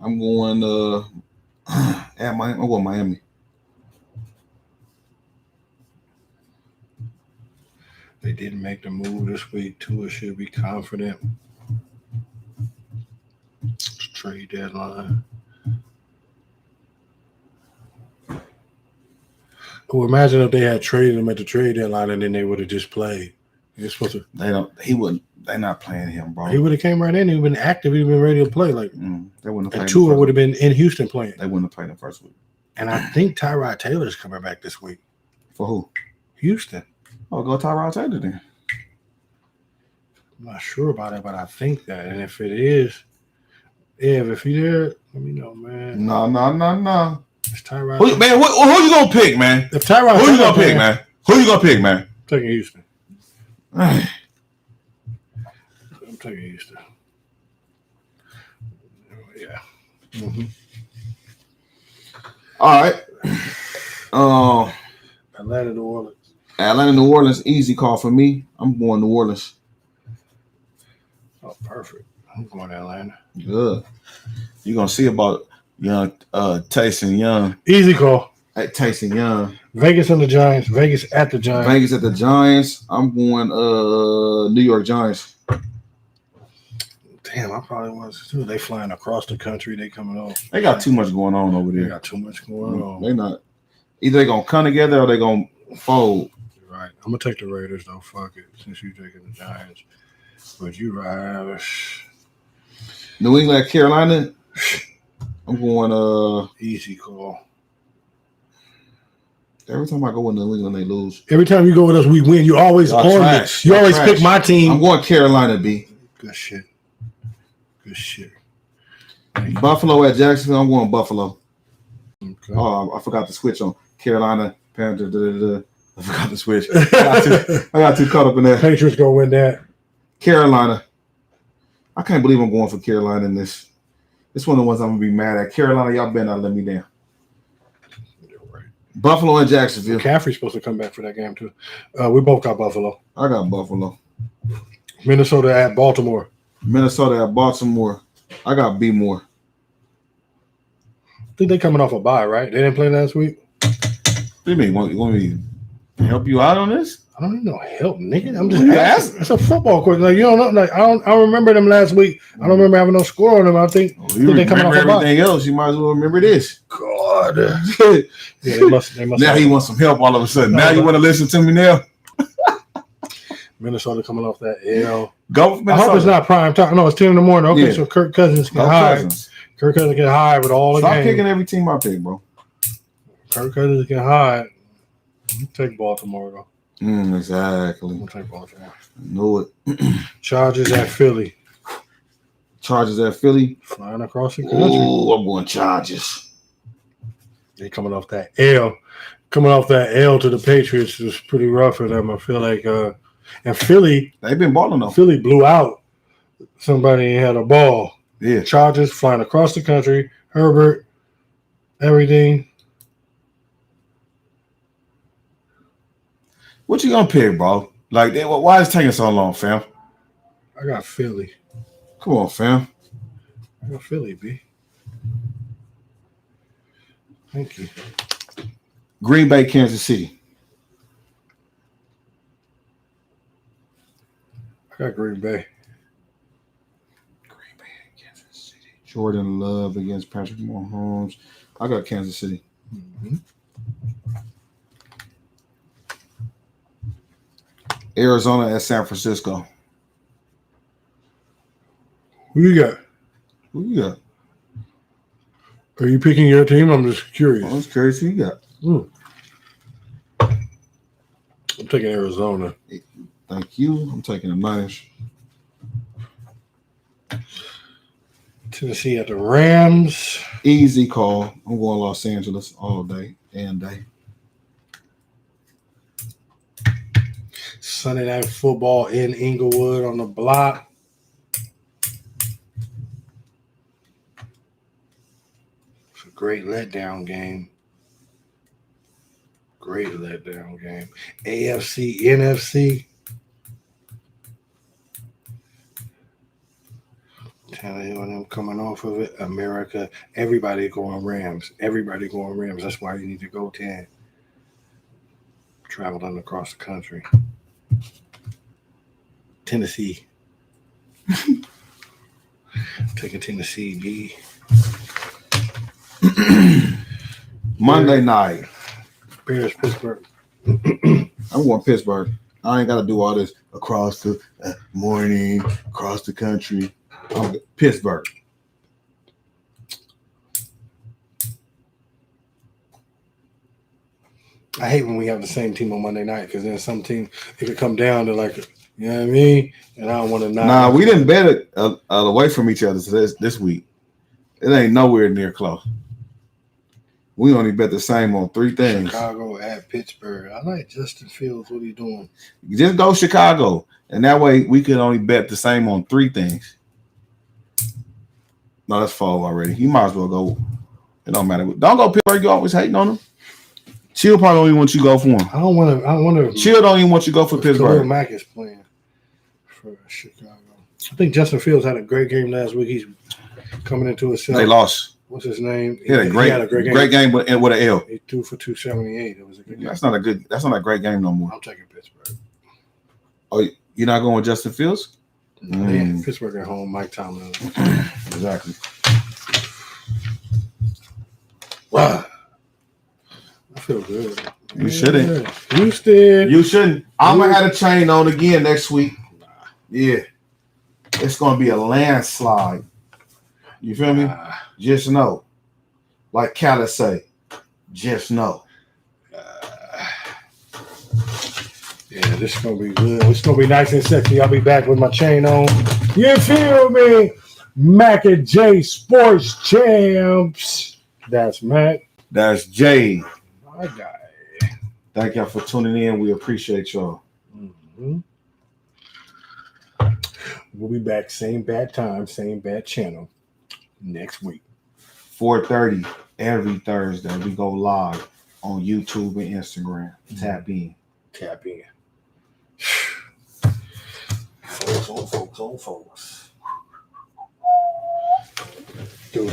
I'm going at Miami. I'm going Miami. They didn't make the move this week. Tua should be confident. Trade deadline. Well, imagine if they had traded him at the trade deadline and then they would have just played. You're supposed to. They don't. He wouldn't. They're not playing him, bro. He would have came right in. He'd been active. He'd been ready to play. Like, They wouldn't have and played. Tua would have been in Houston playing. They wouldn't have played him first week. And I think Tyrod Taylor's coming back this week. For who? Houston. Oh, go Tyrod Taylor then. I'm not sure about it, but I think that. And if it is, if he there, let me know, man. No. It's Tyrod. Who you gonna pick, man? If Tyrod, Who you gonna pick, man? Who you gonna pick, man? I'm taking Houston. I'm taking Houston. Yeah. Mm-hmm. All right. Atlanta, New Orleans. New Orleans, easy call for me. I'm going New Orleans. Oh, perfect. I'm going to Atlanta. Good. You're gonna see about young Taysom Young. Easy call. At Taysom Young. Vegas and the Giants. Vegas at the Giants. Vegas at the Giants. I'm going New York Giants. Damn, I probably was too. They flying across the country. They coming off. They got too much going on over They there. got too much going on. They not. Either they gonna come together or they gonna fold. Right. I'm gonna take the Raiders though. Fuck it. Since you taking the Giants, but you right. New England at Carolina. I'm going Easy call. every time I go with New England, they lose. Every time you go with us, we win. You always Y'all on trash. me. You Y'all always trash. pick my team. I'm going Carolina, B. Good shit. Good shit. Buffalo at Jacksonville. I'm going Buffalo. Okay. Oh, I forgot to switch on Carolina Panthers. I forgot to switch. I got too caught up in that. Patriots gonna win that. Carolina. I can't believe I'm going for Carolina in this. It's one of the ones I'm gonna be mad at. Carolina, y'all better not let me down. You're right. Buffalo and Jacksonville. McCaffrey's supposed to come back for that game too. We both got Buffalo. I got Buffalo. Minnesota at Baltimore. Minnesota at Baltimore. I got B more. I think they coming off a bye, right? They didn't play last week. What do you mean? Want me to help you out on this? I don't need no help, nigga. I'm just You asking. It's a football question. Like you don't know. Like I don't remember them last week. I don't remember having no score on them. I think You they coming remember off a bye. everything else. You might as well remember this. God. Yeah, they must. Now he wants some help all of a sudden. Now you want to listen to me now? Minnesota coming off that L. Go for I hope it's Minnesota. not prime time. No, it's 10 in the morning. Okay, Yeah. so Kirk Cousins can Go hide. Cousins. Kirk Cousins can hide with all the Stop games. picking every team I pick, bro. Kirk Cousins can hide. You take Baltimore though. Exactly. We'll take Baltimore. Know it. Chargers at Philly. Chargers at Philly. Flying across the country. Ooh, I'm going Chargers. They coming off that L. Coming off that L to the Patriots was pretty rough for them. I feel like and Philly They've been balling though. Philly blew out somebody and had a ball. Yeah. Chargers flying across the country. Herbert, everything. What you gonna pick, bro? Like, why is it taking so long, fam? I got Philly. Come on, fam. I got Philly, B. Thank you. Green Bay, Kansas City. I got Green Bay. Green Bay, Kansas City. Jordan Love against Patrick Mahomes. I got Kansas City. Mm-hmm. Arizona at San Francisco. Who you got? Who you got? Are you picking your team? I'm just curious. I was curious who you got. I'm taking Arizona. Thank you. I'm taking the Niners. Tennessee at the Rams. Easy call. I'm going Los Angeles all day and day. Sunday night football in Inglewood on the block. It's a great letdown game. Great letdown game. AFC, NFC. Telling you when I'm coming off of it, America, everybody going Rams. Everybody going Rams. That's why you need to go 10. Traveling across the country. Tennessee. Taking Tennessee, B. Monday night. Bears, Pittsburgh. I'm going Pittsburgh. I ain't got to do all this across the morning, across the country. I'm Pittsburgh. I hate when we have the same team on Monday night because then some team it could come down to like, you know what I mean? And I don't want to not. Nah, we didn't bet it away from each other this week. It ain't nowhere near close. We only bet the same on 3 things. Chicago at Pittsburgh. I like Justin Fields. What are you doing? Just go Chicago, and that way we could only bet the same on 3 things. No, that's 4 already. You might as well go. It don't matter. Don't go Pittsburgh. You always hating on them. Chill probably don't even want you to go for him. I don't want to. Chill don't even want you to go for Khalil Pittsburgh. Mack is playing for Chicago. I think Justin Fields had a great game last week. He's coming into himself. They lost. What's his name? He had a great game with an L. He threw for 278. It was a good game. That's not a great game no more. I'm taking Pittsburgh. Oh, you're not going with Justin Fields? Man, Pittsburgh at home. Mike Tomlin. Exactly. Wow. I feel good. You shouldn't. Houston. You shouldn't. I'm gonna have a chain on again next week. Yeah, it's gonna be a landslide. You feel me? Just know, like Cali say, just know. Yeah, this is gonna be good. It's gonna be nice and sexy. I'll be back with my chain on. You feel me? Mac and J Sports Champs. That's Mac. That's Jay. My guy. Thank y'all for tuning in. We appreciate y'all. Mm-hmm. We'll be back, same bad time, same bad channel next week. 4:30 every Thursday. We go live on YouTube and Instagram. Tap in. Tap in. Folks. Do.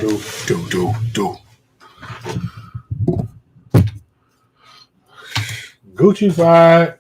Gucci fied.